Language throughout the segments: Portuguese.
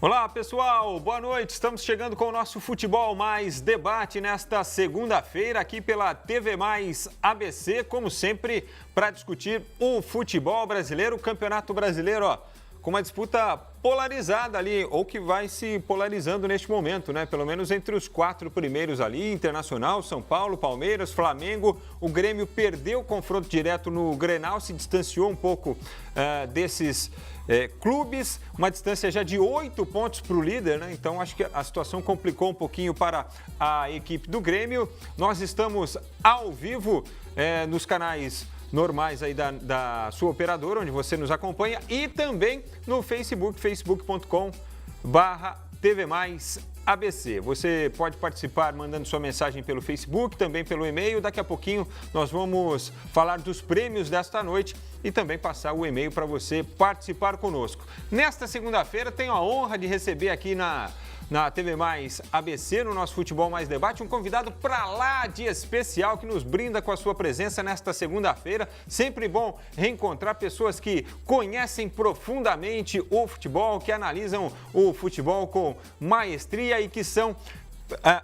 Olá, pessoal, boa noite. Estamos chegando com o nosso Futebol Mais Debate nesta segunda-feira aqui pela TV Mais ABC, como sempre, para discutir o futebol brasileiro, o Campeonato Brasileiro, com uma disputa polarizada ali, ou que vai se polarizando neste momento, né? Pelo menos entre os 4 primeiros ali, Internacional, São Paulo, Palmeiras, Flamengo. O Grêmio perdeu o confronto direto no Grenal, se distanciou um pouco desses clubes, uma distância já de 8 pontos para o líder, né? Então acho que a situação complicou um pouquinho para a equipe do Grêmio. Nós estamos ao vivo nos canais normais aí da sua operadora, onde você nos acompanha, e também no Facebook, facebook.com/TV Mais ABC. Você pode participar mandando sua mensagem pelo Facebook, também pelo e-mail. Daqui a pouquinho nós vamos falar dos prêmios desta noite e também passar o e-mail para você participar conosco. Nesta segunda-feira tenho a honra de receber aqui na TV Mais ABC, no nosso Futebol Mais Debate, um convidado para lá de especial que nos brinda com a sua presença nesta segunda-feira. Sempre bom reencontrar pessoas que conhecem profundamente o futebol, que analisam o futebol com maestria e que são,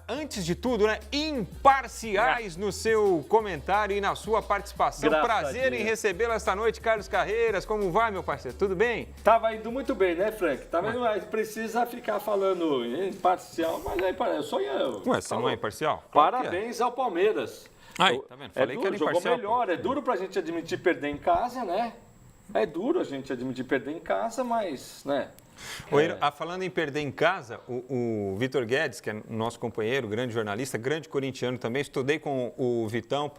antes de tudo, né, imparciais no seu comentário e na sua participação. Prazer em recebê-lo esta noite, Carlos Carreiras. Como vai, meu parceiro? Tudo bem? Tava indo muito bem, né, Frank? Tava indo, mas precisa ficar falando imparcial, mas aí eu sou eu. Ué, você não é imparcial? Parabéns ao Palmeiras. Aí, tá vendo? Falei que era imparcial. Jogou melhor, é duro pra gente admitir perder em casa, né? É duro a gente admitir perder em casa, mas, né? Falando em perder em casa, o Vitor Guedes, que é nosso companheiro, grande jornalista, grande corintiano também, estudei com o Vitão,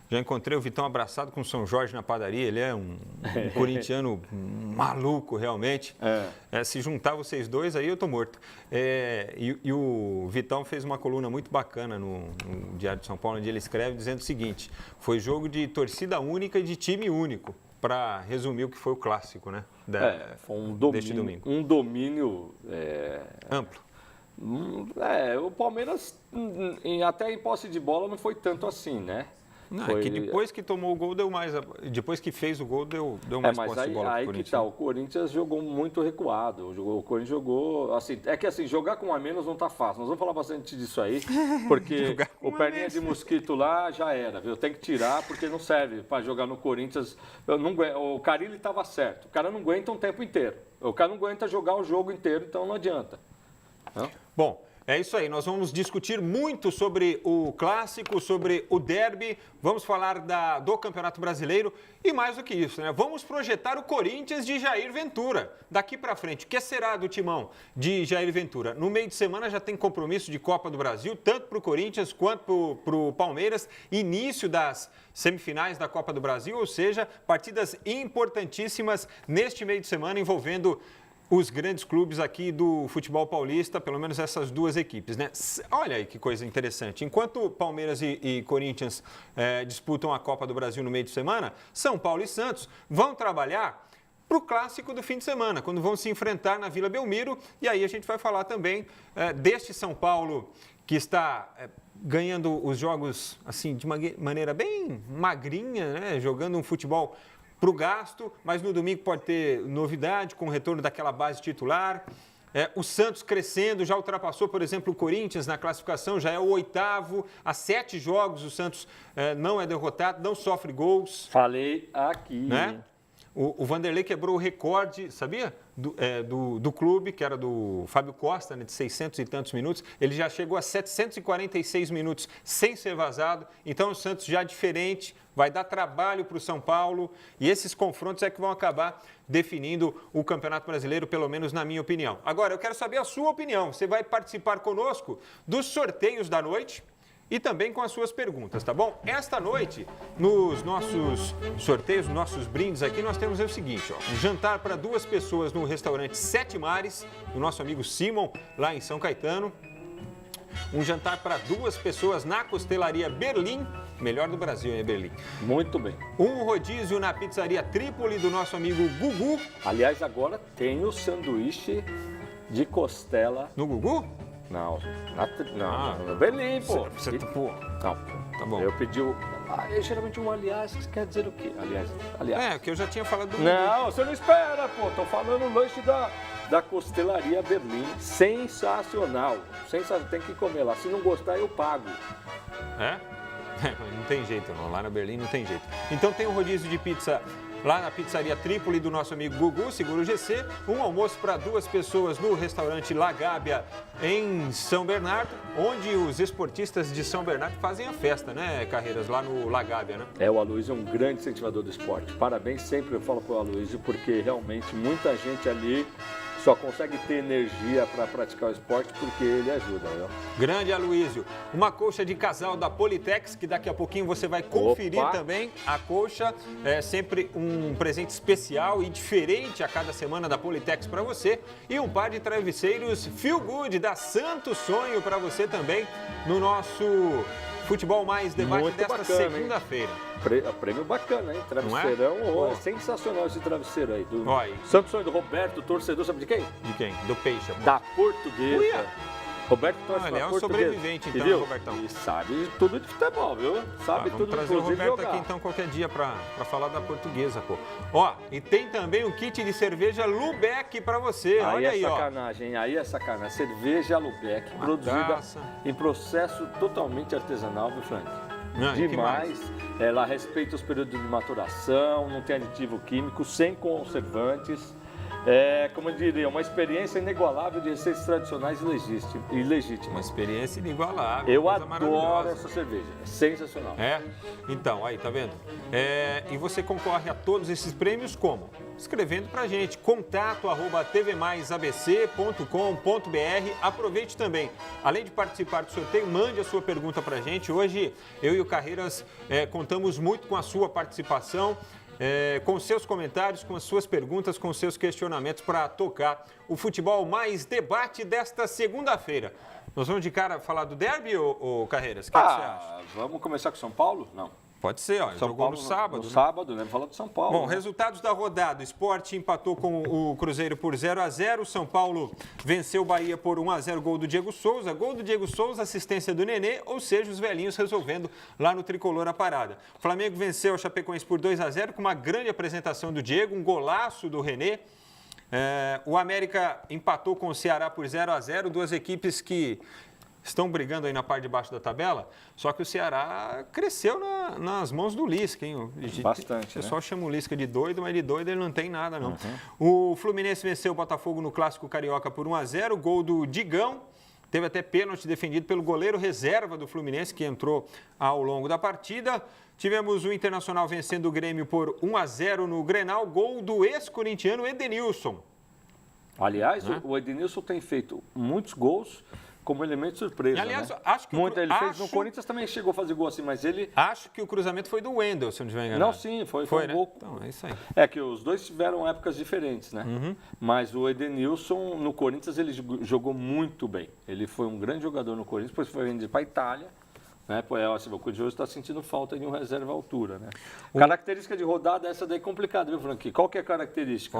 já encontrei o Vitão abraçado com o São Jorge na padaria, ele é um corintiano maluco realmente. Se juntar vocês dois, aí eu tô morto. E o Vitão fez uma coluna muito bacana no Diário de São Paulo, onde ele escreve dizendo o seguinte: foi jogo de torcida única e de time único, para resumir o que foi o clássico, né? Foi um domínio, deste domingo. Um domínio amplo. O Palmeiras, até em posse de bola, não foi tanto assim, né? Não, é que depois que tomou o gol, deu mais. Depois que fez o gol, deu mais posse de bola pro Corinthians. O Corinthians jogou muito recuado. O Corinthians jogou. Assim, jogar com um a menos não tá fácil. Nós vamos falar bastante disso aí, porque o perninha de mosquito lá já era, viu? Tem que tirar, porque não serve para jogar no Corinthians. O Carille estava certo. O cara não aguenta um tempo inteiro. O cara não aguenta jogar o jogo inteiro, então não adianta. Não? Bom. É isso aí, nós vamos discutir muito sobre o clássico, sobre o derby, vamos falar do Campeonato Brasileiro e mais do que isso, né? Vamos projetar o Corinthians de Jair Ventura. Daqui para frente, o que será do timão de Jair Ventura? No meio de semana já tem compromisso de Copa do Brasil, tanto para o Corinthians quanto para o Palmeiras, início das semifinais da Copa do Brasil, ou seja, partidas importantíssimas neste meio de semana envolvendo os grandes clubes aqui do futebol paulista, pelo menos essas duas equipes, né? Olha aí que coisa interessante. Enquanto Palmeiras e Corinthians disputam a Copa do Brasil no meio de semana, São Paulo e Santos vão trabalhar para o clássico do fim de semana, quando vão se enfrentar na Vila Belmiro. E aí a gente vai falar também deste São Paulo que está ganhando os jogos assim de uma maneira bem magrinha, né? Jogando um futebol para o gasto, mas no domingo pode ter novidade com o retorno daquela base titular. O Santos crescendo, já ultrapassou, por exemplo, o Corinthians na classificação, já é o 8º. Há 7 jogos o Santos não é derrotado, não sofre gols. Falei aqui. Né? O Vanderlei quebrou o recorde, sabia? Do clube, que era do Fábio Costa, né, de 600 e tantos minutos. Ele já chegou a 746 minutos sem ser vazado. Então o Santos já diferente, vai dar trabalho para o São Paulo. E esses confrontos é que vão acabar definindo o Campeonato Brasileiro, pelo menos na minha opinião. Agora, eu quero saber a sua opinião. Você vai participar conosco dos sorteios da noite e também com as suas perguntas, tá bom? Esta noite, nos nossos sorteios, nossos brindes aqui, nós temos o seguinte, um jantar para 2 pessoas no restaurante Sete Mares, do nosso amigo Simon, lá em São Caetano. Um jantar para 2 pessoas na Costelaria Berlim, melhor do Brasil, hein, Berlim? Muito bem. Um rodízio na Pizzaria Trípoli, do nosso amigo Gugu. Aliás, agora tem o sanduíche de costela. No Gugu? Não, no Berlim, pô. Não, tá bom. Eu pedi geralmente um aliás, que quer dizer o quê? Aliás. Que eu já tinha falado do Não, você não espera, pô. Tô falando o lanche da Costelaria Berlim. Sensacional. Tem que comer lá. Se não gostar, eu pago. É? Não tem jeito, não. Lá na Berlim não tem jeito. Então tem um rodízio de pizza lá na Pizzaria Trípoli do nosso amigo Gugu, Seguro GC. Um almoço para 2 pessoas no restaurante La Gábia, em São Bernardo, onde os esportistas de São Bernardo fazem a festa, né, Carreiras, lá no La Gábia, né? O Aloysio é um grande incentivador do esporte. Parabéns, sempre eu falo pro Aloysio, porque realmente muita gente ali só consegue ter energia para praticar o esporte porque ele ajuda, né? Grande Aloysio. Uma colcha de casal da Politex, que daqui a pouquinho você vai conferir também. A colcha é sempre um presente especial e diferente a cada semana da Politex para você. E um par de travesseiros Feel Good da Santo Sonho para você também no nosso Futebol Mais Debate muito desta segunda-feira. Prêmio bacana, hein? Travesseirão, é sensacional esse travesseiro aí. Do Santo Sonho do Roberto, torcedor, sabe de quem? De quem? Do Peixe. Da Portuguesa. Uia. Roberto torce ele é um Portuguesa. Sobrevivente, então, Robertão. E sabe tudo de futebol, viu? Sabe vamos tudo, trazer o Roberto jogar. aqui, então, qualquer dia para falar da Portuguesa, pô. Ó, e tem também um kit de cerveja Lubeck para você. Olha aí, sacanagem, aí é sacanagem. Cerveja Lubeck, produzida em processo totalmente artesanal, viu, Frank? Demais. Ela respeita os períodos de maturação, não tem aditivo químico, sem conservantes. Como eu diria, uma experiência inigualável de receitas tradicionais e legítimas. Uma experiência inigualável. Eu adoro essa cerveja, é sensacional. Então, aí, tá vendo? E você concorre a todos esses prêmios como? Escrevendo pra gente, contato@tvmaisabc.com.br. Aproveite também, além de participar do sorteio, mande a sua pergunta pra gente. Hoje, eu e o Carreiras contamos muito com a sua participação. Com seus comentários, com as suas perguntas, com seus questionamentos para tocar o Futebol Mais Debate desta segunda-feira. Nós vamos de cara falar do derby, ou Carreiras? O que você acha? Vamos começar com São Paulo? Não. Pode ser, ó. Jogou no sábado. No sábado, né? Vamos falar do São Paulo. Bom, resultados da rodada. Sport empatou com o Cruzeiro por 0-0. São Paulo venceu o Bahia por 1-0, gol do Diego Souza. Gol do Diego Souza, assistência do Nenê, ou seja, os velhinhos resolvendo lá no Tricolor a parada. O Flamengo venceu a Chapecoense por 2-0 com uma grande apresentação do Diego, um golaço do René. O América empatou com o Ceará por 0-0, 2 equipes que estão brigando aí na parte de baixo da tabela, só que o Ceará cresceu nas mãos do Lisca, hein? Bastante, O pessoal chama o Lisca de doido, mas de doido ele não tem nada, não. Uhum. O Fluminense venceu o Botafogo no Clássico Carioca por 1-0, gol do Digão. Teve até pênalti defendido pelo goleiro reserva do Fluminense, que entrou ao longo da partida. Tivemos o Internacional vencendo o Grêmio por 1-0 no Grenal, gol do ex-corintiano Edenilson. Aliás, o Edenilson tem feito muitos gols como elemento surpresa. Aliás, né? acho que no Corinthians também chegou a fazer gol assim, mas ele... Acho que o cruzamento foi do Wendel, se eu não estiver enganado. Não, sim, foi um né? gol. Então, é isso aí. É que os dois tiveram épocas diferentes, né? Uhum. Mas o Edenilson, no Corinthians, ele jogou muito bem. Ele foi um grande jogador no Corinthians, depois foi vendido para a Itália. Né? O Corinthians está sentindo falta de um reserva à altura, né? Característica de rodada, essa daí é complicada, viu, Frank? Qual que é a característica?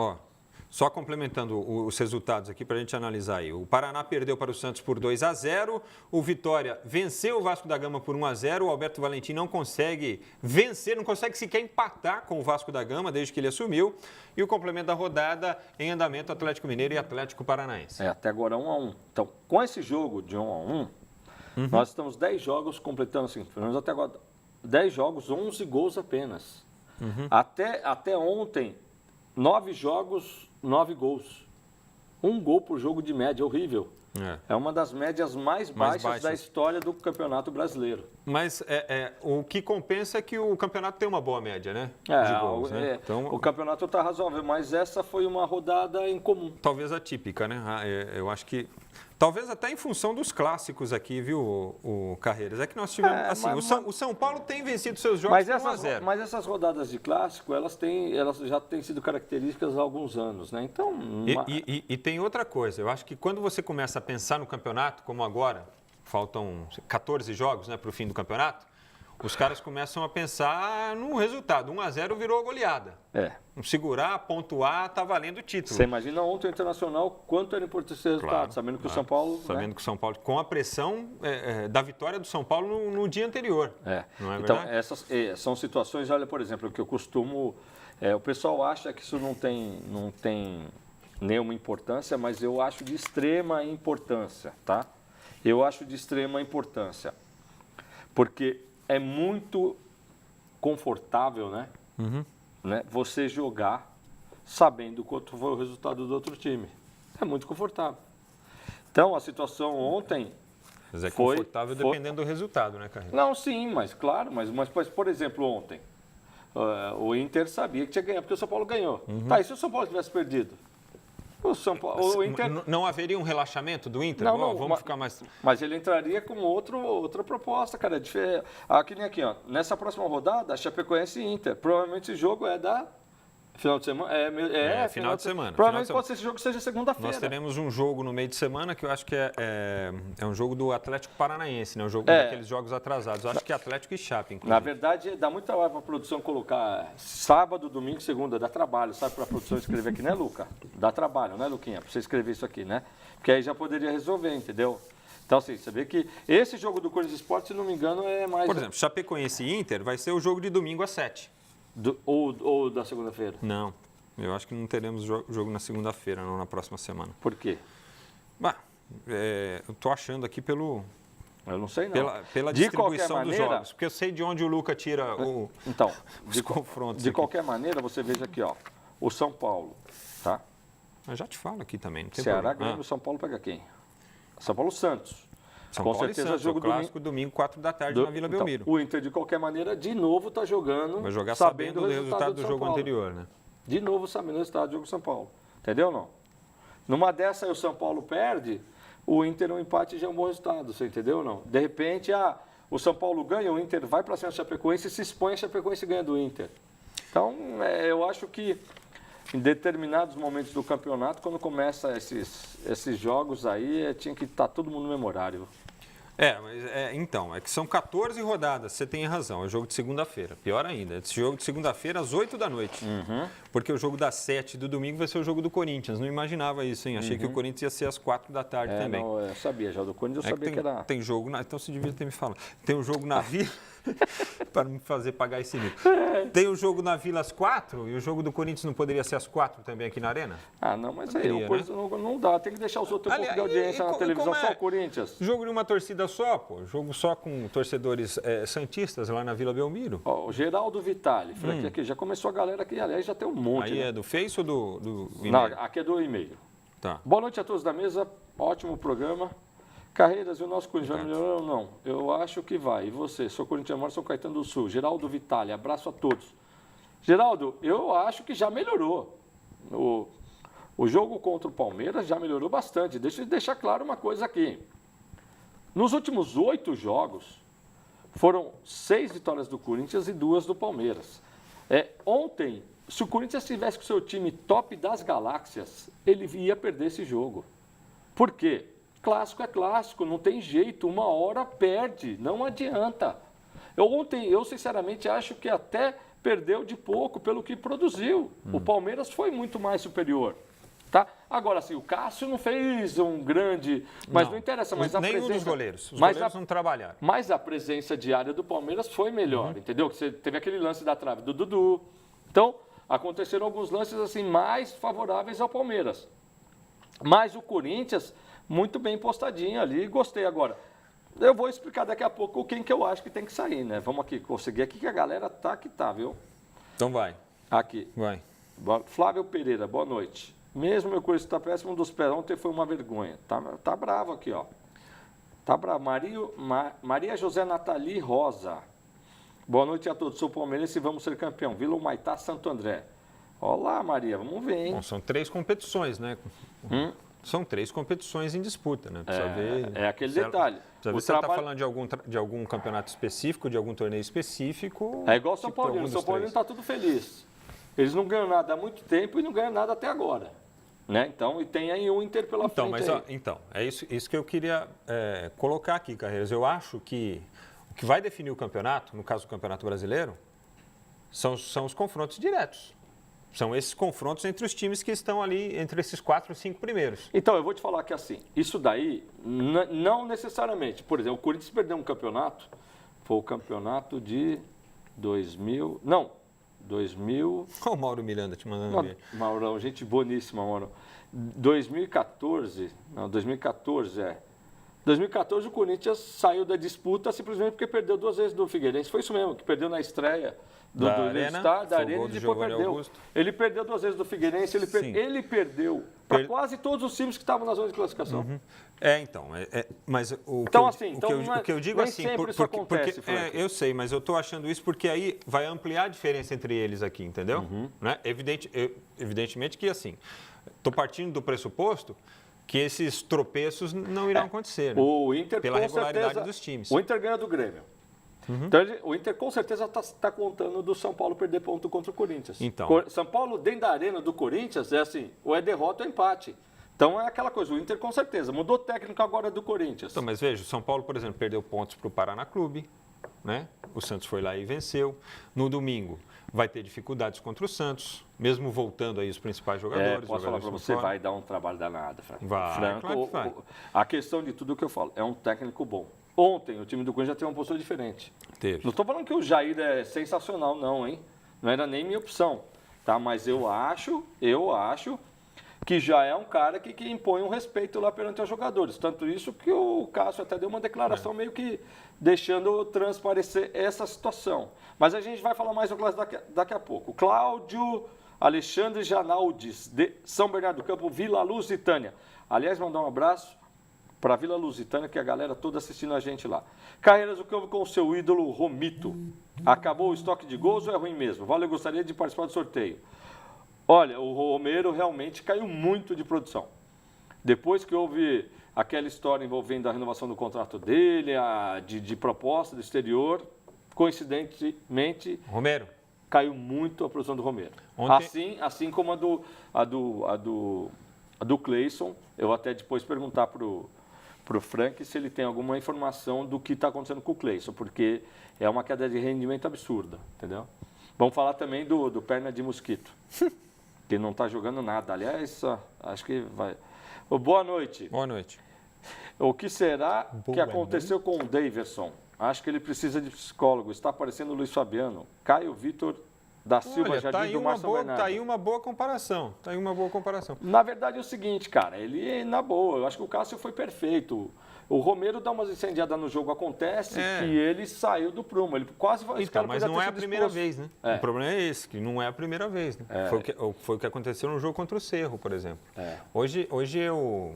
Só complementando os resultados aqui para a gente analisar aí. O Paraná perdeu para o Santos por 2-0. O Vitória venceu o Vasco da Gama por 1-0. O Alberto Valentim não consegue vencer, não consegue sequer empatar com o Vasco da Gama desde que ele assumiu. E o complemento da rodada em andamento, Atlético Mineiro e Atlético Paranaense. Até agora 1-1. Então, com esse jogo de 1-1, nós estamos 10 jogos completando assim. Tivemos até agora 10 jogos, 11 gols apenas. Até ontem, 9 jogos, 9 gols. 1 gol por jogo de média, horrível. É uma das médias mais baixas da história do Campeonato Brasileiro. Mas o que compensa é que o campeonato tem uma boa média, né? De gols, né? Então, o campeonato está razoável, mas essa foi uma rodada incomum. Talvez atípica, né? Eu acho que... Talvez até em função dos clássicos aqui, viu, o Carreiras? É que nós tivemos... o São Paulo tem vencido seus jogos por 1-0. Mas essas rodadas de clássico, elas já têm sido características há alguns anos, né? Então... E tem outra coisa. Eu acho que quando você começa a pensar no campeonato, como agora, faltam 14 jogos, né, para o fim do campeonato, os caras começam a pensar no resultado. 1-0 virou goleada. Segurar, pontuar, tá valendo o título. Você imagina ontem o Internacional, quanto era importante esse resultado, sabendo que o São Paulo... Sabendo que o São Paulo, com a pressão da vitória do São Paulo no dia anterior. Não é então, verdade? essas são situações, olha, por exemplo, que eu costumo... o pessoal acha que isso não tem nenhuma importância, mas eu acho de extrema importância, tá? Eu acho de extrema importância. Porque é muito confortável, né? Você jogar sabendo quanto foi o resultado do outro time. É muito confortável. Então, a situação ontem... Mas é confortável dependendo do resultado, né, Carreira? Não, sim, mas claro, mas por exemplo, ontem, o Inter sabia que tinha ganhado, porque o São Paulo ganhou. Tá, e se o São Paulo tivesse perdido? O Inter... Não haveria um relaxamento do Inter? Não, Vamos ficar mais... Mas ele entraria com outra proposta, cara. Aqui nem aqui, ó. Nessa próxima rodada, Chapecoense e Inter. Provavelmente esse jogo é da... Final de semana? Final de semana. Provavelmente pode ser esse jogo que seja segunda-feira. Nós teremos um jogo no meio de semana que eu acho que é um jogo do Atlético Paranaense, né? Um jogo daqueles jogos atrasados. Eu acho que é Atlético e Chape, inclusive. Na verdade, dá muito trabalho para a produção colocar sábado, domingo, segunda. Dá trabalho, sabe, para a produção escrever aqui, né, Luca? Dá trabalho, né, Luquinha? Para você escrever isso aqui, né? Porque aí já poderia resolver, entendeu? Então, assim, você vê que esse jogo do Corinthians Esporte, se não me engano, é mais... Por exemplo, Chapecoense e Inter vai ser o jogo de domingo às 7. Ou da segunda-feira? Não. Eu acho que não teremos jogo na segunda-feira, não na próxima semana. Por quê? Eu estou achando aqui Eu não sei, não. Pela distribuição dos jogos. Porque eu sei de onde o Luca tira os confrontos. De qualquer maneira, você veja aqui, ó. O São Paulo, tá? Eu já te falo aqui também. Não tem Ceará problema. ganha, o São Paulo pega quem? São Paulo Santos. São Com Paulo certeza, e Santos, jogo o clássico domingo 4 da tarde na Vila Belmiro. O Inter, de qualquer maneira, de novo está jogando. Vai jogar sabendo do resultado do jogo anterior, né? De novo sabendo o resultado do jogo do São Paulo. Entendeu ou não? Numa dessa, o São Paulo perde, o Inter um empate já é um bom resultado. Você entendeu ou não? De repente, o São Paulo ganha, o Inter vai para cima da Chapecoense e se expõe, a Chapecoense ganha do Inter. Então, eu acho que em determinados momentos do campeonato, quando começa esses jogos aí, tinha que estar todo mundo no memorário. Então, é que são 14 rodadas, você tem razão, é jogo de segunda-feira, pior ainda, esse jogo de segunda-feira às 8 da noite, porque o jogo das 7 do domingo vai ser o jogo do Corinthians, não imaginava isso, hein? Achei que o Corinthians ia ser às 4 da tarde também. Não, eu sabia, já do Corinthians eu sabia que era... Tem jogo, então você devia ter me falado, tem um jogo na Vila, para me fazer pagar esse mico, tem o jogo na Vila às 4 e o jogo do Corinthians não poderia ser às 4 também aqui na Arena? Não, mas aí o Corinthians não dá, tem que deixar os outros um pouco de audiência na televisão, só o Corinthians. Jogo de uma torcida só, jogo só com torcedores santistas lá na Vila Belmiro. O Geraldo Vitali, aqui, já começou a galera aqui, aliás, já tem um monte. Aí é do Face ou do e-mail? Não, aqui é do e-mail. Tá. Boa noite a todos da mesa, ótimo programa. Carreiras, e o nosso Corinthians vai melhorar ou não? Eu acho que vai. E você? Sou corintiano, São Caetano do Sul. Geraldo Vitali, abraço a todos. Geraldo, eu acho que já melhorou. O jogo contra o Palmeiras já melhorou bastante. Deixa eu deixar claro uma coisa aqui. Nos últimos 8 jogos, foram 6 vitórias do Corinthians e 2 do Palmeiras. Ontem, se o Corinthians estivesse com o seu time top das galáxias, ele ia perder esse jogo. Por quê? Clássico é clássico, não tem jeito, uma hora perde, não adianta. Ontem, eu sinceramente acho que até perdeu de pouco pelo que produziu. O Palmeiras foi muito mais superior. Tá? Agora, assim, o Cássio não fez um grande... Mas não interessa, mas a presença... Nenhum dos goleiros. Os goleiros não trabalharam. Mas a presença diária do Palmeiras foi melhor, entendeu? Você teve aquele lance da trave do Dudu. Então, aconteceram alguns lances assim mais favoráveis ao Palmeiras. Mas o Corinthians, muito bem postadinho ali, gostei agora. Eu vou explicar daqui a pouco quem que eu acho que tem que sair, né? Vamos aqui, conseguir aqui que a galera tá que tá, viu? Então vai. Aqui. Vai. Flávio Pereira, boa noite. Mesmo meu Corinthians está péssimo, um dos pés ontem foi uma vergonha. Tá bravo aqui, ó. Tá bravo. Maria José Nathalie Rosa. Boa noite a todos. Sou palmeirense e vamos ser campeão. Vila Humaitá, Santo André. Olá, Maria. Vamos ver, hein? Bom, são 3 competições, né? São 3 competições em disputa, né? Precisa ver... É aquele detalhe. Precisa ver se você está falando de algum campeonato específico, de algum torneio específico... É igual o São Paulino. O São Paulino está tudo feliz. Eles não ganham nada há muito tempo e não ganham nada até agora. Né? Então, e tem aí o Inter pela frente. Mas, é isso que eu queria colocar aqui, Carreiras. Eu acho que o que vai definir o campeonato, no caso do Campeonato Brasileiro, são os confrontos diretos. São esses confrontos entre os times que estão ali, entre esses 4 ou 5 primeiros. Então, eu vou te falar que assim, isso daí, não necessariamente. Por exemplo, o Corinthians perdeu um campeonato, foi o campeonato de 2000... Não, 2000... Olha o Mauro Miranda te mandando ver. Maurão, gente boníssima, Mauro. 2014, 2014 o Corinthians saiu da disputa simplesmente porque perdeu 2 vezes do Figueirense. Foi isso mesmo, que perdeu na estreia da Arena e depois perdeu. Ele perdeu 2 vezes do Figueirense, ele perdeu para quase todos os times que estavam na zona de classificação. Uhum. Mas o que eu digo assim, eu sei, mas eu estou achando isso porque aí vai ampliar a diferença entre eles aqui, entendeu? Né? Evidentemente que assim, estou partindo do pressuposto que esses tropeços não irão acontecer, né? O Inter, pela regularidade dos times. O Inter ganha do Grêmio. Então, o Inter com certeza está contando do São Paulo perder ponto contra o Corinthians. Então. São Paulo, dentro da arena do Corinthians, é assim, ou é derrota ou empate. Então, é aquela coisa, o Inter com certeza. Mudou técnico agora do Corinthians. Então, mas veja, o São Paulo, por exemplo, perdeu pontos para o Paraná Clube, né? O Santos foi lá e venceu. No domingo, vai ter dificuldades contra o Santos, mesmo voltando aí os principais jogadores. Posso falar para você, vai dar um trabalho danado, Franco. Vai, claro que vai. A questão de tudo que eu falo, é um técnico bom. Ontem, o time do Corinthians já teve uma postura diferente. Teve. Não estou falando que o Jair é sensacional, não, hein? Não era nem minha opção, tá? Mas eu acho que já é um cara que impõe um respeito lá perante os jogadores. Tanto isso que o Cássio até deu uma declaração meio que deixando transparecer essa situação. Mas a gente vai falar mais do Clássico daqui a pouco. Cláudio Alexandre Janaldes, de São Bernardo do Campo, Vila Lusitânia. Aliás, mandar um abraço para a Vila Lusitânia, que é a galera toda assistindo a gente lá. Carreiras do Campo com o seu ídolo Romito. Acabou o estoque de gols ou é ruim mesmo? Valeu, eu gostaria de participar do sorteio. Olha, o Romero realmente caiu muito de produção. Depois que houve aquela história envolvendo a renovação do contrato dele, de proposta do exterior, coincidentemente, Romero caiu muito a produção do Romero. Assim como a do Cleison. Eu até depois perguntar para o Frank se ele tem alguma informação do que está acontecendo com o Cleison, porque é uma queda de rendimento absurda, entendeu? Vamos falar também do perna de mosquito, que não está jogando nada. Aliás, acho que vai... Boa noite. Boa noite. O que será que aconteceu com o Daverson? Acho que ele precisa de psicólogo. Está parecendo o Luiz Fabiano. Caio Vitor da Silva, Jardim do Márcio Bernardo. Tá aí uma boa comparação. Na verdade é o seguinte, cara. Ele, na boa, eu acho que o Cássio foi perfeito. O Romero dá umas incendiadas no jogo. Acontece que ele saiu do prumo. Ele quase... Então, mas não é a primeira vez, né? O problema é esse, que não é a primeira vez. Né? Foi o que aconteceu no jogo contra o Cerro, por exemplo. Hoje eu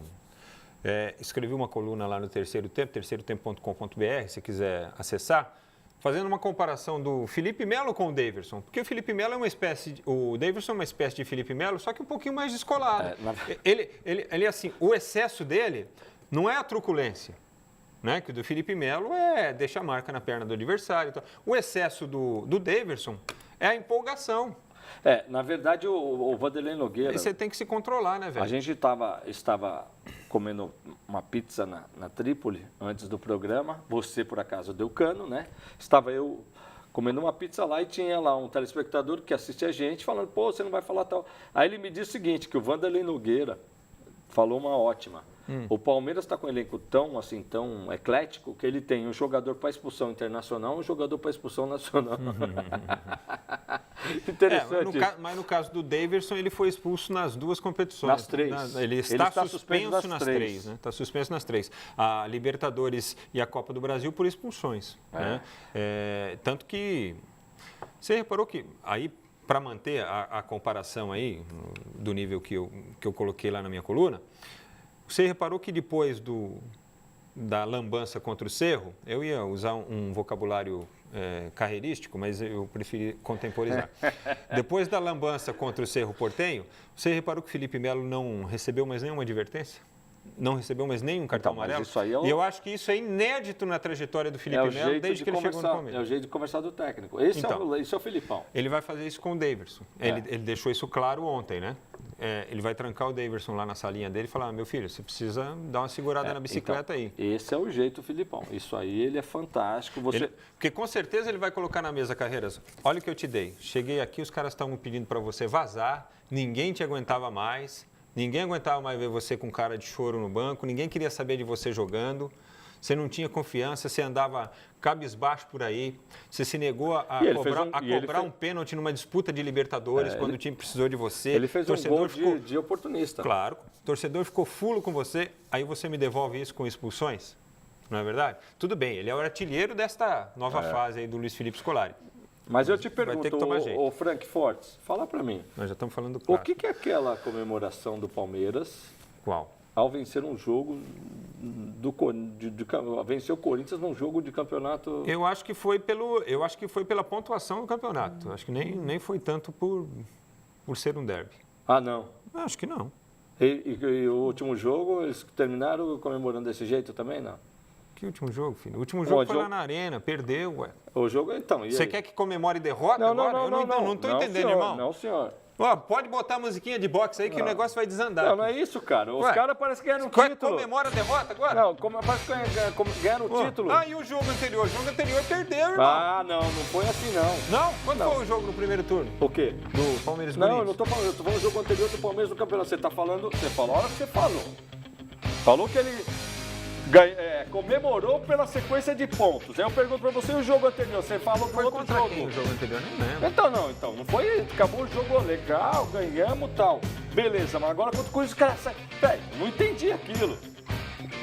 escrevi uma coluna lá no Terceiro Tempo, terceirotempo.com.br, se quiser acessar, fazendo uma comparação do Felipe Melo com o Daverson. Porque o Felipe Melo é uma espécie... O Daverson é uma espécie de Felipe Melo, só que um pouquinho mais descolado. Ele, assim, o excesso dele não é a truculência, né? Que o do Felipe Melo deixa a marca na perna do adversário. Então, o excesso do Daverson é a empolgação. Na verdade, o Vanderlei Nogueira... E você tem que se controlar, né, velho? A gente estava comendo uma pizza na Trípoli antes do programa. Você, por acaso, deu cano, né? Estava eu comendo uma pizza lá e tinha lá um telespectador que assiste a gente falando, pô, você não vai falar tal... Aí ele me disse o seguinte, que o Vanderlei Nogueira falou uma ótima. O Palmeiras está com um elenco tão eclético que ele tem um jogador para expulsão internacional e um jogador para expulsão nacional. Interessante. Mas no caso do Daverson, ele foi expulso nas 2 competições. Nas 3. Ele está suspenso nas 3. Né? Está suspenso nas 3. A Libertadores e a Copa do Brasil por expulsões. Né? Tanto que você reparou que aí, para manter a comparação aí, do nível que eu coloquei lá na minha coluna, você reparou que depois da lambança contra o Cerro, eu ia usar um vocabulário carreirístico, mas eu preferi contemporizar. Depois da lambança contra o Cerro Porteño, você reparou que o Felipe Melo não recebeu mais nenhuma advertência? Não recebeu mais nenhum cartão amarelo? Isso aí E eu acho que isso é inédito na trajetória do Felipe Melo desde que ele chegou no Palmeiras. É o jeito de conversar do técnico. Esse é o Filipão. Ele vai fazer isso com o Daverson. Ele deixou isso claro ontem, né? Ele vai trancar o Daverson lá na salinha dele e falar, meu filho, você precisa dar uma segurada na bicicleta aí. Esse é o jeito, Filipão. Isso aí, ele é fantástico. Porque com certeza ele vai colocar na mesa, Carreiras, olha o que eu te dei. Cheguei aqui, os caras estavam pedindo para você vazar, ninguém te aguentava mais, ninguém aguentava mais ver você com cara de choro no banco, ninguém queria saber de você jogando. você não tinha confiança, você andava cabisbaixo por aí, você se negou a cobrar um pênalti numa disputa de Libertadores quando o time precisou de você. Ele fez um gol de oportunista. Claro, o torcedor ficou fulo com você, aí você me devolve isso com expulsões? Não é verdade? Tudo bem, ele é o artilheiro desta nova fase aí do Luiz Felipe Scolari. Mas eu te pergunto, o Frank Fortes, fala para mim. Nós já estamos falando claro. O que é aquela comemoração do Palmeiras? Qual? Ao vencer um jogo, vencer o Corinthians num jogo de campeonato... Eu acho que foi pela pontuação do campeonato. Acho que nem foi tanto por ser um derby. Ah, não? Acho que não. E o último jogo, eles terminaram comemorando desse jeito também, não? Que último jogo, filho? O último jogo foi lá na Arena, perdeu, ué. O jogo, então, Você quer que comemore derrota agora? Eu não estou entendendo, senhor, irmão. Não, senhor. Ó, pode botar a musiquinha de boxe aí que o negócio vai desandar. Não é isso, cara. Os caras parecem que ganharam um título. Comemora a derrota agora? Não, parece que ganharam o título. Ah, e o jogo anterior? O jogo anterior perdeu, irmão. Ah, não foi assim, não. Não? Quando foi o jogo no primeiro turno? O quê? Do Palmeiras Corinthians? Não, eu não tô falando. Eu tô falando do jogo anterior do Palmeiras no campeonato. Você falou a hora que você falou. Falou que ele comemorou pela sequência de pontos. Aí eu pergunto pra você o jogo anterior. Você falou do outro jogo. O jogo anterior nem lembro. Então não foi. Acabou o jogo legal, ganhamos e tal. Beleza, mas agora quanto coisa os caras saem. Peraí, não entendi aquilo.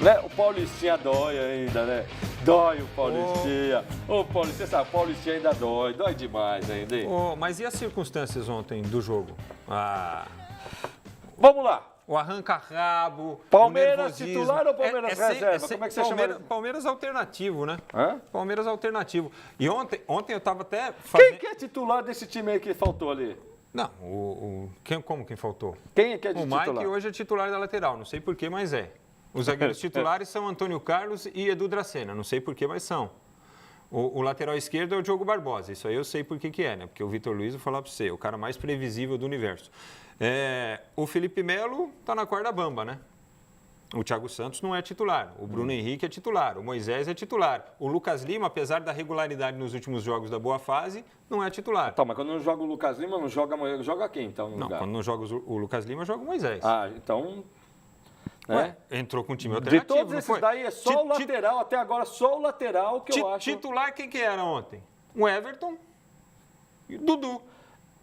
Né? O Paulistinha dói ainda, né? Dói o Paulistinha. Ô, Paulistinha, sabe, o Paulistinha ainda dói demais ainda, hein? Mas e as circunstâncias ontem do jogo? Vamos lá. O arranca-rabo, Palmeiras titular ou Palmeiras reserva? Como é que você chama? Palmeiras alternativo, né? Hã? Palmeiras alternativo. E ontem eu estava até fazendo... Quem que é titular desse time aí que faltou ali? Não, quem faltou? Quem é que é de titular? O Mike hoje é titular da lateral, não sei por que, mas é. Os zagueiros titulares são Antônio Carlos e Edu Dracena, não sei por que, mas são. O lateral esquerdo é o Diogo Barbosa, isso aí eu sei por que é, né? Porque o Vitor Luiz, vou falar para você, o cara mais previsível do universo. O Felipe Melo está na corda bamba, né? O Thiago Santos não é titular, o Bruno Henrique é titular, o Moisés é titular. O Lucas Lima, apesar da regularidade nos últimos jogos da boa fase, não é titular. Tá, mas quando não joga o Lucas Lima, não joga quem então? No lugar? Quando não joga o Lucas Lima, joga o Moisés. Ah, então... Né? Entrou com um time alternativo. De todos esses daí, é só o lateral, até agora só o lateral que eu acho... Titular quem que era ontem? O Everton e o Dudu.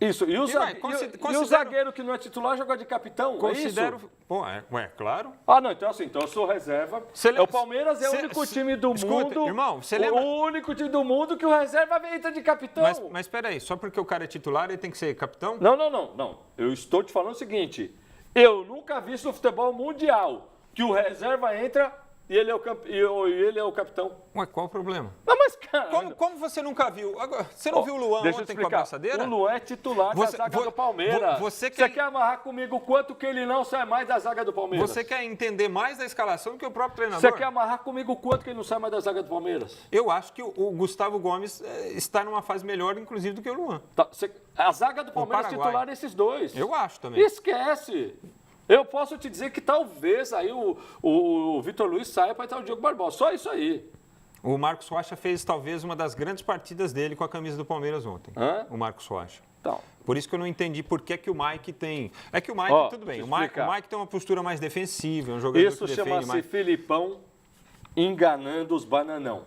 Isso, e o zagueiro que não é titular joga de capitão, considero, é isso? Pô, claro. Ah, não, então assim, então eu sou reserva. O Palmeiras é o único time do mundo... Irmão, você lembra... O único time do mundo que o reserva entra de capitão. Mas espera aí, só porque o cara é titular, ele tem que ser capitão? Não. Eu estou te falando o seguinte... Eu nunca vi isso no futebol mundial, que o reserva entra e ele é o capitão. Ué, qual o problema? Não, mas, cara... Como você nunca viu? Agora, você não viu o Luan ontem com a braçadeira? O Luan é titular da zaga do Palmeiras. Você quer amarrar comigo quanto que ele não sai mais da zaga do Palmeiras? Você quer entender mais da escalação do que o próprio treinador? Você quer amarrar comigo quanto que ele não sai mais da zaga do Palmeiras? Eu acho que o Gustavo Gomes está numa fase melhor, inclusive, do que o Luan. Tá, a zaga do Palmeiras é titular desses dois. Eu acho também. Esquece. Eu posso te dizer que talvez aí o Vitor Luiz saia para entrar o Diogo Barbosa. Só isso aí. O Marcos Rocha fez talvez uma das grandes partidas dele com a camisa do Palmeiras ontem. O Marcos Rocha. Então. Por isso que eu não entendi por que o Mike tem... É que o Mike, tudo bem, o Mike tem uma postura mais defensiva, é um jogador isso que defende mais. Isso chama-se Filipão enganando os bananão.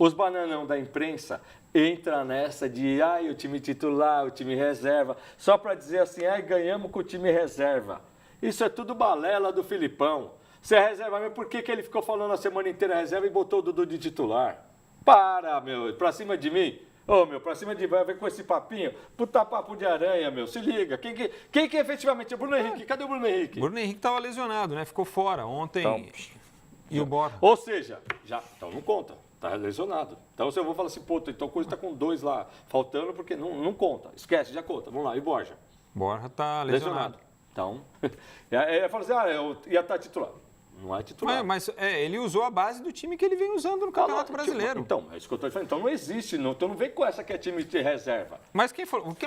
Os bananão da imprensa entram nessa de o time titular, o time reserva, só para dizer assim, ganhamos com o time reserva. Isso é tudo balela do Filipão. Você é reserva mesmo, por que ele ficou falando a semana inteira reserva e botou o Dudu de titular? Para, pra cima de mim. Pra cima de mim, vai com esse papinho. Puta papo de aranha, se liga. Quem que efetivamente é o Bruno Henrique? Cadê o Bruno Henrique? O Bruno Henrique estava lesionado, né? Ficou fora ontem. Então, e o Borja. Ou seja, então não conta. Tá lesionado. Então você vai falar assim, então o Coisa tá com 2 lá faltando, porque não conta. Esquece, já conta. Vamos lá, e Borja? Borja tá lesionado. Então, ele fala assim, eu ia estar titular. Não é titular. Mas ele usou a base do time que ele vem usando no Campeonato Brasileiro. Então, é isso que eu estou falando. Então não existe, então não vem com essa que é time de reserva. Mas quem falou que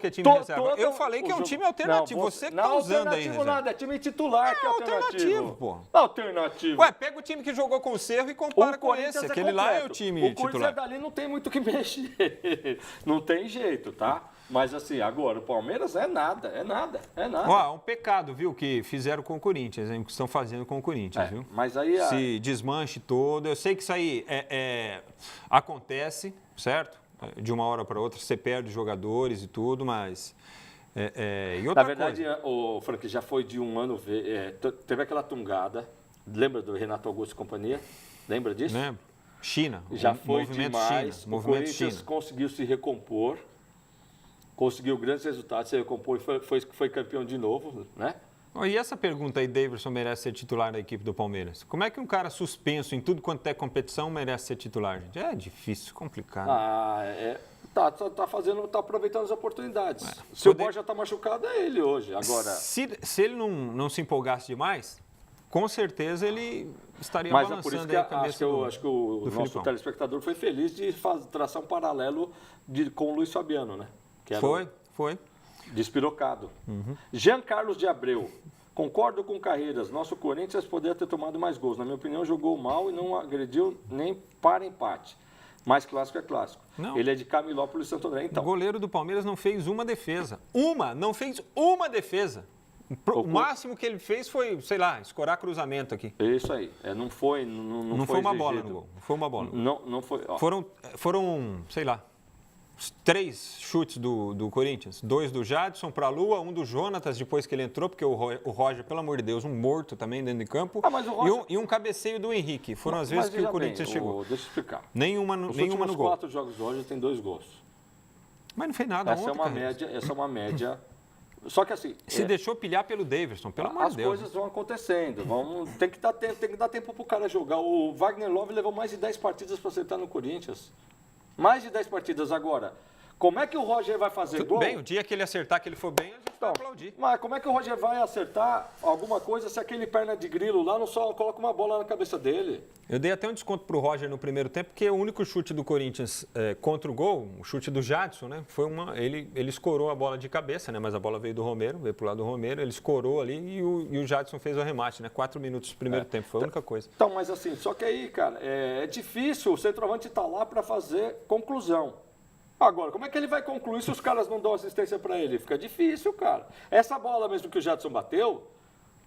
é time de reserva? Eu falei que é um time alternativo. Você que está usando aí. Não, nada, é time titular que é alternativo. Pô. Alternativo. Ué, pega o time que jogou com o Cerro e compara com esse. Aquele lá é o time titular. O Corinthians dali não tem muito o que mexer. Não tem jeito, tá? Mas assim, agora o Palmeiras é nada. Ó, é um pecado, viu, que fizeram com o Corinthians, hein, que estão fazendo com o Corinthians, viu? Mas aí Se desmanche todo. Eu sei que isso aí acontece, certo? De uma hora para outra, você perde jogadores e tudo, mas... e outra Na verdade, coisa. o Frank já foi de um ano... teve aquela tungada, lembra do Renato Augusto e companhia? Lembra disso? Lembro. China. Já foi movimento demais. China. O Movimento Corinthians China. conseguiu se recompor, conseguiu grandes resultados, se recompor e foi campeão de novo, né? E essa pergunta aí, Davidson merece ser titular da equipe do Palmeiras? Como é que um cara suspenso em tudo quanto é competição merece ser titular, gente? É difícil, complicado. Tá aproveitando as oportunidades. Se o Borja está machucado, é ele hoje. Agora, se ele não se empolgasse demais, com certeza ele estaria mas balançando é por isso aí a cabeça acho que o nosso Filipão. telespectador foi feliz de traçar um paralelo com o Luiz Fabiano, né? Que era Foi. Despirocado. Jean Carlos de Abreu. Concordo com Carreiras. Nosso Corinthians poderia ter tomado mais gols. Na minha opinião, jogou mal e não agrediu nem para empate. Mas clássico é clássico. Não. Ele é de Camilópolis e Santo André. Então, O goleiro do Palmeiras não fez uma defesa. Não fez uma defesa. O máximo que ele fez foi, sei lá, escorar cruzamento aqui. é isso aí. Não foi uma bola no gol. Não foi uma bola. Não foi. Ó. Foram, sei lá, 3 chutes do Corinthians. 2 do Jadson para a Lua, 1 do Jonatas depois que ele entrou, porque o Roger, pelo amor de Deus, um morto também dentro de campo. Mas o Roger... e um cabeceio do Henrique. Foram as vezes que o Corinthians chegou. Deixa eu explicar. Nenhuma no gol. 4 jogos do Roger tem 2 gols. Mas não fez nada Essa é uma média. Só que assim... Se deixou pilhar pelo Davidson, pelo amor de Deus. As coisas vão acontecendo. Tem que dar tempo para o cara jogar. O Wagner Love levou mais de 10 partidas para acertar no Corinthians. Mais de 10 partidas agora. Como é que o Roger vai fazer Tudo gol? bem, o dia que ele acertar que ele for bem, a gente vai aplaudir. Mas como é que o Roger vai acertar alguma coisa se aquele perna de grilo lá não só coloca uma bola na cabeça dele? Eu dei até um desconto pro Roger no primeiro tempo, porque o único chute do Corinthians contra o gol, o chute do Jadson, né? Foi ele escorou a bola de cabeça, né? Mas a bola veio do Romero, veio pro lado do Romero, ele escorou ali e o Jadson fez o arremate, né? 4 minutos do primeiro tempo, foi a única coisa. Então, mas assim, só que aí, cara, é difícil, o centroavante tá lá para fazer conclusão. Agora, como é que ele vai concluir se os caras não dão assistência para ele? Fica difícil, cara. Essa bola mesmo que o Jadson bateu,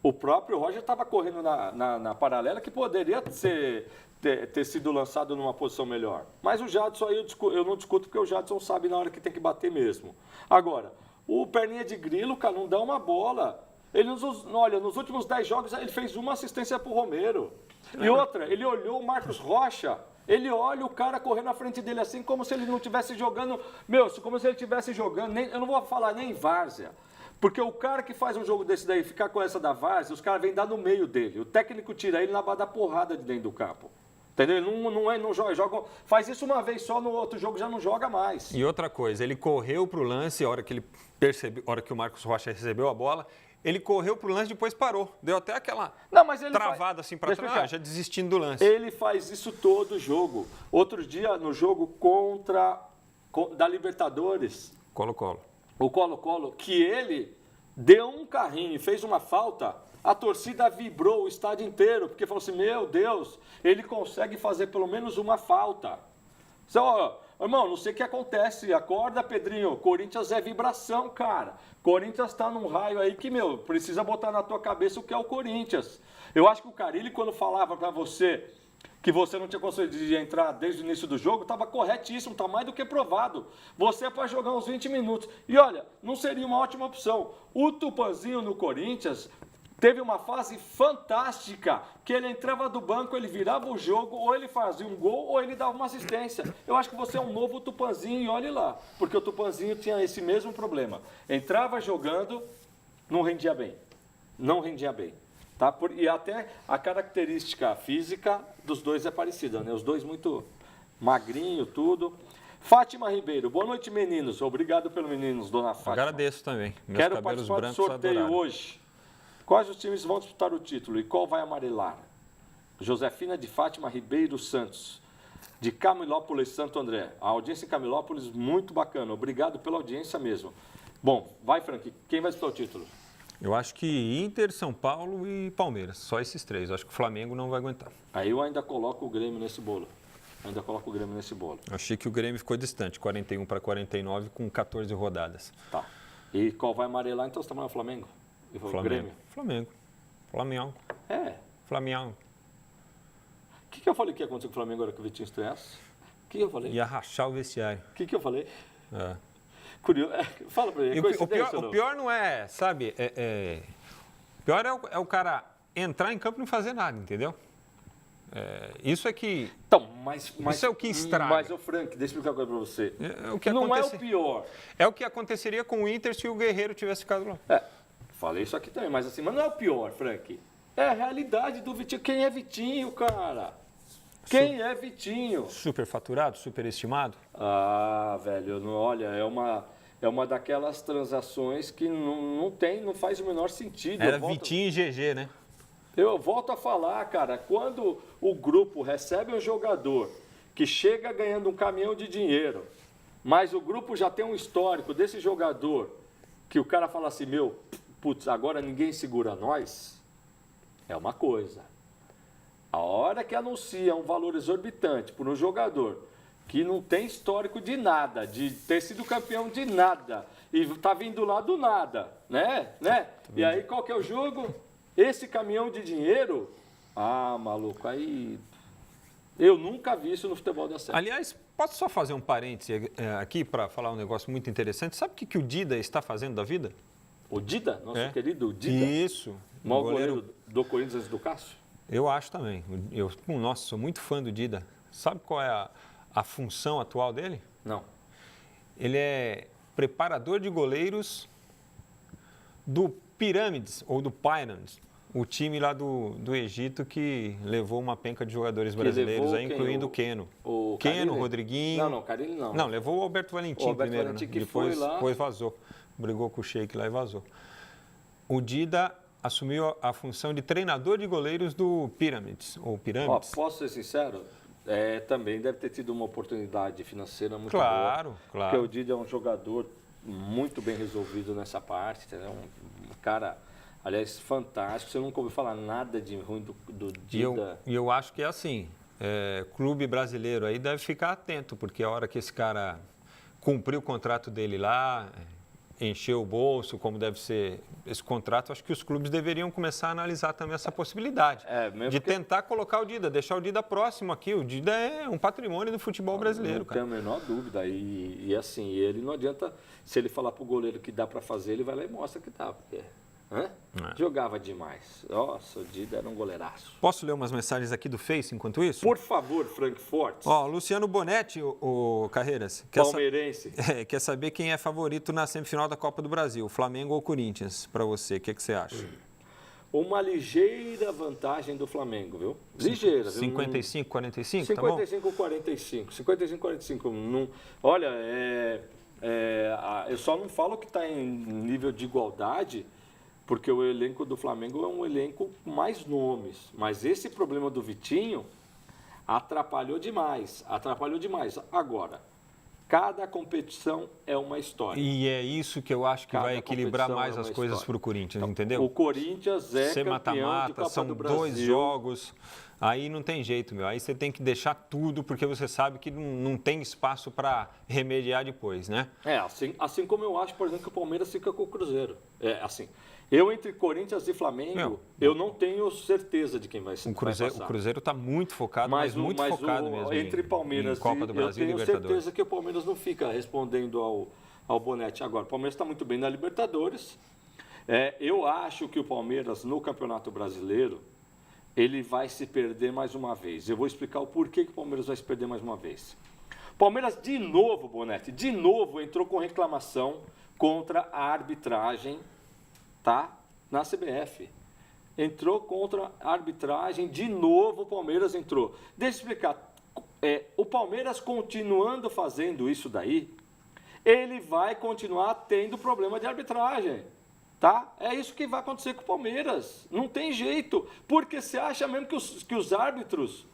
o próprio Roger estava correndo na paralela que poderia ter sido lançado numa posição melhor. Mas o Jadson aí eu não discuto porque o Jadson sabe na hora que tem que bater mesmo. Agora, o perninha de grilo, cara, não dá uma bola. Olha, nos últimos 10 jogos ele fez uma assistência pro Romero. E outra, ele olhou o Marcos Rocha. Ele olha o cara correndo na frente dele assim, como se ele não estivesse jogando... como se ele estivesse jogando... eu não vou falar nem várzea. Porque o cara que faz um jogo desse daí, ficar com essa da várzea, os caras vêm dar no meio dele. O técnico tira ele na base da porrada de dentro do campo. Entendeu? Ele não joga, faz isso uma vez só, no outro jogo já não joga mais. E outra coisa, ele correu pro lance, a hora que o Marcos Rocha recebeu a bola... Ele correu pro lance e depois parou. Deu até aquela travada assim para trás, já desistindo do lance. Ele faz isso todo jogo. Outro dia, no jogo da Libertadores, Colo-Colo. O Colo-Colo, que ele deu um carrinho e fez uma falta, a torcida vibrou o estádio inteiro, porque falou assim, meu Deus, ele consegue fazer pelo menos uma falta. Só, irmão, não sei o que acontece. Acorda, Pedrinho. Corinthians é vibração, cara. Corinthians tá num raio aí que, precisa botar na tua cabeça o que é o Corinthians. Eu acho que o Carille, quando falava pra você que você não tinha conseguido entrar desde o início do jogo, estava corretíssimo, tá mais do que provado. Você é para jogar uns 20 minutos. E olha, não seria uma ótima opção. O Tupanzinho no Corinthians... Teve uma fase fantástica, que ele entrava do banco, ele virava o jogo, ou ele fazia um gol, ou ele dava uma assistência. Eu acho que você é um novo Tupanzinho e olhe lá, porque o Tupanzinho tinha esse mesmo problema. Entrava jogando, não rendia bem. Não rendia bem. Tá? E até a característica física dos dois é parecida, né? Os dois muito magrinho, tudo. Fátima Ribeiro, boa noite, meninos. Obrigado pelo meninos, dona Fátima. Agradeço também. Meus Quero cabelos participar do brancos sorteio adoraram. hoje. Quais os times vão disputar o título e qual vai amarelar? Josefina de Fátima Ribeiro Santos, de Camilópolis, Santo André. A audiência em Camilópolis, muito bacana. Obrigado pela audiência mesmo. Bom, vai, Frank. Quem vai disputar o título? Eu acho que Inter, São Paulo e Palmeiras. Só esses 3. Eu acho que o Flamengo não vai aguentar. Aí eu ainda coloco o Grêmio nesse bolo. Ainda coloco o Grêmio nesse bolo. Achei que o Grêmio ficou distante, 41-49 com 14 rodadas. Tá. E qual vai amarelar, então você está falando Flamengo? Grêmio? Flamengo. É. Flamengo. O que eu falei que ia acontecer com o Flamengo agora que o Vitinho estreasse? O que eu falei? Ia rachar o vestiário. O que eu falei? É. Curioso. Fala pra mim. O pior não é, sabe? O pior é o cara entrar em campo e não fazer nada, entendeu? Isso é que. Então, isso é o que estraga. Mas, o Frank, deixa eu explicar uma coisa pra você. Não é o pior. É o que aconteceria com o Inter se o Guerreiro tivesse ficado lá. Falei isso aqui também, mas não é o pior, Frank. É a realidade do Vitinho. Quem é Vitinho, cara? Quem é Vitinho? Superfaturado, superestimado? Ah, velho, olha, é uma daquelas transações que não faz o menor sentido. Era Vitinho e GG, né? Eu volto a falar, cara, quando o grupo recebe um jogador que chega ganhando um caminhão de dinheiro, mas o grupo já tem um histórico desse jogador, que o cara fala assim, putz, agora ninguém segura nós, é uma coisa. A hora que anuncia um valor exorbitante por um jogador que não tem histórico de nada, de ter sido campeão de nada, e tá vindo lá do nada, né? E aí qual que é o jogo? Esse caminhão de dinheiro, maluco, aí eu nunca vi isso no futebol da série. Aliás, posso só fazer um parêntese aqui para falar um negócio muito interessante? Sabe o que o Dida está fazendo da vida? O Dida? Nosso querido Dida? Isso. O maior goleiro do Corinthians antes do Cássio? Eu acho também. Nossa, sou muito fã do Dida. Sabe qual é a função atual dele? Não. Ele é preparador de goleiros do Pirâmides, ou do Pyramids, o time lá do Egito que levou uma penca de jogadores brasileiros, incluindo o Keno. O Keno, o Rodriguinho. Não, Carille não. Não, levou o Alberto Valentim primeiro, Valentim, que depois vazou. Brigou com o Sheik lá e vazou. O Dida assumiu a função de treinador de goleiros do Pirâmides, ou Pirâmides. Posso ser sincero? Também deve ter tido uma oportunidade financeira muito boa. Claro. Porque o Dida é um jogador muito bem resolvido nessa parte, entendeu? Um cara, aliás, fantástico. Você nunca ouviu falar nada de ruim do Dida. E eu acho que é assim, clube brasileiro aí deve ficar atento, porque a hora que esse cara cumprir o contrato dele lá, encher o bolso, como deve ser esse contrato, acho que os clubes deveriam começar a analisar também essa possibilidade de tentar colocar o Dida, deixar o Dida próximo aqui. O Dida é um patrimônio do futebol brasileiro, cara. Não tenho a menor dúvida. E assim, ele não adianta, se ele falar pro goleiro que dá para fazer, ele vai lá e mostra que dá, porque jogava demais. Nossa, o Dida era um goleiraço. Posso ler umas mensagens aqui do Face enquanto isso? Por favor, Frank Fortes. Luciano Bonetti, o Carreiras. Palmeirense. Quer saber quem é favorito na semifinal da Copa do Brasil, Flamengo ou Corinthians, para você? O que você acha? Uma ligeira vantagem do Flamengo, viu? Ligeira. 55-45, tá bom? 55-45. 55-45. Olha, eu só não falo que está em nível de igualdade, porque o elenco do Flamengo é um elenco com mais nomes. Mas esse problema do Vitinho atrapalhou demais. Agora, cada competição é uma história. E é isso que eu acho que vai equilibrar mais as coisas para o Corinthians, então, entendeu? O Corinthians é campeão de Copa são do Brasil. 2 jogos, aí não tem jeito, meu. Aí você tem que deixar tudo, porque você sabe que não tem espaço para remediar depois, né? Assim como eu acho, por exemplo, que o Palmeiras fica com o Cruzeiro. Eu, entre Corinthians e Flamengo, eu não tenho certeza de quem vai ser. O Cruzeiro está muito focado, mas muito focado mesmo entre Palmeiras em Copa do Brasil e Libertadores. Eu tenho certeza que o Palmeiras não fica respondendo ao Bonetti agora. O Palmeiras está muito bem na Libertadores. Eu acho que o Palmeiras, no Campeonato Brasileiro, ele vai se perder mais uma vez. Eu vou explicar o porquê que o Palmeiras vai se perder mais uma vez. Palmeiras, de novo, Bonetti, entrou com reclamação contra a arbitragem, na CBF. Entrou contra a arbitragem, de novo o Palmeiras entrou. Deixa eu explicar. O Palmeiras continuando fazendo isso daí, ele vai continuar tendo problema de arbitragem. É isso que vai acontecer com o Palmeiras. Não tem jeito. Porque você acha mesmo que os árbitros...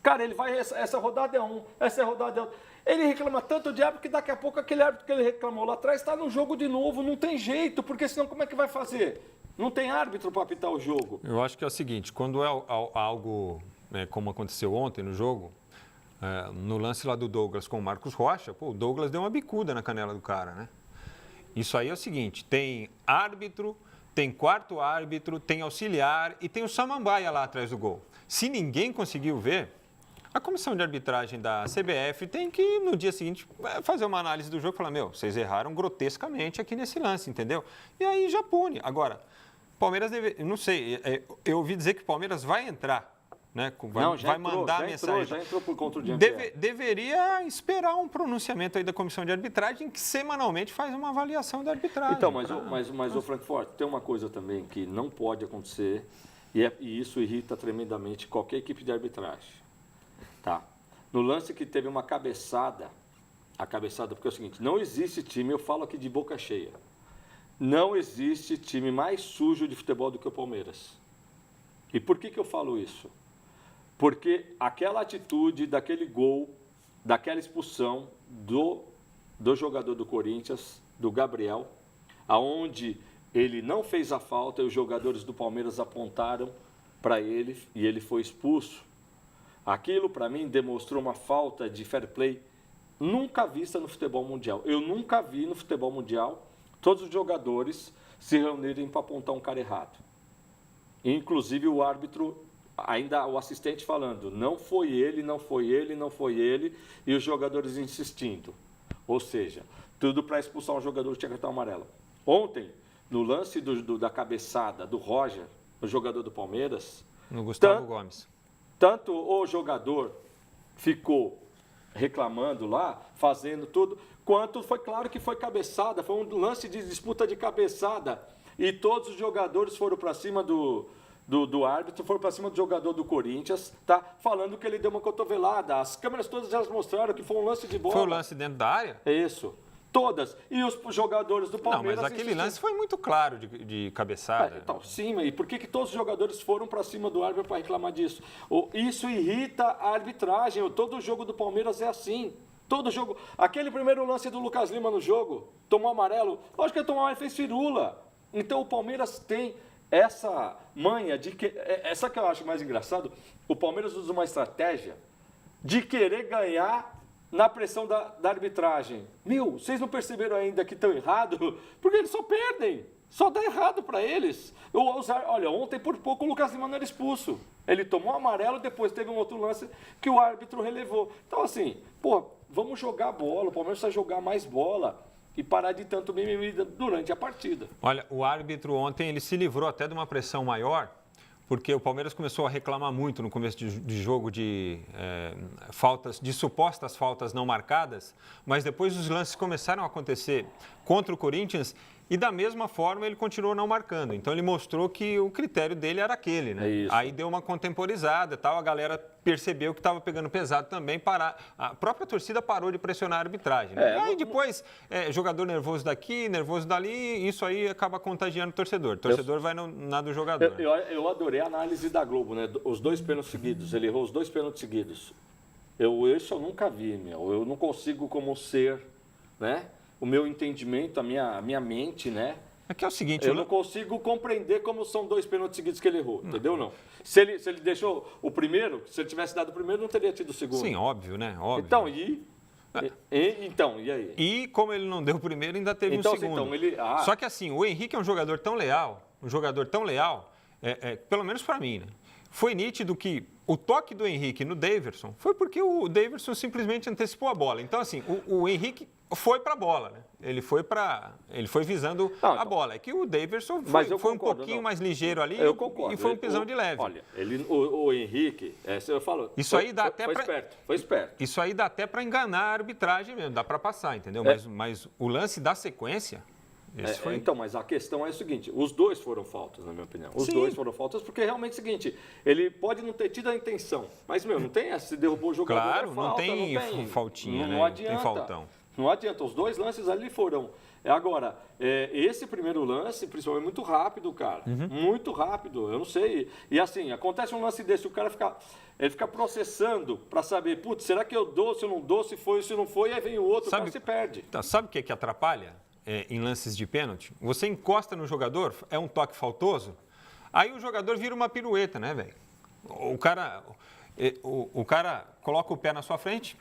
Cara, ele vai... Essa rodada é essa rodada é outra. Ele reclama tanto de árbitro que daqui a pouco aquele árbitro que ele reclamou lá atrás está no jogo de novo. Não tem jeito, porque senão como é que vai fazer? Não tem árbitro para apitar o jogo. Eu acho que é o seguinte, quando é algo como aconteceu ontem no jogo, no lance lá do Douglas com o Marcos Rocha, o Douglas deu uma bicuda na canela do cara, né? Isso aí é o seguinte, tem árbitro, tem quarto árbitro, tem auxiliar e tem o Samambaia lá atrás do gol. Se ninguém conseguiu ver, a comissão de arbitragem da CBF tem que, no dia seguinte, fazer uma análise do jogo e falar, vocês erraram grotescamente aqui nesse lance, entendeu? E aí já pune. Agora, Palmeiras não sei, eu ouvi dizer que o Palmeiras vai entrar, né? Vai mandar mensagem. Já entrou por contra o Jean-Pierre. Deveria esperar um pronunciamento aí da comissão de arbitragem que semanalmente faz uma avaliação da arbitragem. Então, mas o Frankfurt, tem uma coisa também que não pode acontecer e isso irrita tremendamente qualquer equipe de arbitragem. Tá. No lance que teve uma cabeçada, porque é o seguinte, não existe time, eu falo aqui de boca cheia, não existe time mais sujo de futebol do que o Palmeiras. E por que eu falo isso? Porque aquela atitude daquele gol, daquela expulsão do jogador do Corinthians, do Gabriel, aonde ele não fez a falta e os jogadores do Palmeiras apontaram para ele e ele foi expulso. Aquilo, para mim, demonstrou uma falta de fair play nunca vista no futebol mundial. Eu nunca vi no futebol mundial todos os jogadores se reunirem para apontar um cara errado. Inclusive o árbitro, ainda o assistente falando, não foi ele, não foi ele, não foi ele, e os jogadores insistindo. Ou seja, tudo para expulsar um jogador que tinha cartão amarelo. Ontem, no lance da cabeçada do Roger, o jogador do Palmeiras... No Gustavo Gomes. Tanto o jogador ficou reclamando lá, fazendo tudo, quanto foi claro que foi cabeçada, foi um lance de disputa de cabeçada. E todos os jogadores foram para cima do árbitro, foram para cima do jogador do Corinthians, tá? Falando que ele deu uma cotovelada. As câmeras todas já mostraram que foi um lance de bola. Foi um lance dentro da área? É isso. Todas. E os jogadores do Palmeiras... Não, mas aquele lance foi muito claro de cabeçada. Então, sim, e por que todos os jogadores foram para cima do árbitro para reclamar disso? Isso irrita a arbitragem. Todo jogo do Palmeiras é assim. Todo jogo... Aquele primeiro lance do Lucas Lima no jogo, tomou amarelo. Lógico que ele tomou amarelo e fez firula. Então, o Palmeiras tem essa manha de que... Essa que eu acho mais engraçado. O Palmeiras usa uma estratégia de querer ganhar na pressão da arbitragem. Vocês não perceberam ainda que estão errados? Porque eles só perdem. Só dá errado para eles. Olha, ontem por pouco o Lucas Lima não era expulso. Ele tomou amarelo, depois teve um outro lance que o árbitro relevou. Então, assim, vamos jogar bola. O Palmeiras precisa jogar mais bola e parar de tanto mimimi durante a partida. Olha, o árbitro ontem ele se livrou até de uma pressão maior, porque o Palmeiras começou a reclamar muito no começo de jogo de faltas, de supostas faltas não marcadas, mas depois os lances começaram a acontecer contra o Corinthians e da mesma forma ele continuou não marcando. Então ele mostrou que o critério dele era aquele, né? Aí deu uma contemporizada e tal, a galera percebeu que estava pegando pesado também, a própria torcida parou de pressionar a arbitragem. Né? E aí depois, jogador nervoso daqui, nervoso dali, isso aí acaba contagiando o torcedor. O torcedor vai na do jogador. Eu adorei a análise da Globo, né? Os 2 pênaltis seguidos, ele errou os 2 pênaltis seguidos. Isso eu nunca vi, eu não consigo como ser, né? O meu entendimento, a minha mente, né? Aqui é o seguinte... Eu não consigo compreender como são 2 pênaltis seguidos que ele errou, entendeu? Não. Se ele deixou o primeiro, se ele tivesse dado o primeiro, não teria tido o segundo. Sim, óbvio, né? Óbvio. Então, e aí? E como ele não deu o primeiro, ainda teve um segundo. Só que assim, o Henrique é um jogador tão leal, pelo menos para mim, né? Foi nítido que o toque do Henrique no Daverson foi porque o Daverson simplesmente antecipou a bola. Então, assim, o Henrique foi para a bola, né? Ele foi visando a bola. É que o Daverson foi um pouquinho mais ligeiro ali e foi um pisão de leve. Olha, o Henrique, eu falo... Isso aí dá até foi esperto. Isso aí dá até para enganar a arbitragem mesmo, dá para passar, entendeu? Mas o lance da sequência... Então, mas a questão é o seguinte, os 2 foram faltas, na minha opinião. Os 2 foram faltas porque realmente é o seguinte, ele pode não ter tido a intenção, mas, não tem essa, se derrubou o jogador, claro, não tem faltinha, não adianta, tem faltão. Não adianta, os 2 lances ali foram. Agora, esse primeiro lance, principalmente, é muito rápido, cara. Muito rápido, eu não sei. E assim, acontece um lance desse, o cara fica processando para saber, será que eu dou, se eu não dou, se foi, se não foi, aí vem o outro, o cara se perde. Então, sabe o que atrapalha? Em lances de pênalti, você encosta no jogador, é um toque faltoso, aí o jogador vira uma pirueta, né, velho? O cara... O cara coloca o pé na sua frente,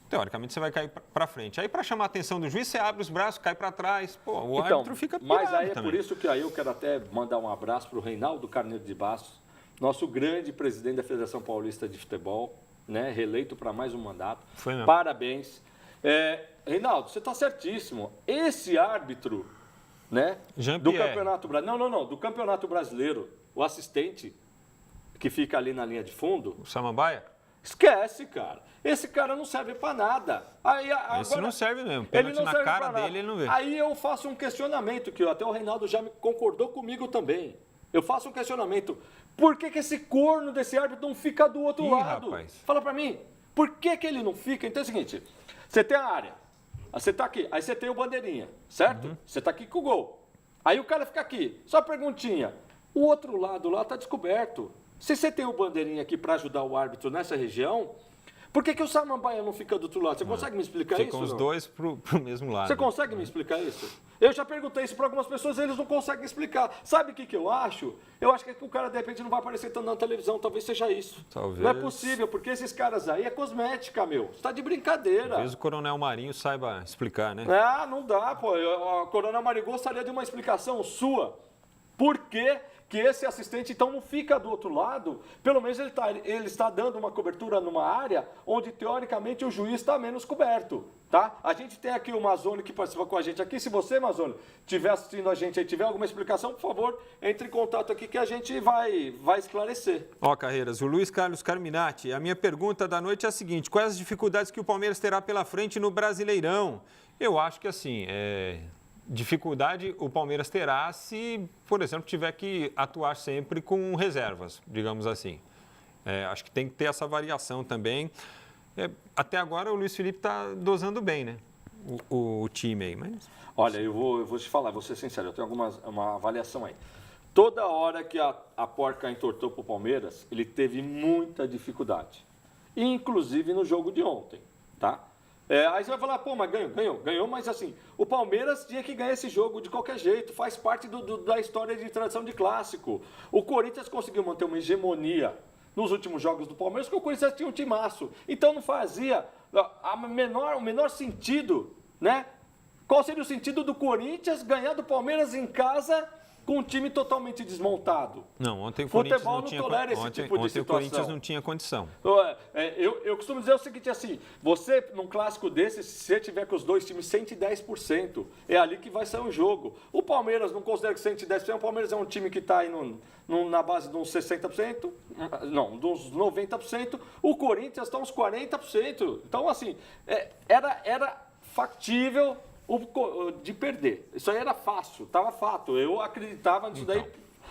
teoricamente você vai cair para frente. Aí, para chamar a atenção do juiz, você abre os braços, cai para trás. Pô, o árbitro fica pirado. Mas aí é também. por isso que aí eu quero até mandar um abraço para o Reinaldo Carneiro de Bastos, nosso grande presidente da Federação Paulista de Futebol, né, reeleito para mais um mandato. Foi mesmo. Parabéns. Reinaldo, você está certíssimo. Esse árbitro, né, do Campeonato Brasileiro, não, do Campeonato Brasileiro, o assistente que fica ali na linha de fundo, O Samambaia? esquece, cara. Esse cara não serve para nada. Esse não serve mesmo. Ele Pênalti não na serve cara pra nada. dele, ele não vê. Aí eu faço um questionamento, que até o Reinaldo já concordou comigo também. Eu faço um questionamento. Por que esse corno desse árbitro não fica do outro lado? Rapaz. Fala para mim. Por que ele não fica? Então é o seguinte. Você tem a área. Você tá aqui. Aí você tem o bandeirinha, certo? Você tá aqui com o gol. Aí o cara fica aqui. Só perguntinha. O outro lado lá tá descoberto. Se você tem o bandeirinha aqui para ajudar o árbitro nessa região, por que o Samambaia não fica do outro lado? Você consegue me explicar isso? Ficam os dois pro mesmo lado. Você consegue me explicar isso? Eu já perguntei isso para algumas pessoas e eles não conseguem explicar. Sabe o que eu acho? Eu acho que o cara, de repente, não vai aparecer tanto na televisão. Talvez seja isso. Talvez. Não é possível, porque esses caras aí é cosmética, meu. Você tá de brincadeira. Talvez o Coronel Marinho saiba explicar, né? Ah, não dá, pô. A Coronel Marinho gostaria de uma explicação sua. Por que esse assistente, então, não fica do outro lado? Pelo menos ele está dando uma cobertura numa área onde, teoricamente, o juiz está menos coberto, tá? A gente tem aqui o Mazzoni que participa com a gente aqui. Se você, Mazzoni, estiver assistindo a gente e tiver alguma explicação, por favor, entre em contato aqui que a gente vai esclarecer. Ó, Carreiras, o Luiz Carlos Carminati, a minha pergunta da noite é a seguinte: quais as dificuldades que o Palmeiras terá pela frente no Brasileirão? Eu acho que, assim, dificuldade o Palmeiras terá se, por exemplo, tiver que atuar sempre com reservas, digamos assim. Acho que tem que ter essa variação também. Até agora o Luiz Felipe está dosando bem, né? O time aí, mas... Olha, eu vou te falar, vou ser sincero, eu tenho uma avaliação aí. Toda hora que a porca entortou para o Palmeiras, ele teve muita dificuldade. Inclusive no jogo de ontem, tá? Aí você vai falar, pô, mas ganhou, mas assim, o Palmeiras tinha que ganhar esse jogo de qualquer jeito, faz parte da história de tradição de clássico. O Corinthians conseguiu manter uma hegemonia nos últimos jogos do Palmeiras, porque o Corinthians tinha um timaço. Então não fazia o menor sentido, né? Qual seria o sentido do Corinthians ganhar do Palmeiras em casa com um time totalmente desmontado? Não, ontem o Corinthians Futebol não tinha tolera esse tipo de ontem situação. o Corinthians não tinha condição. Eu costumo dizer o seguinte, assim, você, num clássico desse, se você tiver com os dois times 110%, é ali que vai sair um jogo. O Palmeiras não considera que 110%, o Palmeiras é um time que está aí na base de uns 60%, não, de uns 90%, o Corinthians está uns 40%. Então, assim, era factível de perder. Isso aí era fácil, estava fato. Eu acreditava nisso daí.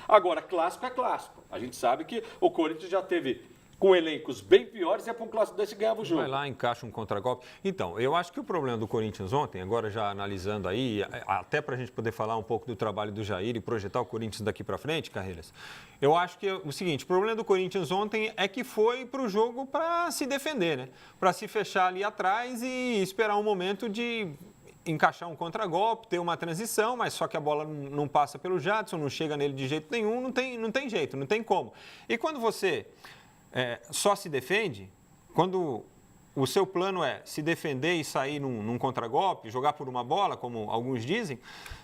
Agora, clássico é clássico. A gente sabe que o Corinthians já teve com elencos bem piores e para um clássico desse ganhava o jogo. Vai lá, encaixa um contragolpe. Então, eu acho que o problema do Corinthians ontem, agora já analisando aí, até para a gente poder falar um pouco do trabalho do Jair e projetar o Corinthians daqui para frente, Carreiras, eu acho que é o seguinte: o problema do Corinthians ontem é que foi para o jogo para se defender, né? Para se fechar ali atrás e esperar um momento de encaixar um contragolpe, ter uma transição, mas só que a bola não passa pelo Jadson, não chega nele de jeito nenhum, não tem jeito, não tem como. E quando você só se defende, quando o seu plano é se defender e sair num contragolpe, jogar por uma bola, como alguns dizem,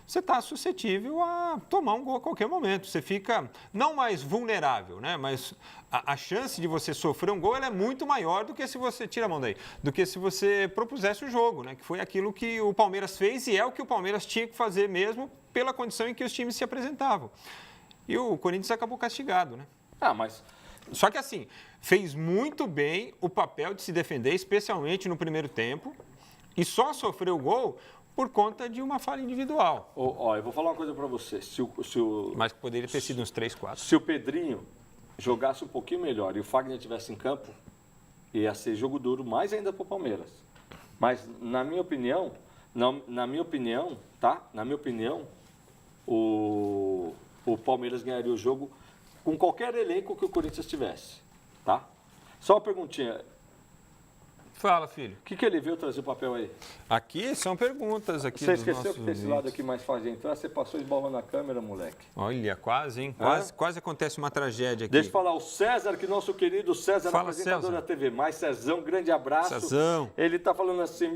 você está suscetível a tomar um gol a qualquer momento. Você fica não mais vulnerável, né? Mas a chance de você sofrer um gol ela é muito maior do que se você, tira a mão daí, do que se você propusesse o jogo, né? Que foi aquilo que o Palmeiras fez e é o que o Palmeiras tinha que fazer mesmo pela condição em que os times se apresentavam. E o Corinthians acabou castigado, né? Só que assim, fez muito bem o papel de se defender, especialmente no primeiro tempo, e só sofreu o gol por conta de uma falha individual. Eu vou falar uma coisa para você. Mas poderia ter sido uns 3, 4. Se o Pedrinho jogasse um pouquinho melhor e o Fagner estivesse em campo, ia ser jogo duro mais ainda para o Palmeiras. Mas, na minha opinião, o Palmeiras ganharia o jogo com qualquer elenco que o Corinthians tivesse, tá? Só uma perguntinha. Fala, filho. O que ele viu? Trazer o papel aí. Aqui são perguntas aqui Você dos esqueceu nossos que desse lado aqui mais fácil de entrar, você passou esbarrando na câmera, moleque. Olha, quase, hein? Quase acontece uma tragédia aqui. Deixa eu falar, o César, que nosso querido César, Fala, apresentador César. da TV. Mais Cezão, grande abraço. Cezão. Ele tá falando assim,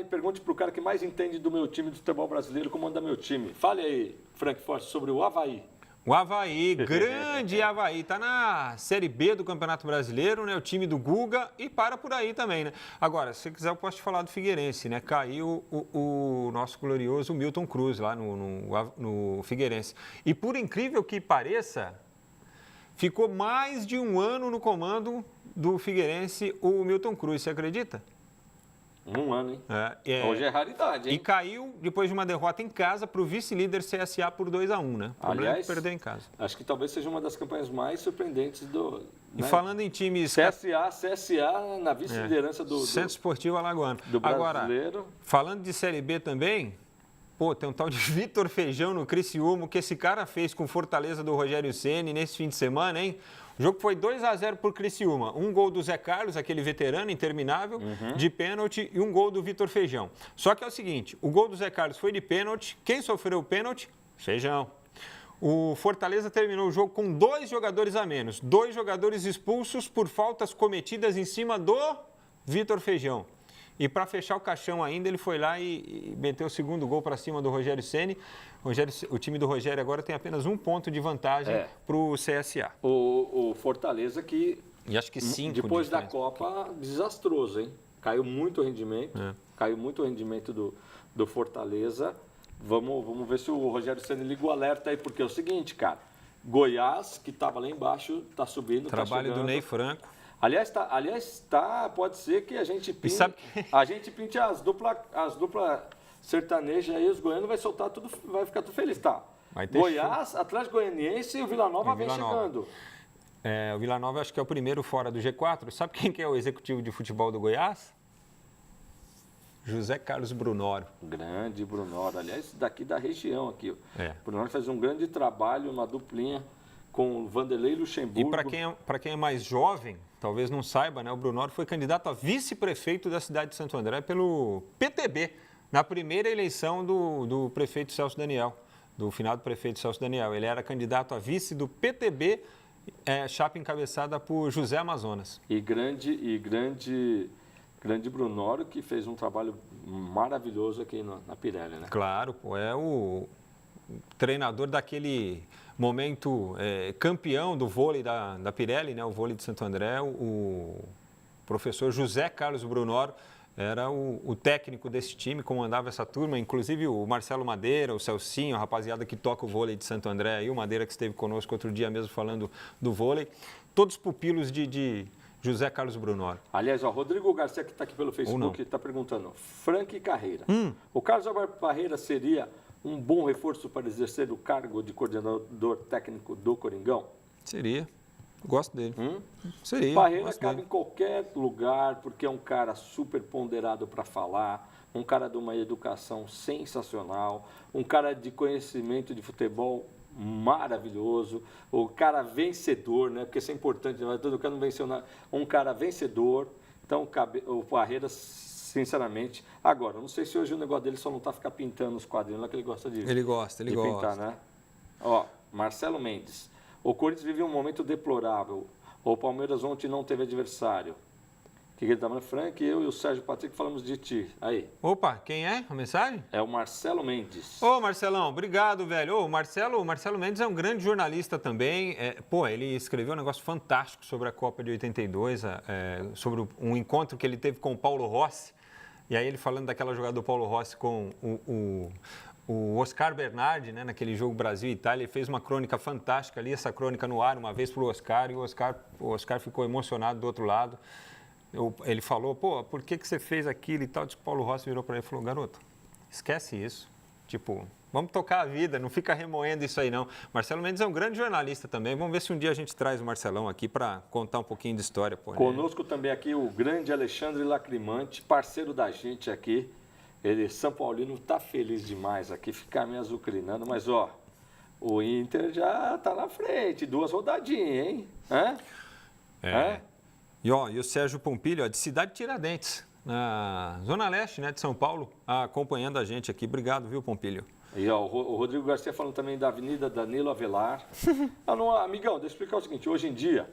pergunte pro cara que mais entende do meu time, do futebol brasileiro, como anda meu time. Fale aí, Frank Forte, sobre o Avaí. O Avaí, grande Avaí, está na Série B do Campeonato Brasileiro, né? O time do Guga e para por aí também, né? Agora, se você quiser, eu posso te falar do Figueirense, né? Caiu o nosso glorioso Milton Cruz lá no Figueirense. E por incrível que pareça, ficou mais de um ano no comando do Figueirense o Milton Cruz, você acredita? Um ano, hein? Hoje é raridade, hein? E caiu depois de uma derrota em casa para o vice-líder CSA por 2-1, né? O problema é que perdeu em casa. Acho que talvez seja uma das campanhas mais surpreendentes do... E falando em times... CSA na vice-liderança do Centro Esportivo Alagoano. Do brasileiro. Agora, falando de Série B também, tem um tal de Vitor Feijão no Criciúma, o que esse cara fez com Fortaleza do Rogério Ceni nesse fim de semana, hein? O jogo foi 2-0 por Criciúma. Um gol do Zé Carlos, aquele veterano interminável, de pênalti, e um gol do Vitor Feijão. Só que é o seguinte, o gol do Zé Carlos foi de pênalti. Quem sofreu o pênalti? Feijão. O Fortaleza terminou o jogo com 2 jogadores a menos. 2 jogadores expulsos por faltas cometidas em cima do Vitor Feijão. E para fechar o caixão ainda, ele foi lá e meteu o segundo gol para cima do Rogério Ceni. O time do Rogério agora tem apenas 1 ponto de vantagem para o CSA. O Fortaleza que... E acho que 5 depois da Copa, desastroso, hein? Caiu muito o rendimento. Caiu muito o rendimento do Fortaleza. Vamos ver se o Rogério Ceni liga o alerta aí, porque é o seguinte, cara. Goiás, que estava lá embaixo, está subindo, trabalho do Ney Franco. Aliás, pode ser que a gente pinte as duplas sertanejas aí, os goianos vai soltar tudo, vai ficar tudo feliz, tá? Goiás, show. Atlético Goianiense e o Vila Nova vem chegando. O Vila Nova acho que é o primeiro fora do G4. Sabe quem que é o executivo de futebol do Goiás? José Carlos Brunoro. Grande Brunoro, aliás, daqui da região aqui. Brunoro faz um grande trabalho, uma duplinha com o Vanderlei Luxemburgo. E para quem é mais jovem, talvez não saiba, né? O Brunoro foi candidato a vice-prefeito da cidade de Santo André pelo PTB, na primeira eleição do prefeito Celso Daniel, do finado prefeito Celso Daniel. Ele era candidato a vice do PTB, chapa encabeçada por José Amazonas. E grande Brunoro, que fez um trabalho maravilhoso aqui na Pirelli, né? Claro, é o treinador daquele momento campeão do vôlei da Pirelli, né? O vôlei de Santo André, o professor José Carlos Brunoro era o técnico desse time, comandava essa turma, inclusive o Marcelo Madeira, o Celcinho, a rapaziada que toca o vôlei de Santo André, e o Madeira que esteve conosco outro dia mesmo falando do vôlei, todos pupilos de José Carlos Brunoro. Aliás, o Rodrigo Garcia, que está aqui pelo Facebook, está perguntando, Frank Carreira, o Carlos Alberto Parreira seria um bom reforço para exercer o cargo de coordenador técnico do Coringão? Seria. Gosto dele. Seria. Parreira cabe em qualquer lugar, porque é um cara super ponderado para falar, um cara de uma educação sensacional, um cara de conhecimento de futebol maravilhoso, o cara vencedor, né? Porque isso é importante, todo cara não venceu nada. Um cara vencedor. Então, o Parreira, sinceramente... Agora, não sei se hoje o negócio dele só não está ficar pintando os quadrinhos lá, que ele gosta de pintar, né? Ó, Marcelo Mendes. O Corinthians vive um momento deplorável. O Palmeiras ontem não teve adversário. O que ele está falando? Frank, eu e o Sérgio Patrick falamos de ti. Aí. Opa, quem é a mensagem? É o Marcelo Mendes. Ô, Marcelão, obrigado, velho. O Marcelo Mendes é um grande jornalista também. Ele escreveu um negócio fantástico sobre a Copa de 82, sobre um encontro que ele teve com o Paulo Rossi. E aí ele falando daquela jogada do Paulo Rossi com o Oscar Bernardi, né, naquele jogo Brasil e Itália, ele fez uma crônica fantástica ali, essa crônica no ar, uma vez para o Oscar, e o Oscar ficou emocionado do outro lado. Ele falou, por que você fez aquilo e tal? Diz que o Paulo Rossi virou para ele e falou, garoto, esquece isso. Tipo, vamos tocar a vida, não fica remoendo isso aí não. Marcelo Mendes é um grande jornalista também. Vamos ver se um dia a gente traz o Marcelão aqui para contar um pouquinho de história. Conosco também aqui o grande Alexandre Lacrimante, parceiro da gente aqui. Ele, São Paulino, tá feliz demais aqui, ficar me azucrinando. Mas, o Inter já tá na frente, 2 rodadinhas, hein? E o Sérgio Pompilho, de Cidade Tiradentes, na Zona Leste, né, de São Paulo, acompanhando a gente aqui. Obrigado, viu, Pompilho? E o Rodrigo Garcia falando também da Avenida Danilo Avelar. Amigão, deixa eu explicar o seguinte, hoje em dia,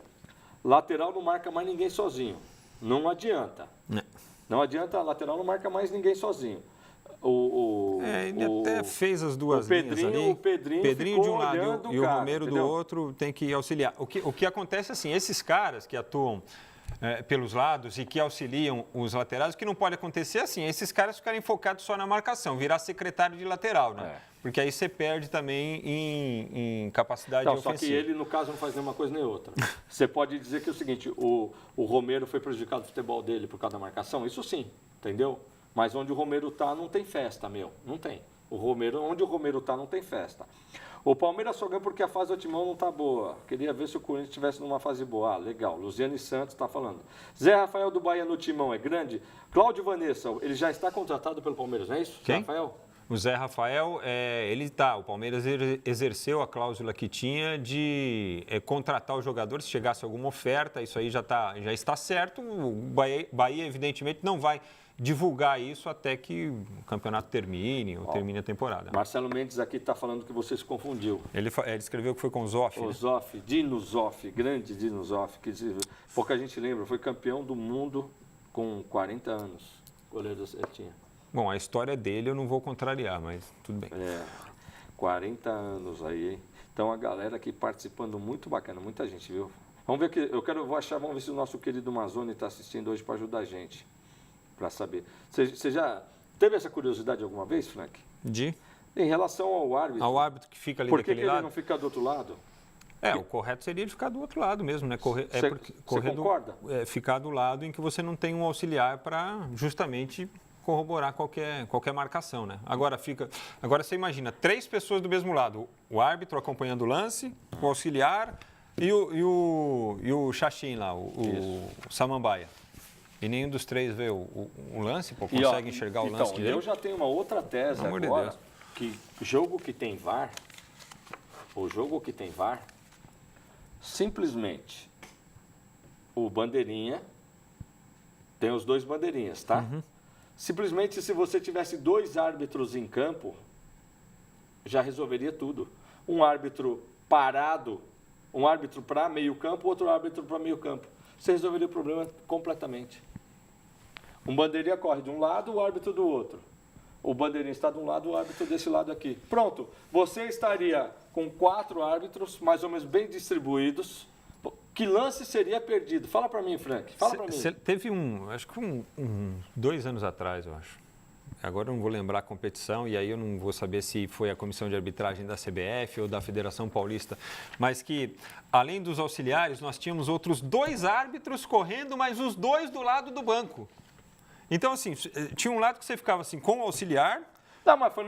lateral não marca mais ninguém sozinho. Não adianta. Não adianta, a lateral não marca mais ninguém sozinho. Ele até fez as duas linhas ali. O Pedrinho de um lado e o Romero entendeu? do outro tem que auxiliar. O que acontece assim, esses caras que atuam pelos lados e que auxiliam os laterais, o que não pode acontecer assim, esses caras ficarem focados só na marcação, virar secretário de lateral, né? Porque aí você perde também em capacidade ofensiva. Só que ele, no caso, não faz nenhuma coisa nem outra. Você pode dizer que é o seguinte, o Romero foi prejudicado no futebol dele por causa da marcação? Isso sim, entendeu? Mas onde o Romero tá, não tem festa, não tem. Onde o Romero tá, não tem festa. O Palmeiras só ganha porque a fase do Timão não tá boa. Queria ver se o Corinthians estivesse numa fase boa. Legal. Luziane Santos está falando. Zé Rafael do Bahia no Timão é grande? Cláudio Vanessa, ele já está contratado pelo Palmeiras, não é isso? Quem? Zé Rafael? O Zé Rafael, o Palmeiras exerceu a cláusula que tinha de contratar o jogador se chegasse alguma oferta, isso aí já está certo. O Bahia, evidentemente, não vai divulgar isso até que o campeonato termine ou termine a temporada. Marcelo Mendes aqui está falando que você se confundiu. Ele escreveu que foi com o Zoff. O Zoff, Dino Zoff, grande Dino Zoff, que pouca gente lembra, foi campeão do mundo com 40 anos. Goleiro ele tinha. Bom, a história dele eu não vou contrariar, mas tudo bem. 40 anos aí, hein? Então a galera aqui participando muito bacana, muita gente, viu? Vamos ver que vamos ver se o nosso querido Mazzoni está assistindo hoje para ajudar a gente. Para saber. Você já teve essa curiosidade alguma vez, Frank? Em relação ao árbitro. Ao árbitro que fica ali daquele lado? Por que ele não fica do outro lado? O correto seria ele ficar do outro lado mesmo, né? Você concorda? Ficar do lado em que você não tem um auxiliar para justamente corroborar qualquer marcação, né? Agora você imagina 3 pessoas do mesmo lado, o árbitro acompanhando o lance, o auxiliar e o Xaxim lá, o Samambaia. E nenhum dos 3 vê o lance, consegue enxergar o lance direito? Eu já tenho uma outra tese agora, que jogo que tem VAR, simplesmente o bandeirinha, tem os 2 bandeirinhas, tá? Simplesmente se você tivesse 2 árbitros em campo, já resolveria tudo. Um árbitro parado, um árbitro para meio campo, outro árbitro para meio campo. Você resolveria o problema completamente. Um bandeirinha corre de um lado, o árbitro do outro. O bandeirinha está de um lado, o árbitro desse lado aqui. Pronto, você estaria com 4 árbitros, mais ou menos bem distribuídos. Que lance seria perdido? Fala para mim, Frank. Fala para mim. Teve acho que 2 anos atrás, eu acho. Agora eu não vou lembrar a competição e aí eu não vou saber se foi a comissão de arbitragem da CBF ou da Federação Paulista, mas que, além dos auxiliares, nós tínhamos outros 2 árbitros correndo, mas os 2 do lado do banco. Então, assim, tinha um lado que você ficava assim, com o auxiliar... Não, mas foi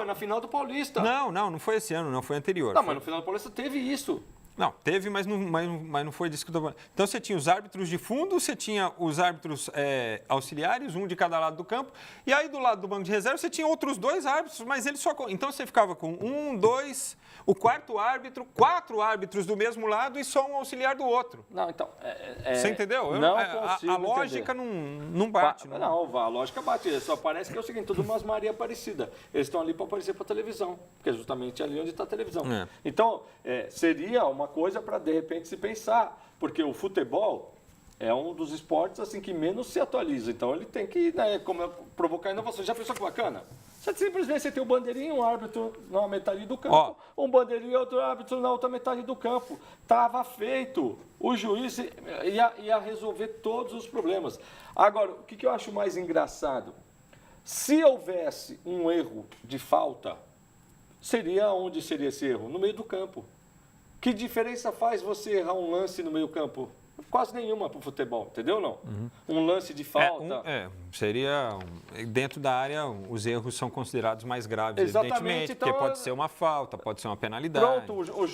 na final do Paulista. Não foi esse ano, não, foi anterior. Mas no final do Paulista teve isso. Não, teve, mas não foi disso que eu estou falando. Então, você tinha os árbitros de fundo, você tinha os árbitros auxiliares, um de cada lado do campo, e aí do lado do banco de reserva você tinha outros 2 árbitros, mas eles só... Então, você ficava com 1, 2, o 4º árbitro, 4 árbitros do mesmo lado e só um auxiliar do outro. Não, então... Você entendeu? A lógica não bate. Não, a lógica bate. Só parece que é o seguinte, tudo umas Maria Aparecida. Eles estão ali para aparecer para a televisão, porque é justamente ali onde está a televisão. Então, seria uma coisa para, de repente, se pensar, porque o futebol é um dos esportes assim que menos se atualiza, então ele tem que provocar inovação. Já pensou que bacana? Simplesmente tem um bandeirinho, um árbitro na metade do campo, um bandeirinho e outro árbitro na outra metade do campo. Estava feito. O juiz ia resolver todos os problemas. Agora, o que eu acho mais engraçado? Se houvesse um erro de falta, onde seria esse erro? No meio do campo. Que diferença faz você errar um lance no meio campo? Quase nenhuma para o futebol, entendeu ou não? Um lance de falta... seria... Dentro da área, os erros são considerados mais graves, evidentemente, então, porque pode ser uma falta, pode ser uma penalidade. Pronto, o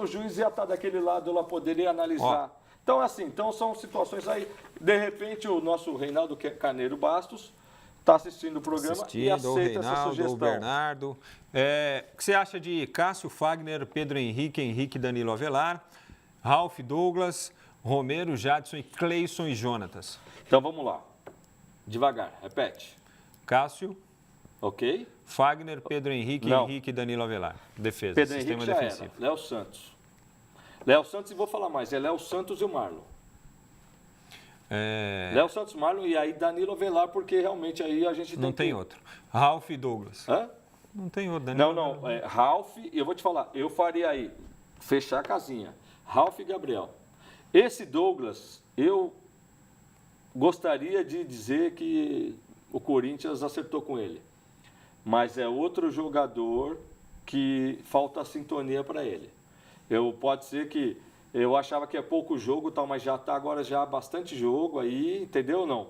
juiz ia estar daquele lado, lá poderia analisar. Então, são situações aí. De repente, o nosso Reinaldo Carneiro Bastos está assistindo o programa e aceita essa sugestão. O Bernardo. O que você acha de Cássio, Fagner, Pedro Henrique Danilo Avelar, Ralf, Douglas, Romero, Jadson, Cleison e Jonatas. Então vamos lá. Devagar, repete. Cássio. Ok. Fagner, Pedro Henrique, Não. Henrique e Danilo Avelar. Defesa, Pedro sistema Henrique já defensivo. era. Léo Santos. Léo Santos, e vou falar mais, é Léo Santos e o Marlon. Léo Santos, Marlon e aí Danilo Avelar, porque realmente aí a gente Não tem outro. Ralf e Douglas. Hã? Não tem outro. Danilo Não. Ralf, eu vou te falar, eu faria aí, fechar a casinha. Ralf e Gabriel. Esse Douglas, eu gostaria de dizer que o Corinthians acertou com ele. Mas é outro jogador que falta sintonia para ele. Pode ser que eu achava que é pouco jogo, tal, mas já está agora já bastante jogo aí, entendeu ou não?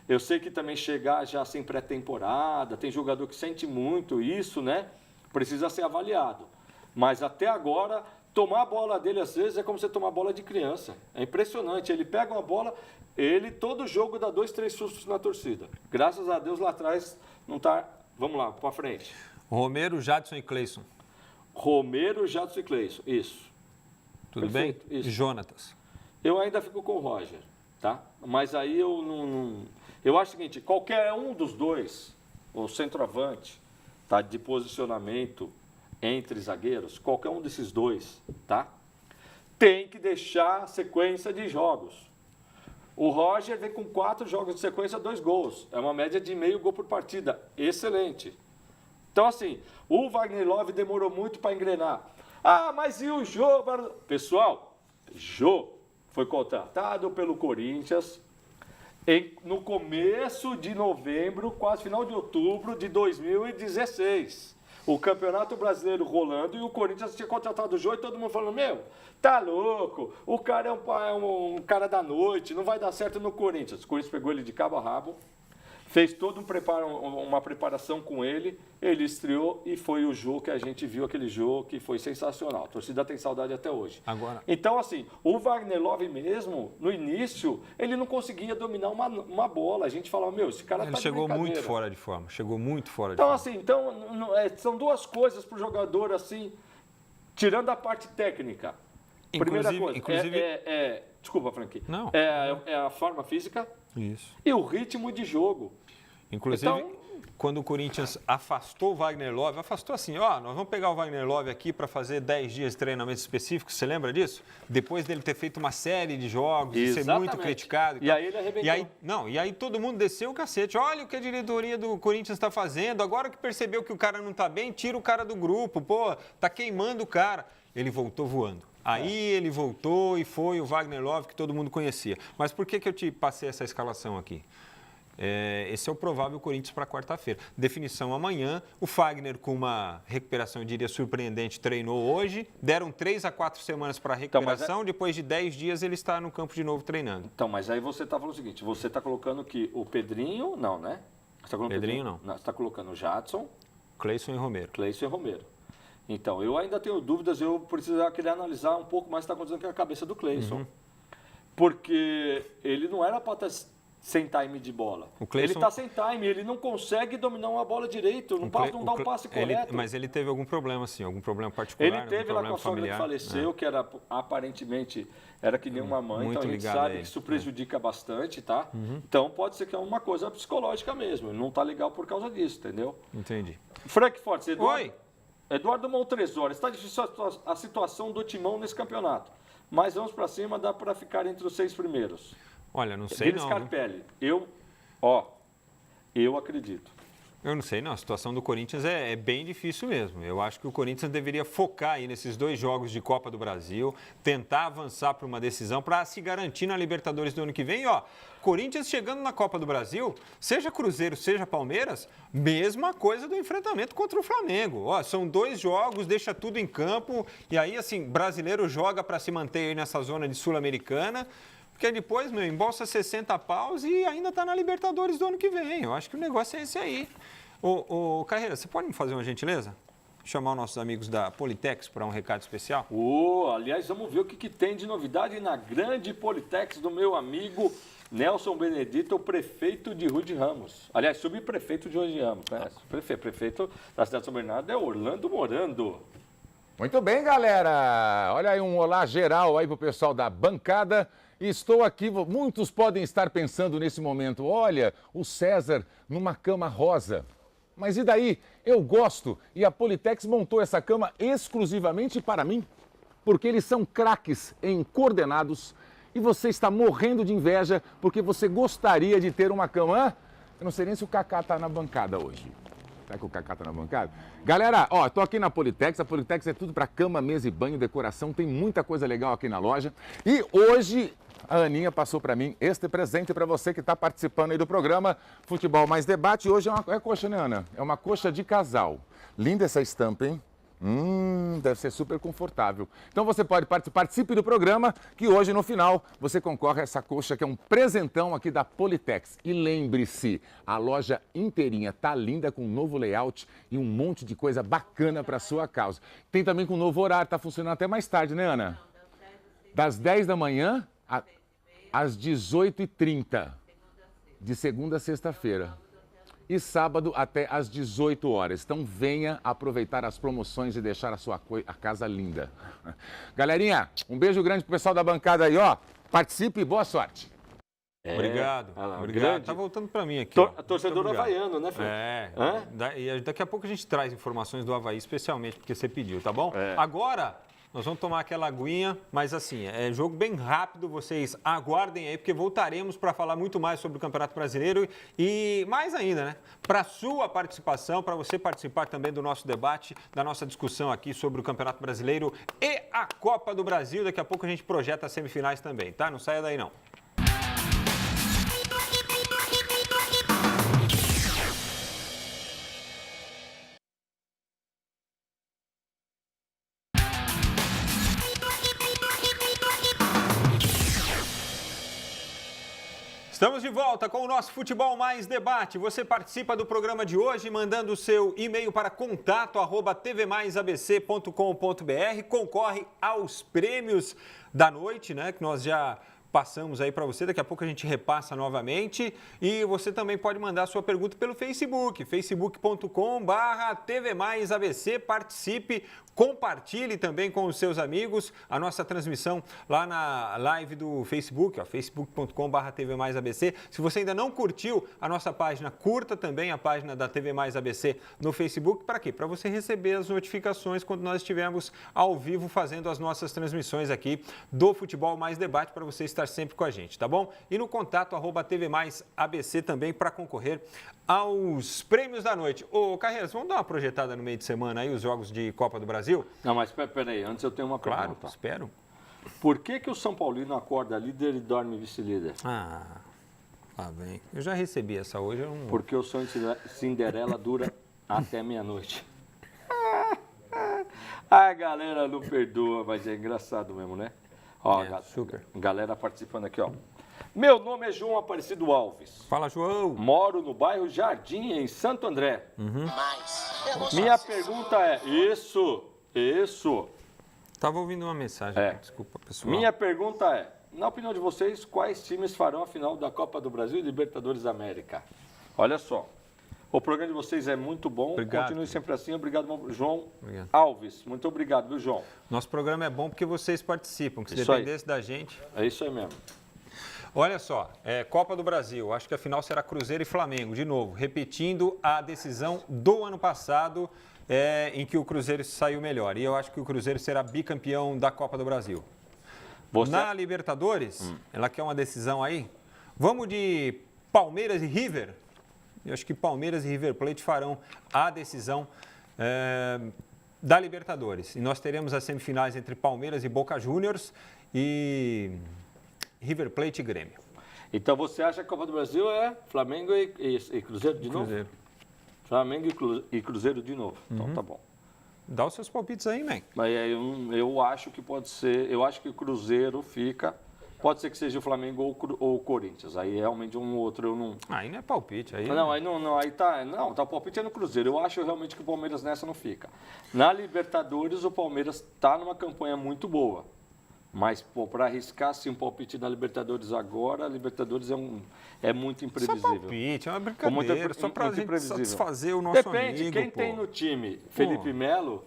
Eu sei que também chegar já sem pré-temporada, tem jogador que sente muito isso, né? Precisa ser avaliado. Mas até agora, tomar a bola dele às vezes é como você tomar a bola de criança. É impressionante. Ele pega uma bola, todo jogo dá 2, 3 sustos na torcida. Graças a Deus lá atrás não está. Vamos lá, para frente. Romero, Jadson e Cleison. Romero, Jadson e Cleison. Isso. Tudo Perfeito, bem? isso. E Jonatas. Eu ainda fico com o Roger, tá? Mas aí eu não. Eu acho o seguinte: qualquer um dos dois, o centroavante, tá? De posicionamento entre zagueiros, qualquer um desses dois, tá? Tem que deixar sequência de jogos. O Roger vem com 4 jogos de sequência, 2 gols. É uma média de meio gol por partida. Excelente. Então, assim, o Wagner Love demorou muito para engrenar. Ah, mas e o Jô? Pessoal, Jô foi contratado pelo Corinthians no começo de novembro, quase final de outubro de 2016. O Campeonato Brasileiro rolando e o Corinthians tinha contratado o Jô e todo mundo falando, tá louco, o cara é um cara da noite, não vai dar certo no Corinthians. O Corinthians pegou ele de cabo a rabo, fez todo uma preparação com ele, ele estreou e foi o Jô que a gente viu, aquele Jô que foi sensacional. A torcida tem saudade até hoje. Agora... Então, assim, o Wagner Love mesmo, no início, ele não conseguia dominar uma bola. A gente falava, esse cara tá de chegou brincadeira. muito fora de forma, Então, assim, são duas coisas para o jogador, assim, tirando a parte técnica. Primeira coisa, desculpa, Frank. Não. É a forma física. Isso. E o ritmo de jogo. Inclusive, Então, quando o Corinthians afastou o Wagner Love, afastou assim, nós vamos pegar o Wagner Love aqui para fazer 10 dias de treinamento específico, você lembra disso? Depois dele ter feito uma série de jogos, de ser muito criticado. E aí ele arrebentou. E aí todo mundo desceu o cacete. Olha o que a diretoria do Corinthians está fazendo, agora que percebeu que o cara não está bem, tira o cara do grupo, tá queimando o cara. Ele voltou voando. Aí ele voltou e foi o Wagner Love que todo mundo conhecia. Mas por que eu te passei essa escalação aqui? Esse é o provável Corinthians para quarta-feira. Definição amanhã. O Fagner, com uma recuperação, eu diria, surpreendente, treinou hoje. Deram 3 a 4 semanas para a recuperação. Depois de 10 dias, ele está no campo de novo treinando. Então, mas aí você está falando o seguinte, você está colocando que o Pedrinho, não, né? Você tá Pedrinho, não. Você está colocando o Jadson. Cleison e Romero. Então, eu ainda tenho dúvidas, eu queria analisar um pouco mais o que está acontecendo com a cabeça do Cleison. Porque ele não era para estar sem time de bola. Ele está sem time, ele não consegue dominar uma bola direito, não dá um passe correto. Mas ele teve algum problema, assim, algum problema particular, ele teve lá com a sogra que faleceu, que era aparentemente era que nem uma mãe, então a gente sabe que isso prejudica bastante, tá? Então pode ser que é uma coisa psicológica mesmo, ele não está legal por causa disso, entendeu? Entendi. Frank Fortes, Oi! Eduardo Montresor, está difícil a situação do Timão nesse campeonato, mas vamos para cima, dá para ficar entre os 6 primeiros. Olha, não sei não. Scarpelli, eu acredito. Eu não sei não, a situação do Corinthians é bem difícil mesmo. Eu acho que o Corinthians deveria focar aí nesses 2 jogos de Copa do Brasil, tentar avançar para uma decisão para se garantir na Libertadores do ano que vem. E, Corinthians chegando na Copa do Brasil, seja Cruzeiro, seja Palmeiras, mesma coisa do enfrentamento contra o Flamengo. São 2 jogos, deixa tudo em campo e aí, assim, brasileiro joga para se manter aí nessa zona de Sul-Americana. Porque depois, embolsa 60 paus e ainda está na Libertadores do ano que vem. Eu acho que o negócio é esse aí. Ô Carreira, você pode me fazer uma gentileza? Chamar os nossos amigos da Politex para um recado especial? Aliás, vamos ver o que tem de novidade na grande Politex do meu amigo Nelson Benedito, o prefeito de Rui de Ramos. Aliás, subprefeito de Rui de Ramos. Né? Prefeito da cidade de São Bernardo é Orlando Morando. Muito bem, galera. Olha aí um olá geral aí pro pessoal da bancada. Estou aqui, muitos podem estar pensando nesse momento, olha, o César numa cama rosa. Mas e daí? Eu gosto e a Politex montou essa cama exclusivamente para mim, porque eles são craques em coordenados e você está morrendo de inveja porque você gostaria de ter uma cama. Eu não sei nem se o Kaká está na bancada hoje. Será que o Kaká está na bancada? Galera, ó, tô aqui na Politex. A Politex é tudo para cama, mesa e banho, decoração. Tem muita coisa legal aqui na loja. E hoje a Aninha passou para mim este presente para você que está participando aí do programa Futebol Mais Debate. Hoje é coxa, né, Ana? É uma coxa de casal. Linda essa estampa, hein? Deve ser super confortável. Então você pode participe do programa, que hoje no final você concorre a essa coxa que é um presentão aqui da Politex. E lembre-se, a loja inteirinha tá linda com um novo layout e um monte de coisa bacana para sua causa. Tem também com um novo horário, tá funcionando até mais tarde, né, Ana? Das 10 da manhã às 18h30, de segunda a sexta-feira. E sábado até às 18 horas. Então venha aproveitar as promoções e deixar a casa linda. Galerinha, um beijo grande pro pessoal da bancada aí, ó. Participe e boa sorte. Obrigado. Obrigado. Grande. Tá voltando para mim aqui. Torcedor havaiano, né, Fred? E daqui a pouco a gente traz informações do Avaí, especialmente porque você pediu, tá bom? Agora, nós vamos tomar aquela aguinha, mas assim, é jogo bem rápido, vocês aguardem aí, porque voltaremos para falar muito mais sobre o Campeonato Brasileiro e mais ainda, né? Para sua participação, para você participar também do nosso debate, da nossa discussão aqui sobre o Campeonato Brasileiro e a Copa do Brasil. Daqui a pouco a gente projeta as semifinais também, tá? Não saia daí não. Estamos de volta com o nosso Futebol Mais Debate. Você participa do programa de hoje mandando o seu e-mail para contato@tvmaisabc.com.br. Concorre aos prêmios da noite, né? Que nós já passamos aí para você, daqui a pouco a gente repassa novamente. E você também pode mandar sua pergunta pelo Facebook, facebook.com/tvmaisabc. Participe, compartilhe também com os seus amigos a nossa transmissão lá na live do Facebook, facebook.com/tvmaisabc. Se você ainda não curtiu a nossa página, curta também a página da TV Mais ABC no Facebook. Para quê? Para você receber as notificações quando nós estivermos ao vivo fazendo as nossas transmissões aqui do Futebol Mais Debate, para você estar sempre com a gente, tá bom? E no contato @tvmaisabc também para concorrer aos prêmios da noite. Ô, Carreiras, vamos dar uma projetada no meio de semana aí, os jogos de Copa do Brasil? Não, mas peraí, antes eu tenho uma pergunta. Claro, espero. Por que o São Paulino acorda líder e dorme vice-líder? Lá vem. Eu já recebi essa hoje. Porque o sonho de Cinderela dura até meia-noite. A galera não perdoa, mas é engraçado mesmo, né? Ó, super. Galera participando aqui, ó. Meu nome é João Aparecido Alves. Fala, João. Moro no bairro Jardim, em Santo André. Minha pergunta é... Isso. Tava ouvindo uma mensagem, desculpa, pessoal. Minha pergunta é, na opinião de vocês, quais times farão a final da Copa do Brasil e Libertadores da América? Olha só, o programa de vocês é muito bom, continue sempre assim. Obrigado, João Alves. Muito obrigado, viu, João? Nosso programa é bom porque vocês participam, que se dependesse da gente... É isso aí mesmo. Olha só, Copa do Brasil, acho que a final será Cruzeiro e Flamengo, de novo, repetindo a decisão do ano passado, em que o Cruzeiro saiu melhor. E eu acho que o Cruzeiro será bicampeão da Copa do Brasil. Na Libertadores, ela quer uma decisão aí. Vamos de Palmeiras e River? Eu acho que Palmeiras e River Plate farão a decisão da Libertadores. E nós teremos as semifinais entre Palmeiras e Boca Juniors e River Plate e Grêmio. Então você acha que a Copa do Brasil é Flamengo e Cruzeiro de novo? Cruzeiro. Flamengo e Cruzeiro de novo. Então tá bom. Dá os seus palpites aí, man. Mas eu acho que pode ser... Eu acho que o Cruzeiro fica... Pode ser que seja o Flamengo ou o Corinthians. Aí realmente um ou outro eu não... Aí não é palpite. Aí não, aí não, aí tá... Não, tá o palpite é no Cruzeiro. Eu acho realmente que o Palmeiras nessa não fica. Na Libertadores, o Palmeiras tá numa campanha muito boa. Mas, para arriscar assim, um palpite na Libertadores agora, a Libertadores é muito imprevisível. Só palpite, é uma brincadeira, só para a gente satisfazer o nosso amigo. Depende, quem tem no time Felipe Melo,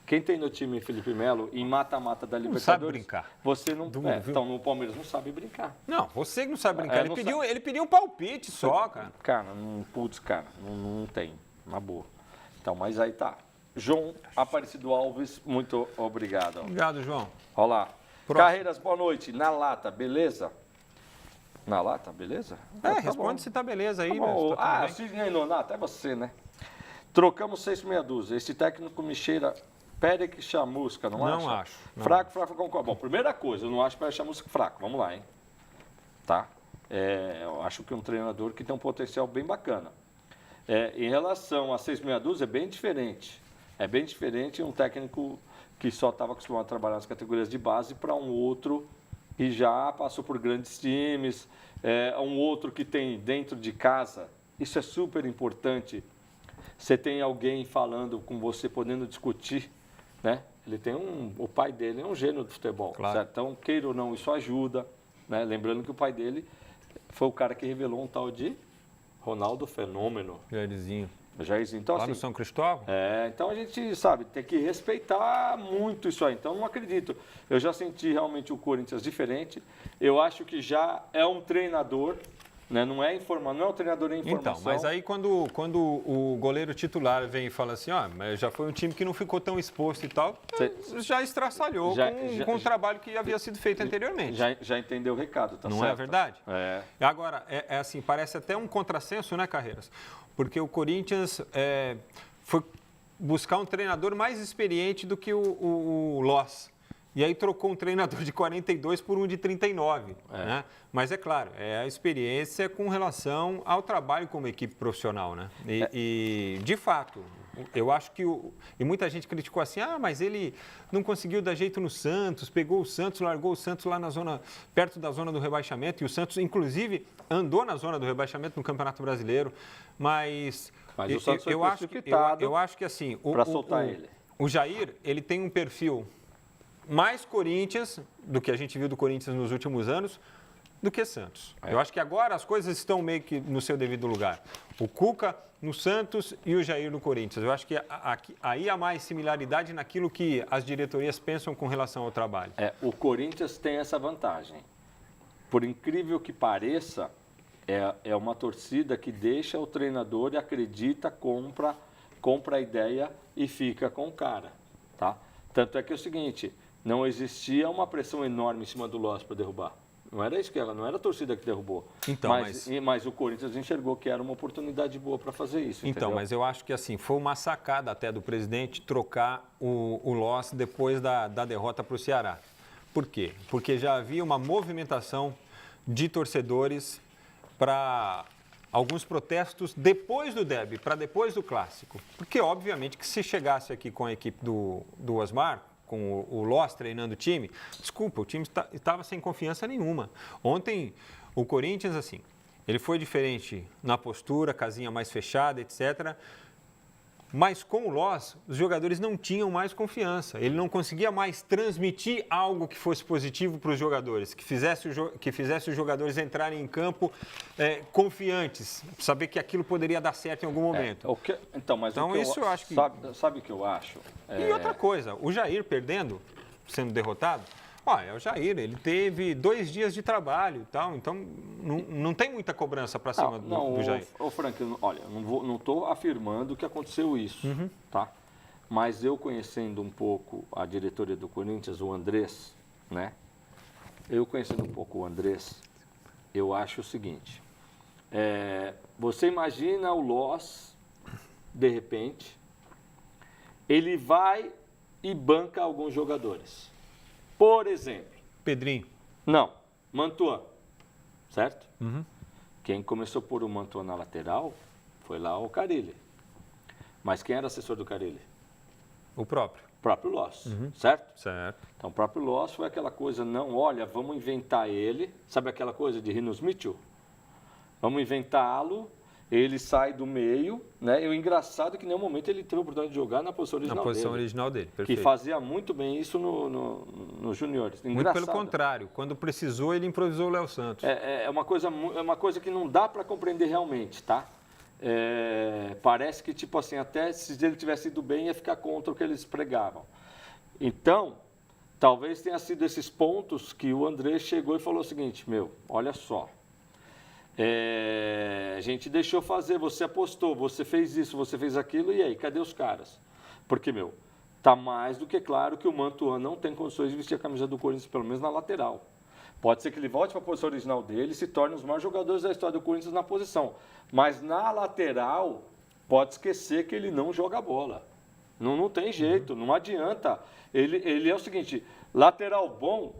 Quem tem no time Felipe Melo em mata-mata da Libertadores... sabe brincar. Você não... então, no Palmeiras não sabe brincar. Não, você que não sabe brincar. Ele pediu um palpite só, cara. Cara, não tem. Na boa. Então, mas aí tá. João Aparecido Alves, muito obrigado. Obrigado, João. Olha lá. Próximo. Carreiras, boa noite. Na lata, beleza? Na lata, beleza? Tá bom. responde se tá beleza aí. Tá bom. Tá Sidney Nonato, é você, né? Trocamos 6 por meia dúzia. Esse técnico me cheira Pérez Chamusca, não acha? Não acho. Não. Fraco, concordo. Bom, primeira coisa, eu não acho Pérez Chamusca fraco. Vamos lá, hein? Tá? Eu acho que é um treinador que tem um potencial bem bacana. Em relação a 6 meia dúzia, é bem diferente. É bem diferente um técnico que só estava acostumado a trabalhar nas categorias de base para um outro que já passou por grandes times, um outro que tem dentro de casa. Isso é super importante. Você tem alguém falando com você, podendo discutir, né? Ele tem o pai dele é um gênio do futebol, claro. Certo? Então, queira ou não, isso ajuda, né? Lembrando que o pai dele foi o cara que revelou um tal de Ronaldo Fenômeno. Jairzinho. Então, lá assim, no São Cristóvão? então a gente, sabe, tem que respeitar muito isso aí. Então, não acredito. Eu já senti realmente o Corinthians diferente. Eu acho que já é um treinador, né? Não é um treinador em informação. Então, mas aí quando o goleiro titular vem e fala assim, mas já foi um time que não ficou tão exposto e tal, já estraçalhou com o trabalho que havia sido feito anteriormente. Já entendeu o recado, tá certo? Não é verdade? É. Agora, assim, parece até um contrassenso, né, Carreiras? Porque o Corinthians foi buscar um treinador mais experiente do que o Loss. E aí trocou um treinador de 42 por um de 39. Né? Mas é claro, é a experiência com relação ao trabalho como equipe profissional. Né? E de fato, eu acho que... E muita gente criticou assim, mas ele não conseguiu dar jeito no Santos, pegou o Santos, largou o Santos lá na zona, perto da zona do rebaixamento. E o Santos, inclusive, andou na zona do rebaixamento no Campeonato Brasileiro. Mas o Santos foi eu acho que assim... Para soltar ele. O Jair, ele tem um perfil mais Corinthians, do que a gente viu do Corinthians nos últimos anos, do que Santos. Eu acho que agora as coisas estão meio que no seu devido lugar. O Cuca no Santos e o Jair no Corinthians. Eu acho que aí há mais similaridade naquilo que as diretorias pensam com relação ao trabalho. O Corinthians tem essa vantagem. Por incrível que pareça, é uma torcida que deixa o treinador e acredita, compra a ideia e fica com o cara. Tá? Tanto é que é o seguinte... Não existia uma pressão enorme em cima do Loss para derrubar. Não era isso não era a torcida que derrubou. Então, mas o Corinthians enxergou que era uma oportunidade boa para fazer isso. Então, entendeu? mas eu acho que assim, foi uma sacada até do presidente trocar o Loss depois da derrota para o Ceará. Por quê? Porque já havia uma movimentação de torcedores para alguns protestos depois do derby, para depois do clássico. Porque, obviamente, que se chegasse aqui com a equipe do Osmar, com o Loss treinando o time, desculpa, o time estava sem confiança nenhuma. Ontem, o Corinthians, assim, ele foi diferente na postura, casinha mais fechada, etc. Mas com o Loss, os jogadores não tinham mais confiança. Ele não conseguia mais transmitir algo que fosse positivo para os jogadores, que fizesse os jogadores entrarem em campo confiantes, saber que aquilo poderia dar certo em algum momento. Isso eu acho que... Sabe o que eu acho? E outra coisa, o Jair perdendo, sendo derrotado, o Jair, ele teve 2 dias de trabalho e tal, então não tem muita cobrança para cima do Jair. Frank, olha, não estou afirmando que aconteceu isso, tá? Mas eu conhecendo um pouco a diretoria do Corinthians, o Andrés, né? Eu conhecendo um pouco o Andrés, eu acho o seguinte, você imagina o Loss, de repente, ele vai e banca alguns jogadores. Por exemplo... Pedrinho. Não, Mantuan, certo? Quem começou por o Mantuan na lateral foi lá o Carille. Mas quem era assessor do Carille? O próprio. O próprio Loss, certo? Certo. Então, o próprio Loss foi aquela coisa, vamos inventar ele. Sabe aquela coisa de Rinos Mitchell? Vamos inventá-lo. Ele sai do meio, né? E o engraçado é que em nenhum momento ele teve a oportunidade de jogar na posição original dele. Na posição original dele, perfeito. Que fazia muito bem isso nos juniores. Muito pelo contrário, quando precisou ele improvisou o Léo Santos. É uma coisa que não dá para compreender realmente, tá? parece que, tipo assim, até se ele tivesse ido bem, ia ficar contra o que eles pregavam. Então, talvez tenha sido esses pontos que o André chegou e falou o seguinte, olha só, a gente deixou fazer, você apostou, você fez isso, você fez aquilo, e aí, cadê os caras? Porque, tá mais do que claro que o Mantuan não tem condições de vestir a camisa do Corinthians, pelo menos na lateral. Pode ser que ele volte para a posição original dele e se torne um dos maiores jogadores da história do Corinthians na posição. Mas na lateral, pode esquecer que ele não joga bola. Não tem jeito, não adianta. Ele é o seguinte, lateral bom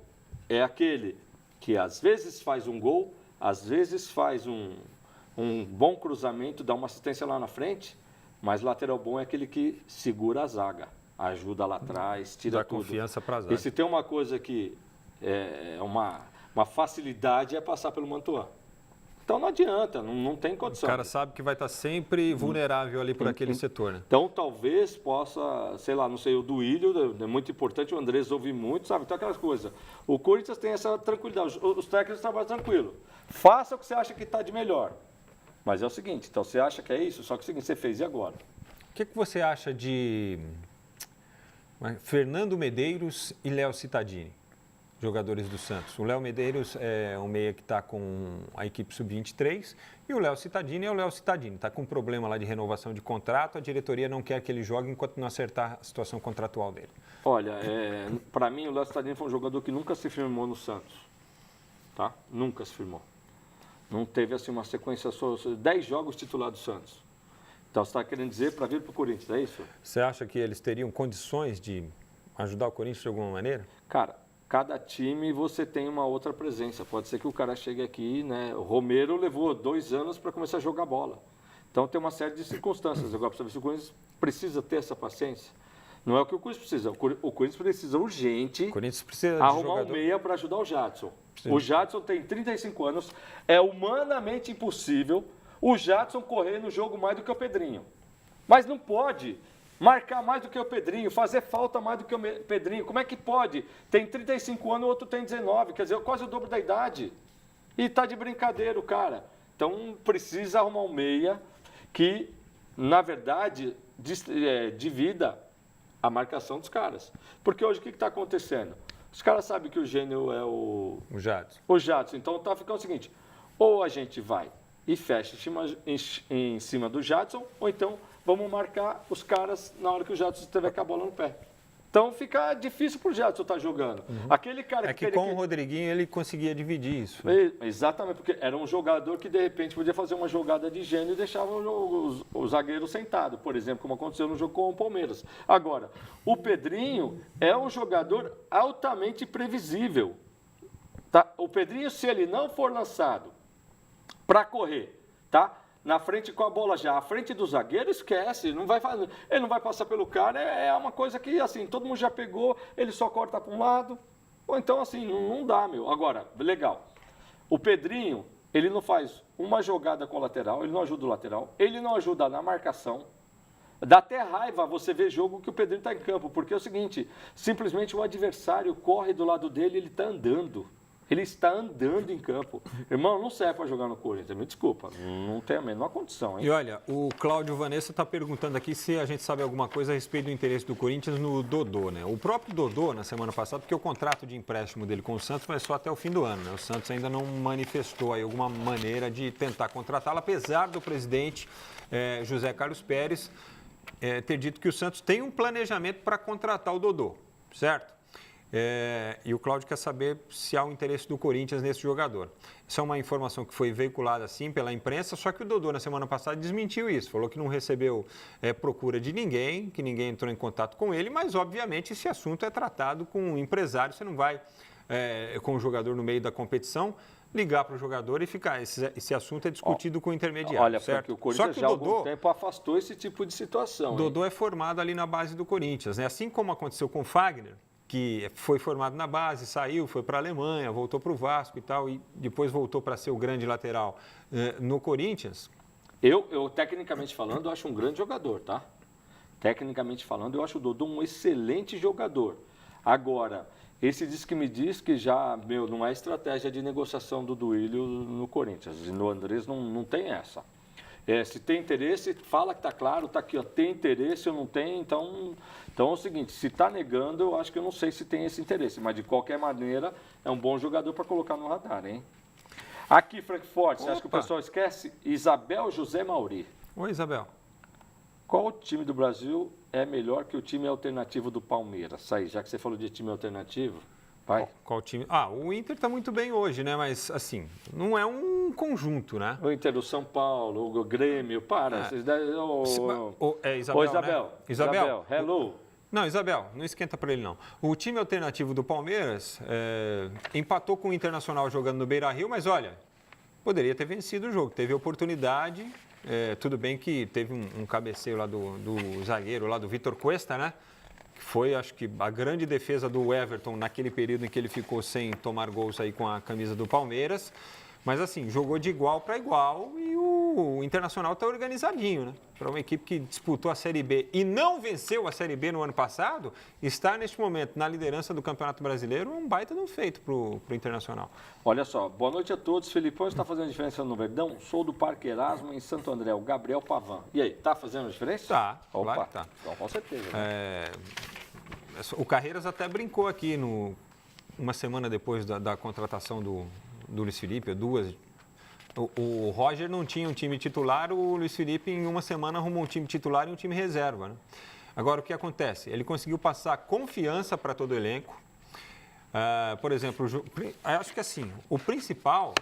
é aquele que às vezes faz um gol, às vezes faz um bom cruzamento, dá uma assistência lá na frente, mas lateral bom é aquele que segura a zaga, ajuda lá atrás, tira tudo. Dá confiança para a zaga. E se tem uma coisa que é uma facilidade é passar pelo Mantuan. Então não adianta, não tem condição. O cara sabe que vai estar sempre vulnerável ali por aquele setor, né? Então talvez possa, sei lá, não sei, o Duílio é muito importante, o Andrés ouve muito, sabe? Então aquelas coisas. O Corinthians tem essa tranquilidade, os técnicos trabalham tranquilo. Faça o que você acha que está de melhor. Mas é o seguinte, então você acha que é isso, só que é o seguinte, você fez e agora? O que você acha de Fernando Medeiros e Léo Cittadini, jogadores do Santos? O Léo Medeiros é um meia que está com a equipe sub-23 e o Léo Cittadini é o Léo Cittadini. Está com um problema lá de renovação de contrato, a diretoria não quer que ele jogue enquanto não acertar a situação contratual dele. Olha, para mim o Léo Cittadini foi um jogador que nunca se firmou no Santos. Tá? Nunca se firmou. Não teve assim uma sequência, 10 jogos titular do Santos. Então você está querendo dizer para vir para o Corinthians, é isso? Você acha que eles teriam condições de ajudar o Corinthians de alguma maneira? Cara, cada time você tem uma outra presença. Pode ser que o cara chegue aqui, né? O Romero levou 2 anos para começar a jogar bola. Então tem uma série de circunstâncias. Agora, para saber se o Corinthians precisa ter essa paciência. Não é o que o Corinthians precisa. O Corinthians precisa urgente arrumar um meia para ajudar o Jadson. Sim. O Jadson tem 35 anos. É humanamente impossível o Jadson correr no jogo mais do que o Pedrinho. Mas não pode marcar mais do que o Pedrinho, fazer falta mais do que o Pedrinho. Como é que pode? Tem 35 anos, o outro tem 19, quer dizer, quase o dobro da idade. E tá de brincadeira o cara. Então precisa arrumar um meia que, na verdade, divida a marcação dos caras. Porque hoje o que está acontecendo? Os caras sabem que o gênio é o Jadson. O Jadson. Então tá ficando o seguinte, ou a gente vai e fecha em cima do Jadson, ou então vamos marcar os caras na hora que o Jadson estiver com a bola no pé. Então fica difícil para o Jadson estar jogando. Aquele cara que com o Rodriguinho ele conseguia dividir isso. Exatamente, porque era um jogador que de repente podia fazer uma jogada de gênio e deixava o zagueiro sentado, por exemplo, como aconteceu no jogo com o Palmeiras. Agora, o Pedrinho é um jogador altamente previsível. Tá? O Pedrinho, se ele não for lançado para correr, tá? Na frente com a bola já, à frente do zagueiro, esquece, ele não vai passar pelo cara, é uma coisa que, assim, todo mundo já pegou, ele só corta para um lado, ou então, assim, não dá, Agora, legal, o Pedrinho, ele não faz uma jogada com o lateral, ele não ajuda o lateral, ele não ajuda na marcação, dá até raiva você ver jogo que o Pedrinho está em campo, porque é o seguinte, simplesmente o adversário corre do lado dele, ele está andando. Ele está andando em campo. Irmão, não serve para jogar no Corinthians, me desculpa, não tem a menor condição, hein? E olha, o Cláudio Vanessa está perguntando aqui se a gente sabe alguma coisa a respeito do interesse do Corinthians no Dodô, né? O próprio Dodô, na semana passada, porque o contrato de empréstimo dele com o Santos vai só até o fim do ano, né? O Santos ainda não manifestou aí alguma maneira de tentar contratá-lo, apesar do presidente José Carlos Pérez ter dito que o Santos tem um planejamento para contratar o Dodô, certo? E o Cláudio quer saber se há um interesse do Corinthians nesse jogador. Isso é uma informação que foi veiculada assim pela imprensa, só que o Dodô na semana passada desmentiu isso, falou que não recebeu procura de ninguém, que ninguém entrou em contato com ele, mas obviamente esse assunto é tratado com um empresário, você não vai com o jogador no meio da competição ligar para o jogador e ficar. Esse assunto é discutido com o intermediário. Olha, certo? Porque o Corinthians já há algum tempo afastou esse tipo de situação. O Dodô é formado ali na base do Corinthians, né? Assim como aconteceu com o Fagner, que foi formado na base, saiu, foi para a Alemanha, voltou para o Vasco e tal, e depois voltou para ser o grande lateral no Corinthians. Eu, tecnicamente falando, eu acho um grande jogador, tá? Tecnicamente falando, eu acho o Dodô um excelente jogador. Agora, esse diz que já, não é estratégia de negociação do Duílio no Corinthians. E no Andrés não tem essa. Se tem interesse, fala que está claro, está aqui, ó, tem interesse ou não tem, então é o seguinte, se está negando, eu acho que eu não sei se tem esse interesse, mas de qualquer maneira é um bom jogador para colocar no radar, hein? Aqui, Frankfurt, você acha que o pessoal esquece? Isabel José Mauri. Oi, Isabel. Qual time do Brasil é melhor que o time alternativo do Palmeiras? Aí, já que você falou de time alternativo, vai. Qual time? O Inter está muito bem hoje, né? Mas, assim, não é um conjunto, né? O Inter do São Paulo, o Grêmio, para. Vocês devem... Isabel, Isabel, né? Isabel, hello. Não, Isabel, não esquenta para ele, não. O time alternativo do Palmeiras empatou com o Internacional jogando no Beira-Rio, mas, olha, poderia ter vencido o jogo. Teve oportunidade. Tudo bem que teve um cabeceio lá do zagueiro, lá do Vitor Cuesta, né? Que foi, acho que, a grande defesa do Everton naquele período em que ele ficou sem tomar gols aí com a camisa do Palmeiras. Mas, assim, jogou de igual para igual e o Internacional está organizadinho, né? Para uma equipe que disputou a Série B e não venceu a Série B no ano passado, está neste momento na liderança do Campeonato Brasileiro, um baita de um feito para o Internacional. Olha só, boa noite a todos. Felipão está fazendo diferença no Verdão? Sou do Parque Erasmo, em Santo André, o Gabriel Pavan. E aí, está fazendo diferença? Tá, Opa, claro que tá. Então, com certeza. Né? O Carreiras até brincou aqui uma semana depois da contratação do Luiz Felipe, duas. O Roger não tinha um time titular, o Luiz Felipe em uma semana arrumou um time titular e um time reserva. Né? Agora, o que acontece? Ele conseguiu passar confiança para todo o elenco. Por exemplo, acho que assim, o principal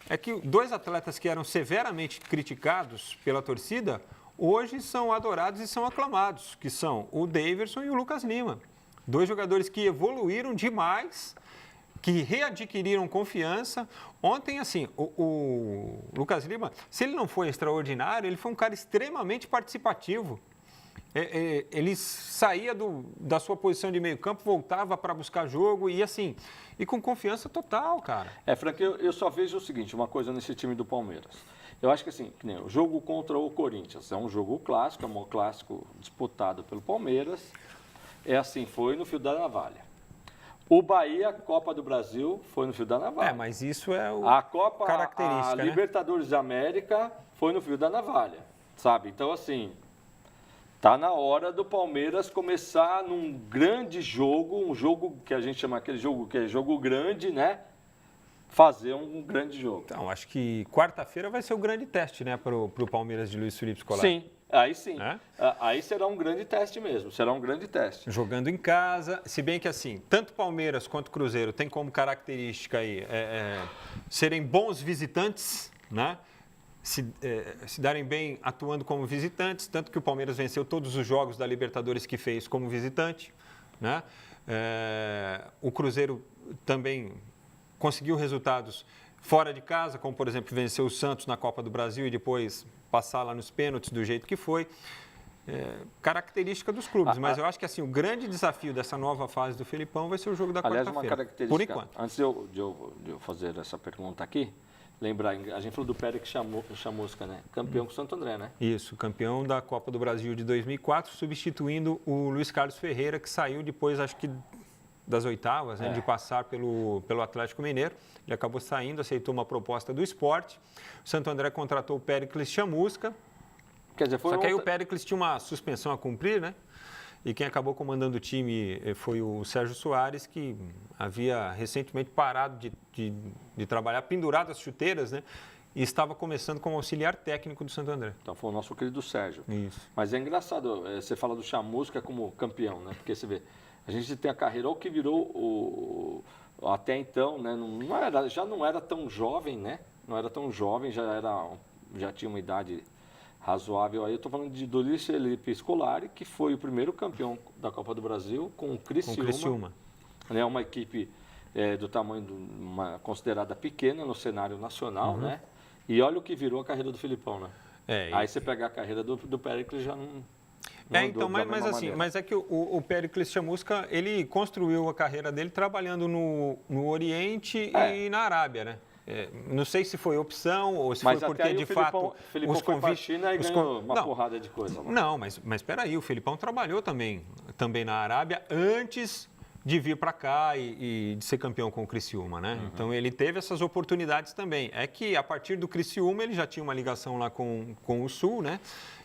é que dois atletas que eram severamente criticados pela torcida, hoje são adorados e são aclamados, que são o Daverson e o Lucas Lima. Dois jogadores que evoluíram demais, que readquiriram confiança. Ontem, assim, o Lucas Lima, se ele não foi extraordinário, ele foi um cara extremamente participativo. Ele saía da sua posição de meio campo, voltava para buscar jogo e assim, e com confiança total, cara. Frank, eu só vejo o seguinte, uma coisa nesse time do Palmeiras. Eu acho que assim, que nem o jogo contra o Corinthians, é um jogo clássico, é um clássico disputado pelo Palmeiras. Assim, foi no fio da navalha. O Bahia, Copa do Brasil, foi no fio da navalha. Mas isso é a Copa, característica, a Libertadores da América foi no fio da navalha, sabe? Então, assim, tá na hora do Palmeiras começar num grande jogo, um jogo que a gente chama aquele jogo que é jogo grande, né? Fazer um grande jogo. Então, acho que quarta-feira vai ser o grande teste, né, para o Palmeiras de Luiz Felipe Scolari. Sim. Aí será um grande teste mesmo, será um grande teste. Jogando em casa, se bem que assim, tanto Palmeiras quanto Cruzeiro tem como característica aí serem bons visitantes, né? Se darem bem atuando como visitantes, tanto que o Palmeiras venceu todos os jogos da Libertadores que fez como visitante, né? O Cruzeiro também conseguiu resultados fora de casa, como, por exemplo, vencer o Santos na Copa do Brasil e depois passar lá nos pênaltis do jeito que foi. Característica dos clubes, mas eu acho que assim, o grande desafio dessa nova fase do Felipão vai ser o jogo da quarta-feira. Aliás, uma característica, por enquanto. Antes de eu fazer essa pergunta aqui, lembrar, a gente falou do Pérez Chamusca, né? Campeão com o Santo André, né? Isso, campeão da Copa do Brasil de 2004, substituindo o Luiz Carlos Ferreira, que saiu depois, acho que das oitavas, né, de passar pelo Atlético Mineiro. Ele acabou saindo, aceitou uma proposta do Sport. O Santo André contratou o Péricles Chamusca. Quer dizer, Só que aí o Péricles tinha uma suspensão a cumprir, né? E quem acabou comandando o time foi o Sérgio Soares, que havia recentemente parado de trabalhar, pendurado as chuteiras, né? E estava começando como auxiliar técnico do Santo André. Então foi o nosso querido Sérgio. Isso. Mas é engraçado, você fala do Chamusca como campeão, né? Porque você vê, a gente tem a carreira, o que virou até então, né? Já não era tão jovem, né? Não era tão jovem, já tinha uma idade razoável. Aí eu estou falando do Luiz Felipe Scolari, que foi o primeiro campeão da Copa do Brasil com o Criciúma. Né? Uma equipe do tamanho uma considerada pequena no cenário nacional, né? E olha o que virou a carreira do Filipão, né? Aí você pegar a carreira do Péricles já não então, mas é que o Péricles Chamusca, ele construiu a carreira dele trabalhando no Oriente e na Arábia, né? Não sei se foi opção ou se foi porque, de fato, os convites... foi China e ganhou uma porrada de coisa. Não, mas espera aí, o Felipão trabalhou também na Arábia antes de vir para cá e de ser campeão com o Criciúma, né? Então ele teve essas oportunidades também. É que a partir do Criciúma ele já tinha uma ligação lá com o Sul, né?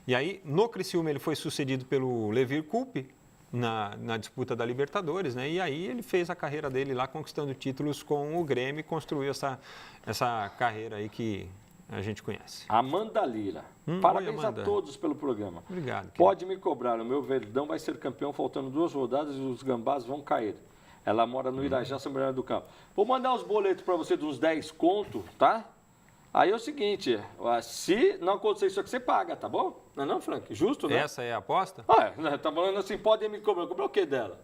E aí no Criciúma ele foi sucedido pelo Levir Coupe na disputa da Libertadores, né? E aí ele fez a carreira dele lá conquistando títulos com o Grêmio e construiu essa carreira aí que a gente conhece. Amanda Lira. Parabéns Amanda. a todos pelo programa. Obrigado. Pode me cobrar, o meu Verdão vai ser campeão faltando 2 rodadas e os gambás vão cair. Ela mora no Irajá, São Bernardo do Campo. Vou mandar os boletos para você de uns 10 conto, tá? Aí é o seguinte, se não acontecer isso aqui, você paga, tá bom? Não, Frank? Justo, né? Essa é a aposta? Tá falando assim, podem me cobrar. Cobrar o quê dela?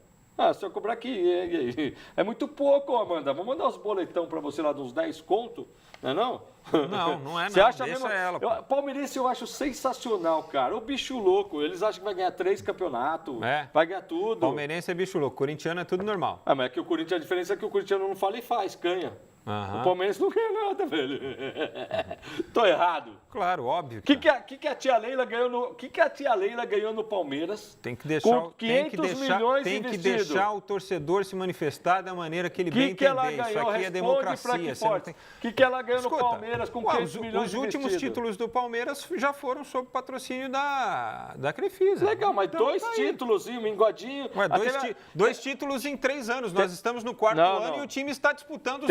Se eu cobrar aqui, é muito pouco, Amanda. Vou mandar os boletão para você lá de uns 10 conto, não é não? Não é não. Você acha Deixa mesmo? ela, pô. Palmeirense eu acho sensacional, cara. O bicho louco, eles acham que vai ganhar 3 campeonatos, vai ganhar tudo. Palmeirense é bicho louco, corintiano é tudo normal. Mas é que o Corinthians, a diferença é que o corintiano não fala e faz, ganha. O Palmeirense não ganha nada, velho. Tô errado. Claro, óbvio. O que a tia Leila ganhou no? Que a tia Leila ganhou no Palmeiras? Tem que deixar, com 500 milhões tem que investido. deixar o torcedor se manifestar da maneira que ele bem entender. Ela ganhou? Isso aqui é democracia. O que ela ganhou no Palmeiras com 500 milhões os últimos títulos do Palmeiras já foram sob patrocínio da Crefisa. Legal, mas então, 2 títulos, um engodinho. Dois títulos em 3 anos. Nós estamos no 4º ano e o time está disputando os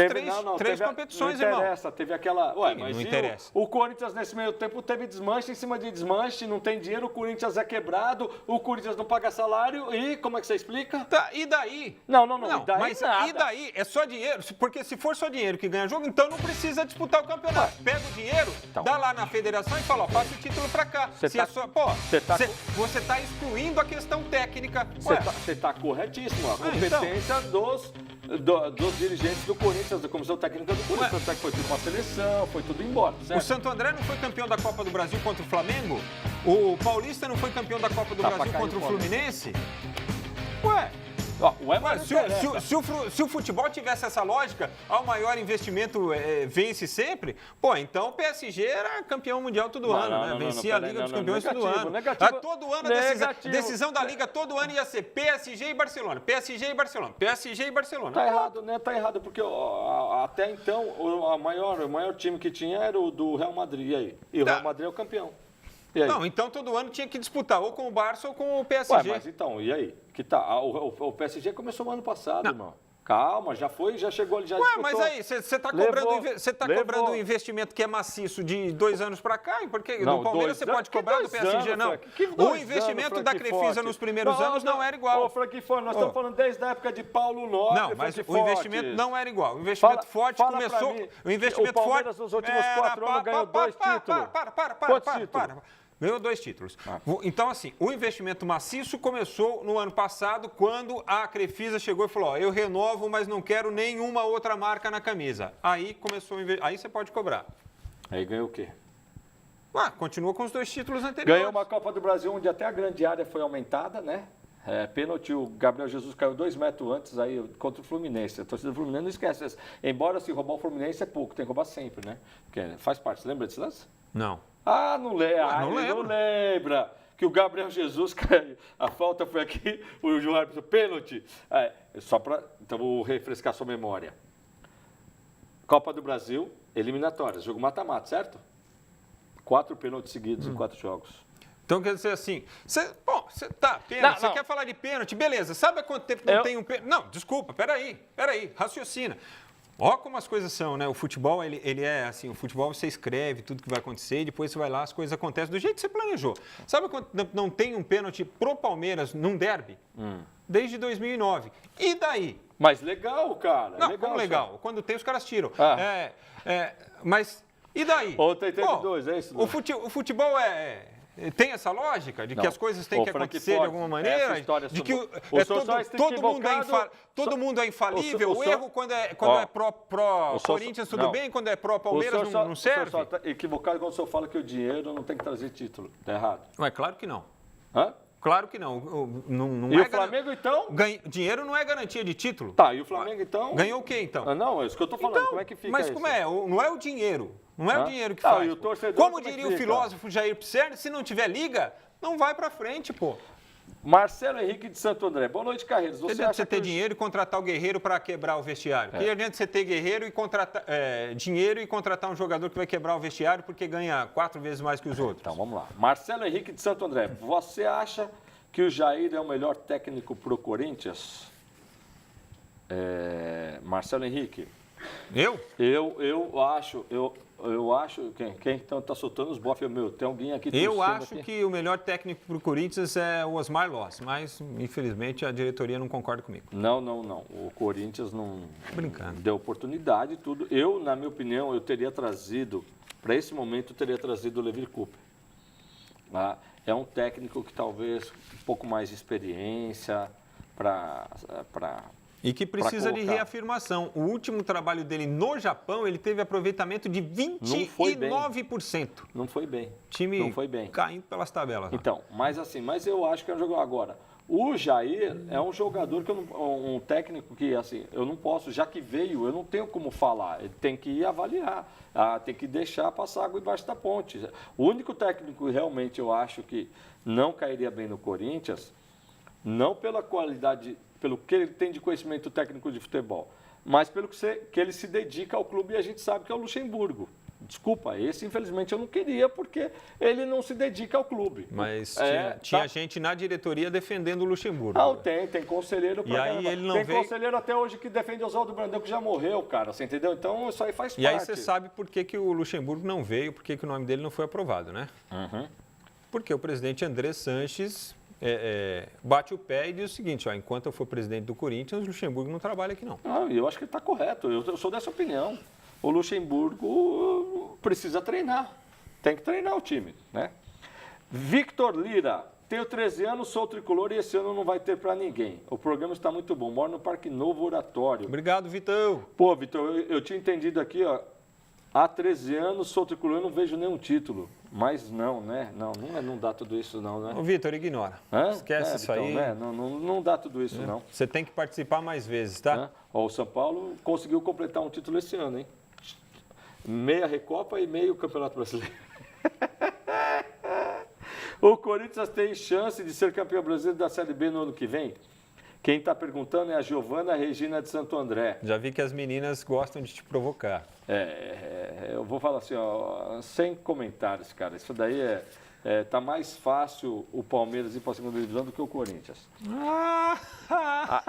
três competições, irmão. Não interessa, teve aquela... mas não interessa. O Corinthians, nesse meio tempo, teve desmanche em cima de desmanche, não tem dinheiro, o Corinthians é quebrado, o Corinthians não paga salário e como é que você explica? Tá, e daí? Não, e daí mas nada. E daí? É só dinheiro, porque se for só dinheiro que ganha jogo, então não precisa disputar o campeonato. Pega o dinheiro, dá lá na federação e fala, passa o título pra cá. Você tá excluindo a questão técnica. Você tá corretíssimo, a competência dos dirigentes do Corinthians, da comissão técnica do Corinthians, até que foi tudo uma seleção, foi tudo embora, certo? O Santo André não foi campeão da Copa do Brasil contra o Flamengo? O Paulista não foi campeão da Copa do Brasil contra o Fluminense? Se o futebol tivesse essa lógica, ao maior investimento vence sempre, então o PSG era campeão mundial todo ano, né? Vencia a Liga dos Campeões todo ano. Todo ano a decisão da Liga todo ano ia ser PSG e Barcelona, PSG e Barcelona, PSG e Barcelona. Tá errado, né? Tá errado, porque até então o maior time que tinha era o do Real Madrid, e aí? E o Real Madrid é o campeão. Não, então todo ano tinha que disputar ou com o Barça ou com o PSG. Mas então, e aí? Que tá? O PSG começou no ano passado, irmão. Calma, já chegou ali, já disputou. Mas aí, você está cobrando um investimento que é maciço de 2 anos para cá, porque no Palmeiras você pode cobrar do PSG, não. O investimento da Crefisa nos primeiros anos não era igual. Frank Forte, nós estamos falando desde a época de Paulo Nobre. Não, mas o investimento não era igual. O investimento forte começou... O Palmeiras nos últimos 4 anos ganhou 2 títulos. Para. Ganhou 2 títulos. Então, assim, o investimento maciço começou no ano passado, quando a Crefisa chegou e falou, eu renovo, mas não quero nenhuma outra marca na camisa. Aí começou aí você pode cobrar. Aí ganhou o quê? Continua com os 2 títulos anteriores. Ganhou uma Copa do Brasil, onde até a grande área foi aumentada, né? Pênalti, o Gabriel Jesus caiu 2 metros antes aí contra o Fluminense. A torcida do Fluminense não esquece. Embora se roubar o Fluminense é pouco, tem que roubar sempre, né? Porque faz parte. Você lembra desse lance? Não. Não lembra. Que o Gabriel Jesus caiu. A falta foi aqui, o João árbitro, pênalti. Então vou refrescar sua memória. Copa do Brasil, eliminatórias, jogo mata-mata, certo? 4 pênaltis seguidos em 4 jogos. Então quer dizer assim, você quer falar de pênalti, beleza, sabe há quanto tempo não tem um pênalti? Não, desculpa, peraí, raciocina. Ó como as coisas são, né? O futebol, ele é assim, o futebol você escreve tudo que vai acontecer e depois você vai lá, as coisas acontecem do jeito que você planejou. Sabe quando não tem um pênalti pro Palmeiras num derby? Desde 2009. E daí? Mas legal, cara. Não, como legal? Quando tem, os caras tiram. Mas e daí? Ontem teve 2, é isso? O futebol tem essa lógica de que as coisas têm que acontecer de alguma maneira? De que todo mundo é infalível? O erro quando é pró-Corinthians, tudo bem? Quando é pró-Palmeiras, não serve? O senhor está equivocado quando o senhor fala que o dinheiro não tem que trazer título. Está errado. Mas claro que não. Hã? Claro que não. Não e o Flamengo, então? Dinheiro não é garantia de título. Tá, e o Flamengo, então? Ganhou o quê, então? Não, é isso que eu estou falando. Como é que fica isso? Mas como é? Não é o dinheiro. Não é o dinheiro que faz. E o torcedor, como diria o filósofo Jair Pisserni, se não tiver liga, não vai pra frente, pô. Marcelo Henrique de Santo André. Boa noite, Carreiros. Você adianta você ter dinheiro e contratar o Guerreiro para quebrar o vestiário. Que adianta você ter Guerreiro e contratar, dinheiro e contratar um jogador que vai quebrar o vestiário porque ganha 4 vezes mais que os outros? Então, vamos lá. Marcelo Henrique de Santo André. Você acha que o Jair é o melhor técnico para o Corinthians? Marcelo Henrique. Eu? Eu acho, quem então está soltando os bofs, tem alguém aqui. Eu acho que o melhor técnico para o Corinthians é o Osmar Loss, mas infelizmente a diretoria não concorda comigo. Não. O Corinthians não deu oportunidade e tudo. Eu, na minha opinião, eu teria trazido, para esse momento, o Levir Coupe. É um técnico que talvez um pouco mais de experiência e que precisa de reafirmação. O último trabalho dele no Japão, ele teve aproveitamento de 29%. Não foi bem. Time não foi bem. Caindo pelas tabelas. Então, mas eu acho que é um jogador agora. O Jair é um jogador que um técnico que assim, eu não posso, já que veio, eu não tenho como falar. Ele tem que ir avaliar, tem que deixar passar água embaixo da ponte. O único técnico que realmente eu acho que não cairia bem no Corinthians, não pela qualidade, pelo que ele tem de conhecimento técnico de futebol, mas pelo que ele se dedica ao clube, e a gente sabe que é o Luxemburgo. Desculpa, esse infelizmente eu não queria, porque ele não se dedica ao clube. Mas tinha gente na diretoria defendendo o Luxemburgo. Tem conselheiro pra caramba. Ele não tem conselheiro até hoje que defende Oswaldo Brandão, que já morreu, cara, você entendeu? Então isso aí faz parte. E aí você sabe por que o Luxemburgo não veio, por que o nome dele não foi aprovado, né? Porque o presidente André Sanches bate o pé e diz o seguinte, enquanto eu for presidente do Corinthians, o Luxemburgo não trabalha aqui não. Eu acho que ele está correto, eu sou dessa opinião. O Luxemburgo precisa treinar, tem que treinar o time, né? Victor Lira, tenho 13 anos, sou tricolor e esse ano não vai ter para ninguém. O programa está muito bom, moro no Parque Novo Oratório. Obrigado, Vitão. Pô, Vitor, eu tinha entendido aqui, há 13 anos sou tricolor e não vejo nenhum título. Mas não, né? Não dá tudo isso não, né? Ô, Vitor, ignora. Esquece isso Vitão, aí. Né? Não dá tudo isso, não. Você tem que participar mais vezes, tá? O São Paulo conseguiu completar um título esse ano, hein? Meia Recopa e meio Campeonato Brasileiro. O Corinthians tem chance de ser campeão brasileiro da Série B no ano que vem? Quem está perguntando é a Giovana Regina de Santo André. Já vi que as meninas gostam de te provocar. Eu vou falar assim, sem comentários, cara. Isso daí tá mais fácil o Palmeiras ir para a segunda divisão do que o Corinthians.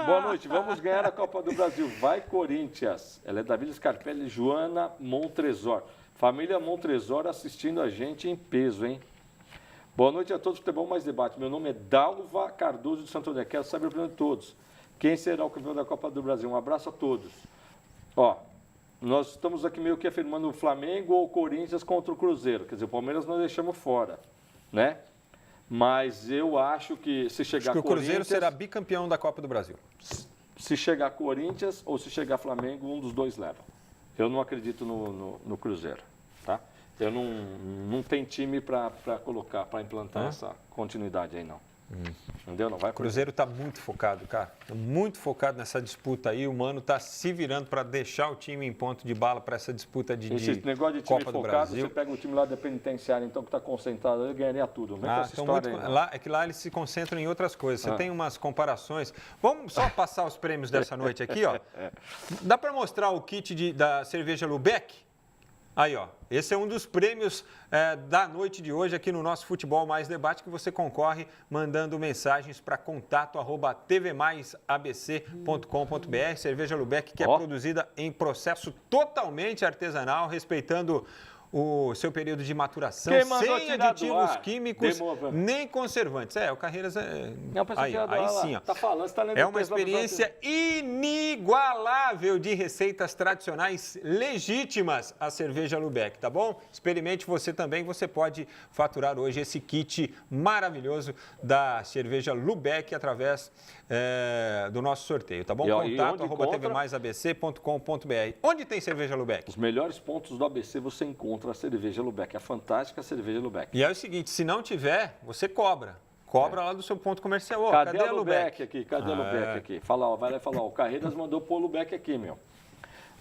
Boa noite, vamos ganhar a Copa do Brasil. Vai, Corinthians. Ela é da Vila Scarpelli, Joana Montresor. Família Montresor assistindo a gente em peso, hein? Boa noite a todos, Futebol Mais Debate. Meu nome é Dalva Cardoso de Santo André. Quero saber a opinião de todos. Quem será o campeão da Copa do Brasil? Um abraço a todos. Nós estamos aqui meio que afirmando o Flamengo ou o Corinthians contra o Cruzeiro. Quer dizer, o Palmeiras nós deixamos fora, né? Mas eu acho que se chegar o Cruzeiro será bicampeão da Copa do Brasil. Se chegar Corinthians ou se chegar Flamengo, um dos dois leva. Eu não acredito no Cruzeiro, tá? Eu não tenho time para colocar, para implantar essa continuidade aí, não. Entendeu? Não vai. O Cruzeiro está muito focado, cara. Está muito focado nessa disputa aí. O Mano está se virando para deixar o time em ponto de bala para essa disputa de Esse negócio de time Copa focado, do Brasil. você pega o time lá da penitenciária, então, que está concentrado, ele ganharia tudo. É que lá eles se concentram em outras coisas. Você tem umas comparações. Vamos só passar os prêmios dessa noite aqui, ó. Dá para mostrar o kit da cerveja Lubeck? Aí, ó, esse é um dos prêmios da noite de hoje aqui no nosso Futebol Mais Debate, que você concorre mandando mensagens para contato@tvmaisabc.com.br. Cerveja Lubeck, que é produzida em processo totalmente artesanal, respeitando o seu período de maturação, sem aditivos químicos, nem conservantes. O Carreiras aí sim, ó. Tá falando, você tá lendo é uma experiência inigualável de receitas tradicionais legítimas, a cerveja Lubeck, tá bom? Experimente você também, você pode faturar hoje esse kit maravilhoso da cerveja Lubeck através do nosso sorteio, tá bom? Contato@tvmaisabc.com.br. Onde tem cerveja Lubeck? Os melhores pontos do ABC você encontra a cerveja Lubeck, a fantástica cerveja Lubeck. E é o seguinte, se não tiver, você cobra. Cobra lá do seu ponto comercial. Cadê a Lubeck aqui? Cadê a Lubeck aqui? Fala, vai lá e fala, o Carreiras mandou pôr o Lubeck aqui, meu.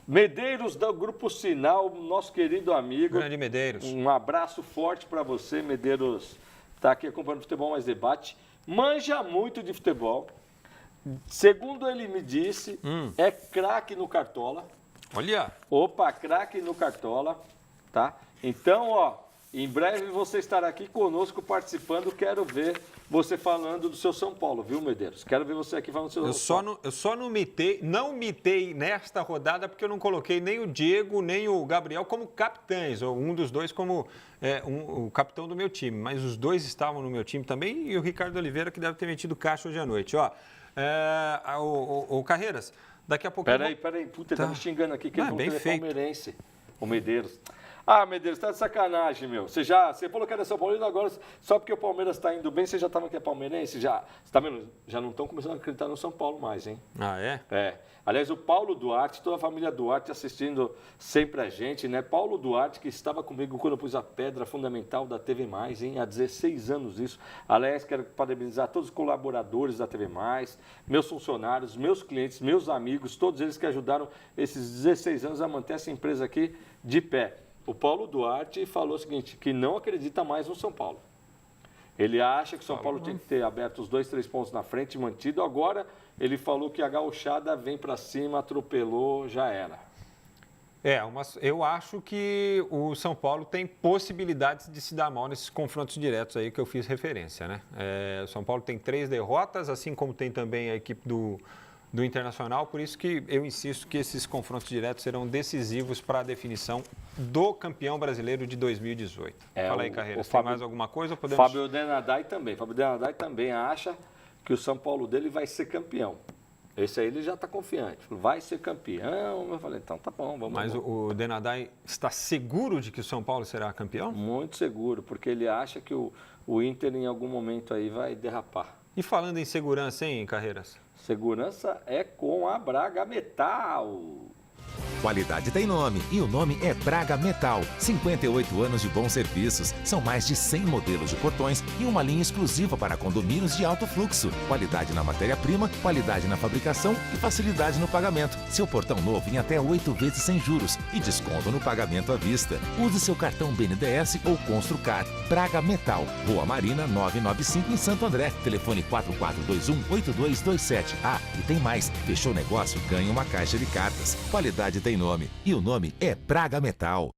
Medeiros do Grupo Sinal, nosso querido amigo. Grande Medeiros. Um abraço forte para você, Medeiros. Está aqui acompanhando o Futebol Mais Debate. manja muito de futebol. Segundo ele me disse, é craque no Cartola. Olha. Opa, craque no Cartola, tá? Então, ó, em breve você estará aqui conosco participando. Quero ver você falando do seu São Paulo, viu, Medeiros? Quero ver você aqui falando do seu São Paulo. Eu só não mitei nesta rodada porque eu não coloquei nem o Diego, nem o Gabriel como capitães, ou um dos dois como o capitão do meu time. Mas os dois estavam no meu time também e o Ricardo Oliveira, que deve ter metido caixa hoje à noite. Ó, o Carreiras, daqui a pouco... Peraí. Puta, ele tá me xingando aqui que ele falou que ele é feito. palmeirense. O Medeiros. Ah, Medeiros, tá de sacanagem, meu. Você falou que era São Paulino, agora só porque o Palmeiras está indo bem, você já estava aqui é palmeirense? Você tá vendo? Já não estão começando a acreditar no São Paulo mais, hein? Ah, é? É. Aliás, o Paulo Duarte, toda a família Duarte assistindo sempre a gente, né? Paulo Duarte, que estava comigo quando eu pus a pedra fundamental da TV+, hein? Há 16 anos isso. Aliás, quero parabenizar todos os colaboradores da TV+, meus funcionários, meus clientes, meus amigos, todos eles que ajudaram esses 16 anos a manter essa empresa aqui de pé. O Paulo Duarte falou o seguinte, que não acredita mais no São Paulo. Ele acha que o São Paulo tinha que ter aberto os 2, 3 pontos na frente e mantido. Agora, ele falou que a gauchada vem para cima, atropelou, já era. Eu acho que o São Paulo tem possibilidades de se dar mal nesses confrontos diretos aí que eu fiz referência, né? O São Paulo tem 3 derrotas, assim como tem também a equipe do Internacional, por isso que eu insisto que esses confrontos diretos serão decisivos para a definição do campeão brasileiro de 2018. Fala aí, Carreiras, tem mais alguma coisa? Fábio Denadai também acha que o São Paulo dele vai ser campeão. Esse aí ele já está confiante. Vai ser campeão. Eu falei, então tá bom, vamos. Mas o Denadai está seguro de que o São Paulo será campeão? Muito seguro, porque ele acha que o Inter em algum momento aí vai derrapar. E falando em segurança, hein, Carreiras? Segurança é com a Braga Metal. Qualidade tem nome e o nome é Braga Metal. 58 anos de bons serviços. São mais de 100 modelos de portões e uma linha exclusiva para condomínios de alto fluxo. Qualidade na matéria-prima, qualidade na fabricação e facilidade no pagamento. Seu portão novo em até 8 vezes sem juros e desconto no pagamento à vista. Use seu cartão BNDES ou Construcar. Braga Metal. Rua Marina 995 em Santo André. Telefone 4421-8227. Ah, e tem mais. Fechou o negócio, ganha uma caixa de cartas. Qualidade tem nome e o nome é Braga Metal.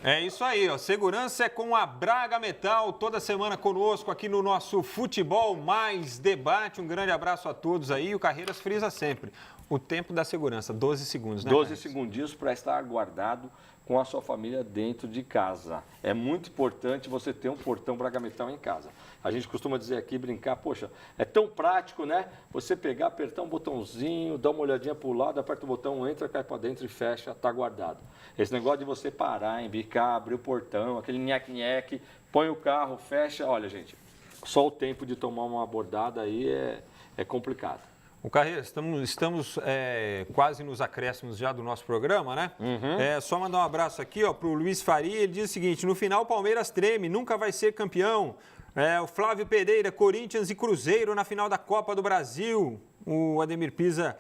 É isso aí, ó. Segurança é com a Braga Metal, toda semana conosco aqui no nosso Futebol Mais Debate. Um grande abraço a todos aí. O Carreiras frisa sempre. O tempo da segurança, 12 segundos, né? 12 segundinhos para estar guardado com a sua família dentro de casa. É muito importante você ter um portão Braga Metal em casa. A gente costuma dizer aqui, brincar, poxa, é tão prático, né? Você pegar, apertar um botãozinho, dar uma olhadinha para o lado, aperta o botão, entra, cai para dentro e fecha, está guardado. Esse negócio de você parar, embicar, abrir o portão, aquele nheque-nheque, põe o carro, fecha. Olha, gente, só o tempo de tomar uma abordada aí é complicado. O Carreiras, estamos quase nos acréscimos já do nosso programa, né? Só mandar um abraço aqui para o Luiz Faria. Ele diz o seguinte: no final o Palmeiras treme, nunca vai ser campeão. O Flávio Pereira, Corinthians e Cruzeiro na final da Copa do Brasil. O Ademir Pisa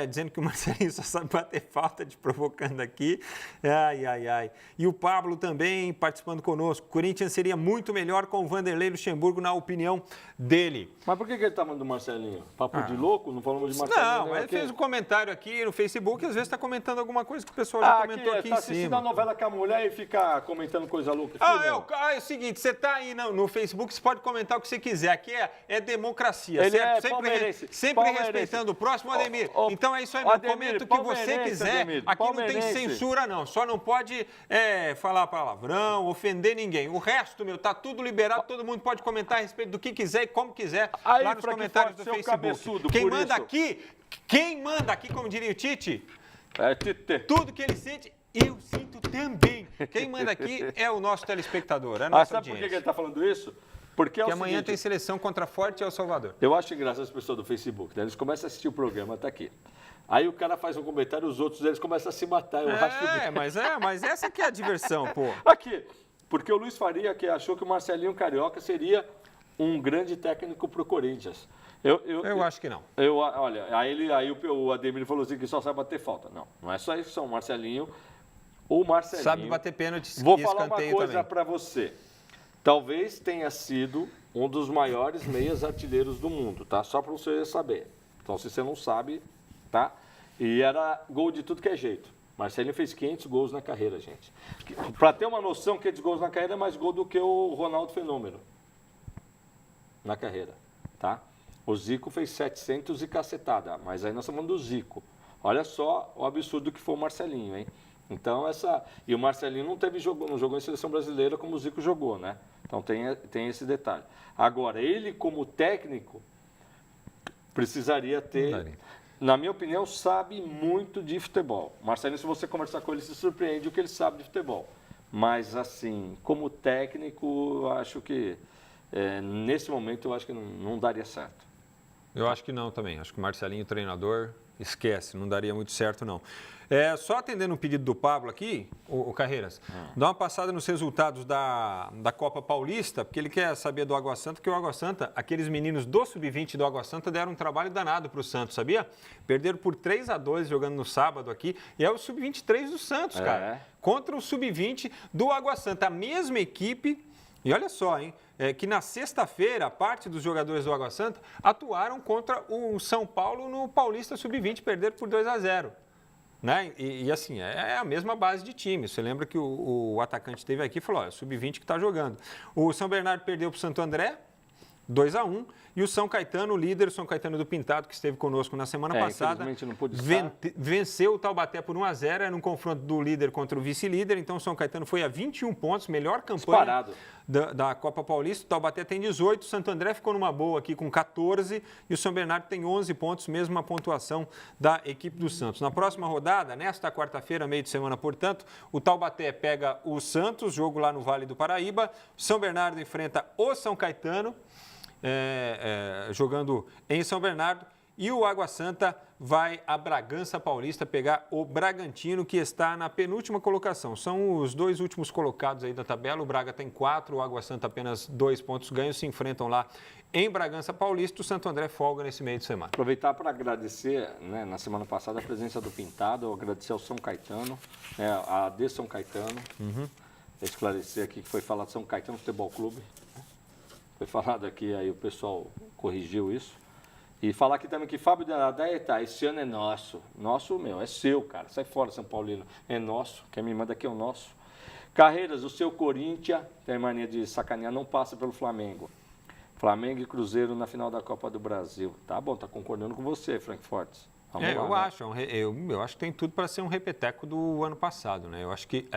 dizendo que o Marcelinho só sabe bater falta, te provocando aqui. Ai. E o Pablo também participando conosco. O Corinthians seria muito melhor com o Vanderlei Luxemburgo, na opinião dele. Mas por que ele está falando do Marcelinho? Papo de louco? Não falamos de Marcelinho? Não, ele fez um comentário aqui no Facebook e às vezes está comentando alguma coisa que o pessoal já comentou aqui em cima. Está assistindo a novela com a mulher e fica comentando coisa louca. É o seguinte, você está aí no Facebook, você pode comentar o que você quiser. Aqui é democracia, ele certo? Sempre palmeirense. Respeitando o próximo, Ademir. Então é isso aí, comenta o que você quiser. Ademir, aqui não tem censura, não. Só não pode falar palavrão, ofender ninguém. O resto, tá tudo liberado, todo mundo pode comentar a respeito do que quiser e como quiser aí, lá nos comentários do Facebook. Cabeçudo, quem manda aqui, como diria o Tite, tudo que ele sente, eu sinto também. Quem manda aqui é o nosso telespectador, é a nossa sabe audiência. por que ele está falando isso? Porque amanhã seguinte, tem seleção contra Forte e El Salvador. Eu acho engraçado as pessoas do Facebook, né? Eles começam a assistir o programa, tá aqui. Aí o cara faz um comentário, os outros eles começam a se matar. Eu acho mas essa que é a diversão, pô. Aqui, porque o Luiz Faria que achou que o Marcelinho Carioca seria um grande técnico para o Corinthians. Eu acho que não. Olha, aí o Ademir falou assim que só sabe bater falta. Não é só isso, são o Marcelinho. Sabe bater pênalti. Vou falar uma coisa para você. Talvez tenha sido um dos maiores meias artilheiros do mundo, tá? Só para você saber. Então, se você não sabe, tá? E era gol de tudo que é jeito. Marcelinho fez 500 gols na carreira, gente. Para ter uma noção, 500 gols na carreira é mais gol do que o Ronaldo Fenômeno na carreira, tá? O Zico fez 700 e cacetada, mas aí nós estamos falando do Zico. Olha só o absurdo que foi o Marcelinho, hein? Então, e o Marcelinho não jogou em seleção brasileira como o Zico jogou, né? Então, tem esse detalhe. Agora, ele como técnico, precisaria ter, na minha opinião, sabe muito de futebol. Marcelinho, se você conversar com ele, se surpreende o que ele sabe de futebol. Mas, assim, como técnico, eu acho que, nesse momento, eu acho que não daria certo. Eu acho que não também. Acho que o Marcelinho, treinador, esquece, não daria muito certo, não. Só atendendo um pedido do Pablo aqui, o Carreiras, dá uma passada nos resultados da Copa Paulista, porque ele quer saber do Água Santa, que o Água Santa, aqueles meninos do Sub-20 do Água Santa deram um trabalho danado para o Santos, sabia? Perderam por 3-2 jogando no sábado aqui, e é o Sub-23 do Santos, cara, contra o Sub-20 do Água Santa, a mesma equipe. E olha só, hein, que na sexta-feira, parte dos jogadores do Água Santa atuaram contra o São Paulo no Paulista Sub-20, perderam por 2-0. Né? E assim, é a mesma base de time. Você lembra que o atacante esteve aqui e falou, é o Sub-20 que está jogando. O São Bernardo perdeu para o Santo André, 2-1. E o São Caetano, o líder, o São Caetano do Pintado, que esteve conosco na semana passada, não pude venceu o Taubaté por 1-0, era um confronto do líder contra o vice-líder. Então o São Caetano foi a 21 pontos, melhor campanha da Copa Paulista. O Taubaté tem 18, o Santo André ficou numa boa aqui com 14 e o São Bernardo tem 11 pontos, mesma pontuação da equipe do Santos. Na próxima rodada, nesta quarta-feira, meio de semana, portanto, o Taubaté pega o Santos, jogo lá no Vale do Paraíba. O São Bernardo enfrenta o São Caetano, jogando em São Bernardo, e o Água Santa vai a Bragança Paulista pegar o Bragantino, que está na penúltima colocação. São os dois últimos colocados aí da tabela. O Braga tem 4, o Água Santa apenas 2 pontos ganhos, se enfrentam lá em Bragança Paulista. O Santo André folga nesse meio de semana. Aproveitar para agradecer, né, na semana passada, a presença do Pintado, agradecer ao São Caetano, a AD São Caetano, esclarecer aqui que foi falado São Caetano Futebol Clube. Foi falado aqui, aí o pessoal corrigiu isso. E falar aqui também que Fábio Denadé, esse ano é nosso. Nosso, é seu, cara. Sai fora, São Paulino. É nosso. Quem me manda aqui é o nosso. Carreiras, o seu Corinthians, tem mania de sacanear, não passa pelo Flamengo. Flamengo e Cruzeiro na final da Copa do Brasil. Tá bom, tá concordando com você, Frank Fortes. Vamos lá, eu acho. Eu acho que tem tudo para ser um repeteco do ano passado, né? Eu acho que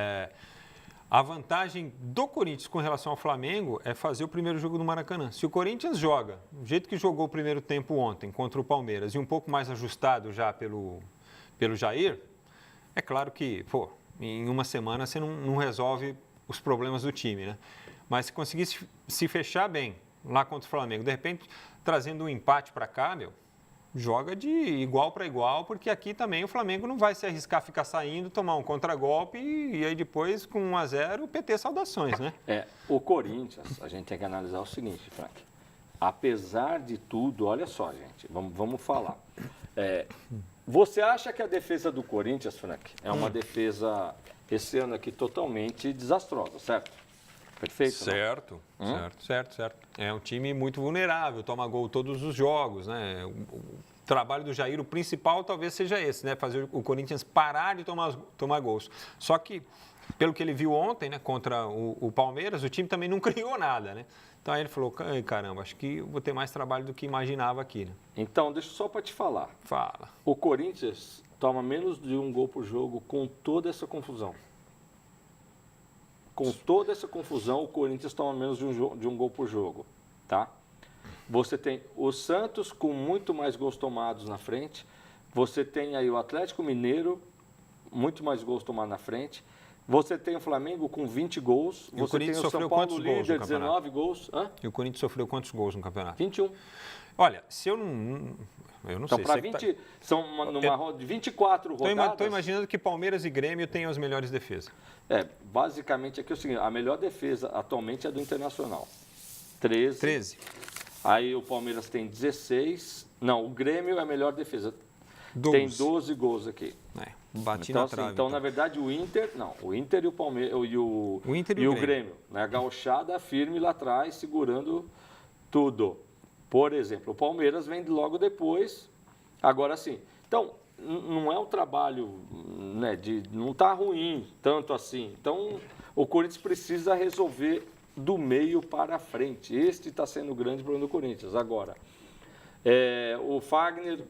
a vantagem do Corinthians com relação ao Flamengo é fazer o primeiro jogo no Maracanã. Se o Corinthians joga do jeito que jogou o primeiro tempo ontem contra o Palmeiras e um pouco mais ajustado já pelo Jair, é claro que, em uma semana você não resolve os problemas do time, né? Mas se conseguir se fechar bem lá contra o Flamengo, de repente trazendo um empate para cá, joga de igual para igual, porque aqui também o Flamengo não vai se arriscar a ficar saindo, tomar um contragolpe e aí depois, com 1-0, o PT saudações, né? O Corinthians, a gente tem que analisar o seguinte, Frank. Apesar de tudo, olha só, gente, vamos falar. Você acha que a defesa do Corinthians, Frank, é uma defesa, esse ano aqui, totalmente desastrosa, certo? Perfeito? Certo, certo. É um time muito vulnerável, toma gol todos os jogos, né? O trabalho do Jair, o principal talvez seja esse, né? Fazer o Corinthians parar de tomar gols. Só que, pelo que ele viu ontem, né, contra o Palmeiras, o time também não criou nada, né? Então aí ele falou, caramba, acho que vou ter mais trabalho do que imaginava aqui, né? Então, deixa só para te falar. Fala. O Corinthians toma menos de um gol por jogo com toda essa confusão. Com toda essa confusão, o Corinthians toma menos de um gol por jogo, tá? Você tem o Santos com muito mais gols tomados na frente. Você tem aí o Atlético Mineiro, muito mais gols tomados na frente. Você tem o Flamengo com 20 gols. E você tem o São Paulo líder, 19 gols. E o Corinthians sofreu quantos gols no campeonato? 21. Olha, se eu não então, sei. Para 20, são de 24 rodadas. Estou imaginando que Palmeiras e Grêmio tenham as melhores defesas. Basicamente aqui é o seguinte, a melhor defesa atualmente é do Internacional. 13. Aí o Palmeiras tem 16. Não, o Grêmio é a melhor defesa. 12. Tem 12 gols aqui. Bati na trave. Então, na verdade, o Inter e o Palmeiras e o Grêmio. Né? A gauchada firme lá atrás, segurando Tudo. Por exemplo, o Palmeiras vem logo depois. Agora sim. Então, não é um trabalho, né, não está ruim tanto assim. Então, o Corinthians precisa resolver do meio para frente. Este está sendo o grande problema do Corinthians. Agora, o Fagner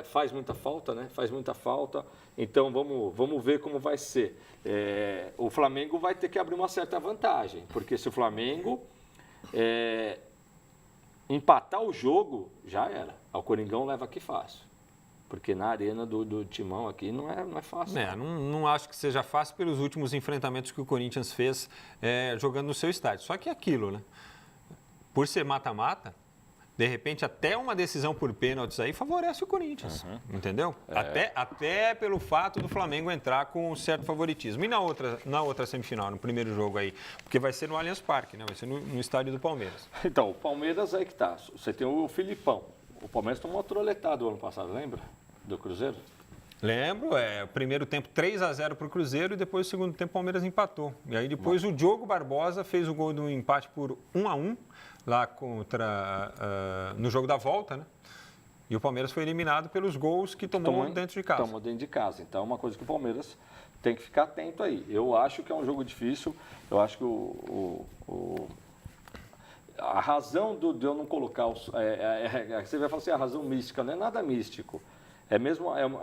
faz muita falta, né? Faz muita falta. Então, vamos ver como vai ser. O Flamengo vai ter que abrir uma certa vantagem, porque se o Flamengo empatar o jogo, já era. O Coringão leva aqui fácil. Porque na arena do Timão aqui não é fácil. Não acho que seja fácil pelos últimos enfrentamentos que o Corinthians fez jogando no seu estádio. Só que é aquilo, né? Por ser mata-mata, de repente até uma decisão por pênaltis aí favorece o Corinthians, entendeu? Até pelo fato do Flamengo entrar com um certo favoritismo. E na outra semifinal, no primeiro jogo aí, porque vai ser no Allianz Parque, né? Vai ser no estádio do Palmeiras. Então, o Palmeiras aí que tá. Você tem o Filipão. O Palmeiras tomou uma troletada o ano passado, lembra? Do Cruzeiro? Lembro, o primeiro tempo 3-0 para o Cruzeiro e depois o segundo tempo o Palmeiras empatou. E aí depois o Diogo Barbosa fez o gol do empate por 1-1 lá no jogo da volta, né? E o Palmeiras foi eliminado pelos gols que tomou dentro de casa. Tomou dentro de casa. Então é uma coisa que o Palmeiras tem que ficar atento aí. Eu acho que é um jogo difícil. Eu acho que a razão de eu não colocar... você vai falar assim, a razão mística, não é nada místico. É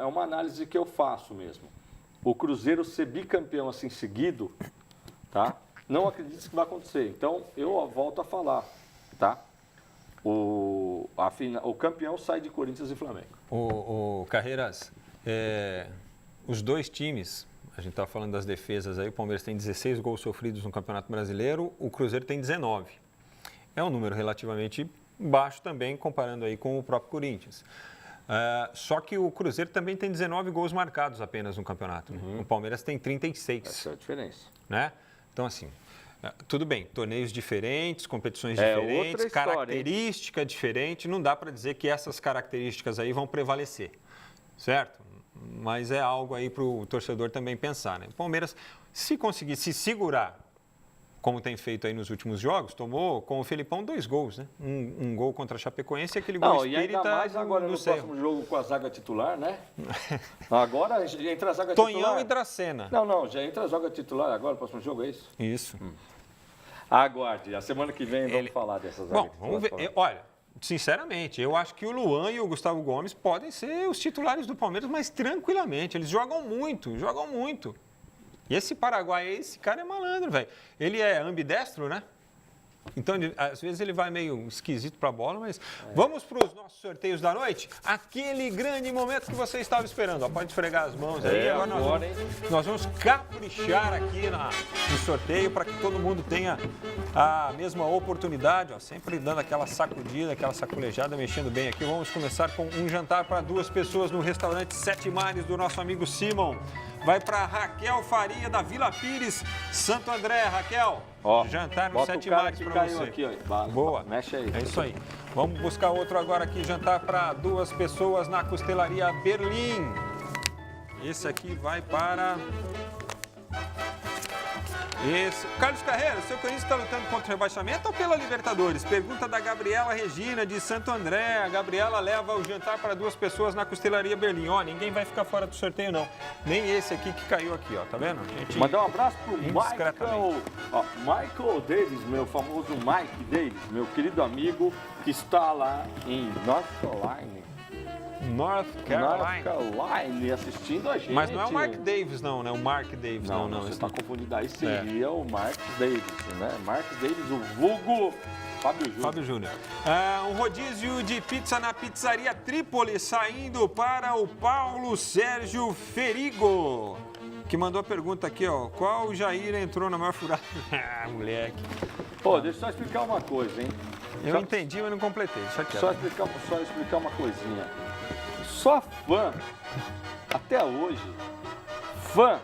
uma análise que eu faço mesmo. O Cruzeiro ser bicampeão assim seguido, tá? Não acredito que vai acontecer. Então, eu volto a falar, tá? O campeão sai de Corinthians e Flamengo. O Carreiras, os dois times, a gente estava falando das defesas aí, o Palmeiras tem 16 gols sofridos no Campeonato Brasileiro, o Cruzeiro tem 19. É um número relativamente baixo também, comparando aí com o próprio Corinthians. Só que o Cruzeiro também tem 19 gols marcados apenas no campeonato. Né? O Palmeiras tem 36. Essa é a diferença. Né? Então, assim, tudo bem, torneios diferentes, competições diferentes, característica diferente, não dá para dizer que essas características aí vão prevalecer, certo? Mas é algo aí para o torcedor também pensar. Né? O Palmeiras, se conseguir se segurar, como tem feito aí nos últimos jogos, tomou com o Felipão 2 gols, né? Um gol contra a Chapecoense e aquele gol espírita. E ainda mais agora no próximo jogo com a zaga titular, né? Agora entra a zaga Tonhão titular. Tonhão e Dracena. Não, já entra a zaga titular agora, no próximo jogo, é isso? Isso. Aguarde, a semana que vem vamos falar dessas zagas titulares. Vamos ver. Olha, sinceramente, eu acho que o Luan e o Gustavo Gomes podem ser os titulares do Palmeiras, mas tranquilamente. Eles jogam muito, jogam muito. E esse Paraguai, esse cara é malandro, velho. Ele é ambidestro, né? Então, às vezes ele vai meio esquisito para a bola, mas vamos para os nossos sorteios da noite. Aquele grande momento que você estava esperando. Ó, pode esfregar as mãos aí. Agora nós vamos caprichar aqui no sorteio para que todo mundo tenha a mesma oportunidade. Ó, sempre dando aquela sacudida, aquela sacolejada, mexendo bem aqui. Vamos começar com um jantar para 2 pessoas no restaurante Sete Mares do nosso amigo Simon. Vai para Raquel Faria, da Vila Pires, Santo André. Raquel, jantar no Sete Mares para você. Aqui, ó. Boa. Mexe aí. É isso aí. Vamos buscar outro agora aqui, jantar para 2 pessoas na Costelaria Berlim. Esse aqui vai para... Carlos Carreira, o seu Corinthians está lutando contra o rebaixamento ou pela Libertadores? Pergunta da Gabriela Regina, de Santo André. A Gabriela leva o jantar para 2 pessoas na Costelaria Berlim. Ó, ninguém vai ficar fora do sorteio, não. Nem esse aqui que caiu aqui, ó. Tá vendo? Mandar um abraço pro Michael Davis, meu famoso Mike Davis, meu querido amigo, que está lá em North Carolina, assistindo a gente. Mas não é o Mark Davis, não, né? O Mark Davis, não. Você está confundindo. Aí seria o Mark Davis, né? Mark Davis, o vulgo Fábio Júnior. Um rodízio de pizza na Pizzaria Trípoli, saindo para o Paulo Sérgio Ferigo, que mandou a pergunta aqui, ó. Qual Jair entrou na maior furada? Moleque. Pô, deixa eu só explicar uma coisa, hein? Eu entendi, mas não completei. Só explicar uma coisinha. Só fã, até hoje, fã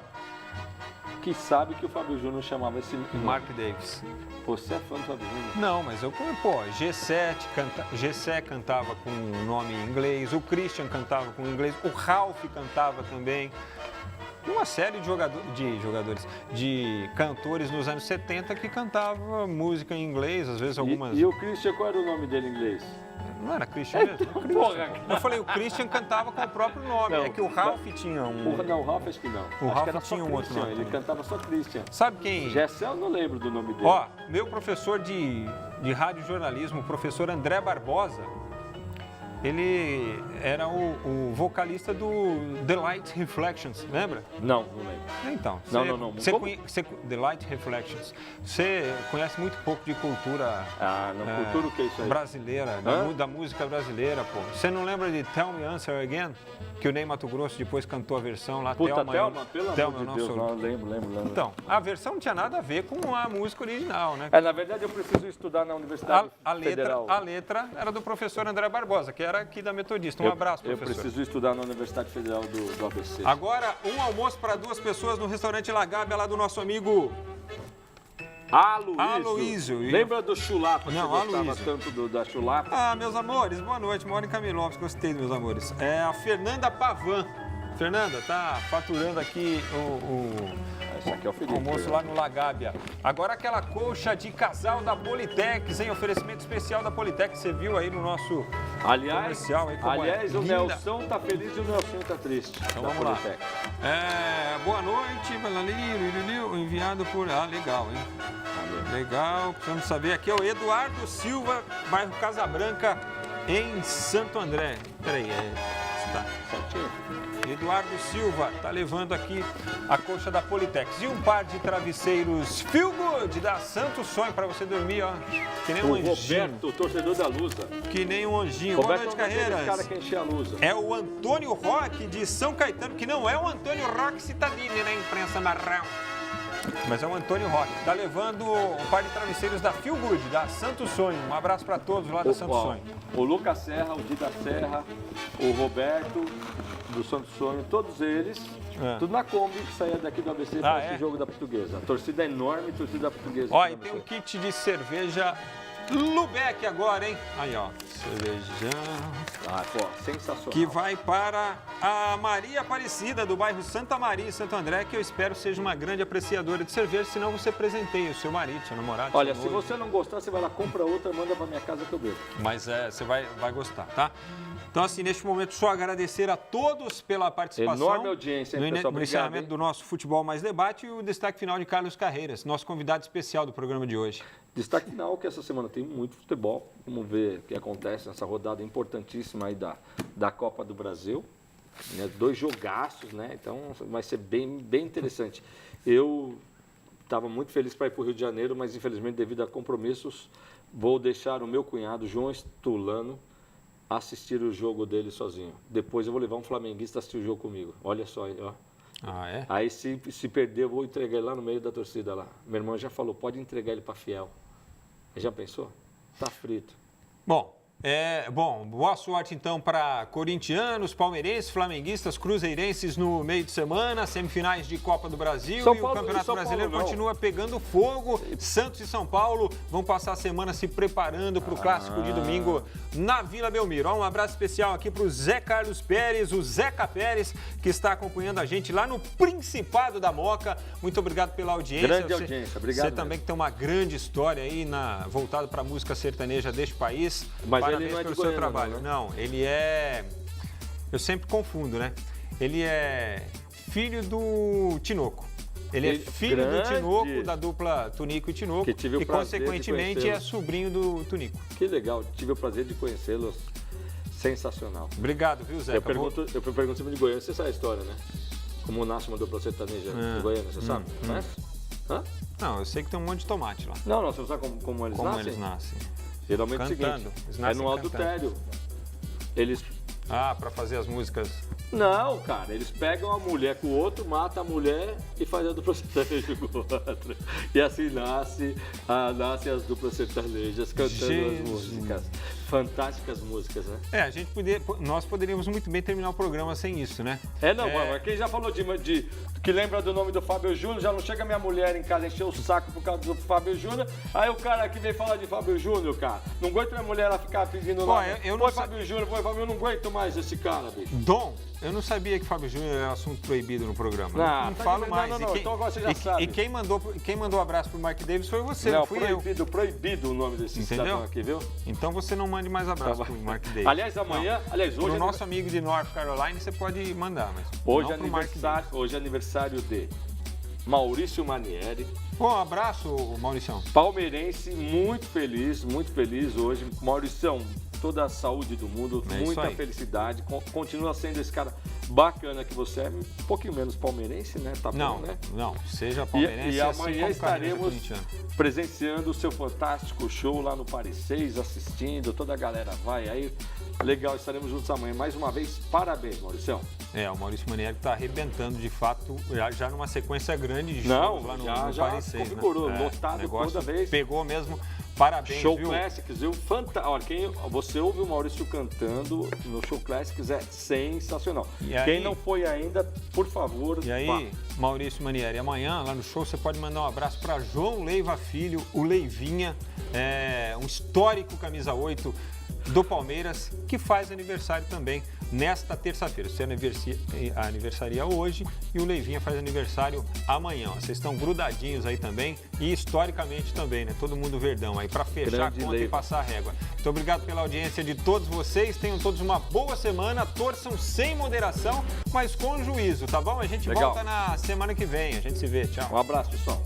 que sabe que o Fábio Júnior chamava esse Mark Davis. Você é fã do Fábio Júnior? Não, mas G7 cantava com o nome em inglês, o Christian cantava com o inglês, o Ralph cantava também. uma série de cantores nos anos 70 que cantava música em inglês, às vezes algumas... E o Christian, qual era o nome dele em inglês? Não era Christian mesmo? Porra, Eu falei, o Christian cantava com o próprio nome. Não, é que o Ralph tinha um... Não, o Ralph acho que não. O Acho Ralph que era só tinha um outro Christian, nome ele também. cantava só Christian. Sabe quem? Gessel, eu não lembro do nome dele. Ó, meu professor de rádio jornalismo, o professor André Barbosa, ele era o vocalista do The Light Reflections, lembra? Não lembro. Então, Não. The Light Reflections. Você conhece muito pouco de cultura Cultura o que é isso aí? brasileira, da música brasileira, pô. Você não lembra de Tell Me Answer Again? Que o Ney Mato Grosso depois cantou a versão lá. Puta, Thelma, Thelma, pelo amor de Deus, não, lembro. Então, a versão não tinha nada a ver com a música original, né? Na verdade, eu preciso estudar na Universidade Federal. A letra era do professor André Barbosa, que era aqui da Metodista. Um abraço, professor. Eu preciso estudar na Universidade Federal do ABC. Agora, um almoço para 2 pessoas no restaurante La Gábia, lá do nosso amigo... Aloísio. Lembra do chulapa? Não, você gostava Aloísio. tanto da chulapa? Ah, meus amores, boa noite. Moro em Camilópolis, gostei dos meus amores. É a Fernanda Pavan. Fernanda, tá faturando aqui Esse aqui é o Felipe, almoço lá no La Gábia. Agora aquela colcha de casal da Politex, hein? Oferecimento especial da Politex. Você viu aí no nosso comercial. Aí como aliás, é o linda. Nelson tá feliz e o Nelson tá triste. Então vamos lá. Boa noite, enviado por... legal, hein? Legal, precisamos saber. Aqui é o Eduardo Silva, bairro Casa Branca, em Santo André. Peraí, está certinho? Eduardo Silva tá levando aqui a colcha da Politex. E um par de travesseiros Feel Good da Santo Sonho para você dormir, ó. Que nem um anjinho. Roberto, torcedor da Lusa. Que nem um anjinho. Roberto, boa noite, Carreiras. cara que enche a Lusa. É o Antônio Roque de São Caetano, que não é o Antônio Roque Citadini, né, imprensa marrão. Mas é o Antônio Roque. Tá levando o par de travesseiros da Feel Good, da Santo Sonho. Um abraço para todos lá da Santo Sonho. O Lucas Serra, o Dida Serra, o Roberto do Santo Sonho, todos eles, tudo na Kombi que saía daqui do ABC para esse jogo da Portuguesa. A torcida é enorme, a torcida da Portuguesa. Ó, e tem um kit de cerveja Lubeck agora, hein? Aí, ó, cervejão. Sensacional. Que vai para a Maria Aparecida, do bairro Santa Maria, em Santo André, que eu espero seja uma grande apreciadora de cerveja, senão você presenteia o seu marido, seu namorado. Olha, seu se noivo. você não gostar, você vai lá, compra outra, manda para minha casa que eu bebo. Mas você vai gostar, tá? Então, assim, neste momento, só agradecer a todos pela participação. Enorme audiência, hein, pessoal? No iniciamento do nosso Futebol Mais Debate e o destaque final de Carlos Carreiras, nosso convidado especial do programa de hoje. Destaque final que essa semana tem muito futebol. Vamos ver o que acontece nessa rodada importantíssima aí da Copa do Brasil. 2 jogaços, né? Então vai ser bem interessante. Eu estava muito feliz para ir para o Rio de Janeiro, mas infelizmente devido a compromissos, vou deixar o meu cunhado, João Estulano, assistir o jogo dele sozinho. Depois eu vou levar um flamenguista a assistir o jogo comigo. Olha só aí, ó. Aí se perder, eu vou entregar ele lá no meio da torcida lá. Meu irmão já falou, pode entregar ele para Fiel. Já pensou? Tá frito. Bom, boa sorte então para corintianos, palmeirenses, flamenguistas, cruzeirenses no meio de semana, semifinais de Copa do Brasil e o Campeonato Brasileiro continua pegando fogo. Santos e São Paulo vão passar a semana se preparando para o clássico de domingo na Vila Belmiro. Um abraço especial aqui para o Zé Carlos Pérez, o Zeca Pérez, que está acompanhando a gente lá no Principado da Moca. Muito obrigado pela audiência. Grande audiência, obrigado. Você também que tem uma grande história aí voltada para a música sertaneja deste país. Mas ele não é de seu trabalho. Não, ele é... Eu sempre confundo, né? Ele é filho do Tinoco. Ele é filho do Tinoco, da dupla Tunico e Tinoco, e consequentemente é sobrinho do Tunico. Que legal, tive o prazer de conhecê-los. Sensacional. Obrigado, viu, Zé? Eu pergunto sempre de Goiânia, você sabe a história, né? Como nasce uma dupla sertaneja em Goiânia, você sabe? Conhece? Não, eu sei que tem um monte de tomate lá. Não, você não sabe como eles nascem? Como eles nascem. Geralmente é o seguinte, é no adultério. Eles... para fazer as músicas. Não, cara, eles pegam a mulher com o outro, matam a mulher e fazem a dupla sertaneja com o outro. E assim nascem as duplas sertanejas cantando as músicas. Fantásticas músicas, né? Nós poderíamos muito bem terminar o programa sem isso, né? Mas quem já falou que lembra do nome do Fábio Júnior, já não chega minha mulher em casa encher o saco por causa do Fábio Júnior, aí o cara que vem falar de Fábio Júnior, cara, não aguento minha mulher ela ficar pedindo nome. Foi Fábio Júnior, eu não aguento mais esse cara, bicho. Dom, eu não sabia que Fábio Júnior era assunto proibido no programa. Não tá falo de- mais. Não, então agora você já e sabe. quem mandou um abraço pro Mike Davis foi você, não fui proibido, proibido o nome desse Entendeu? cidadão aqui, viu? eu. Então você não mande mais abraço pro Mark Davis. Aliás, amanhã, aliás, hoje Pro é nosso amigo de North Carolina, você pode mandar, mas Hoje não é pro Mark Davis. hoje é aniversário de Maurício Manieri, Bom, um abraço, Mauricião. palmeirense, muito feliz hoje. Mauricião, toda a saúde do mundo, É isso muita aí. felicidade. Continua sendo esse cara bacana que você é, um pouquinho menos palmeirense, né? Tá Não, bom, né? não, seja palmeirense E assim amanhã como carreira estaremos corintiano. presenciando o seu fantástico show lá no Paris 6, assistindo, toda a galera vai aí. Legal, estaremos juntos amanhã. Mais uma vez, parabéns, Mauricião. O Maurício Manieri está arrebentando de fato, já numa sequência grande de Não, shows lá no já Paris 6. configurou, né? lotado O negócio toda vez. Pegou mesmo. Parabéns, Show viu? Classics, viu? Olha, você ouve o Maurício cantando no Show Classics, é sensacional. E aí- Quem não foi ainda, por favor, E aí, vá. Maurício Manieri, amanhã lá no show você pode mandar um abraço para João Leiva Filho, o Leivinha, um histórico camisa 8 do Palmeiras, que faz aniversário também nesta terça-feira. Você aniversaria hoje e o Leivinha faz aniversário amanhã. Ó. Vocês estão grudadinhos aí também e historicamente também, né? Todo mundo verdão aí para fechar Grande a conta Leiva. e passar a régua. Muito obrigado pela audiência de todos vocês. Tenham todos uma boa semana. Torçam sem moderação, mas com juízo, tá bom? A gente Legal. volta na semana que vem. A gente se vê. Tchau. Um abraço, pessoal.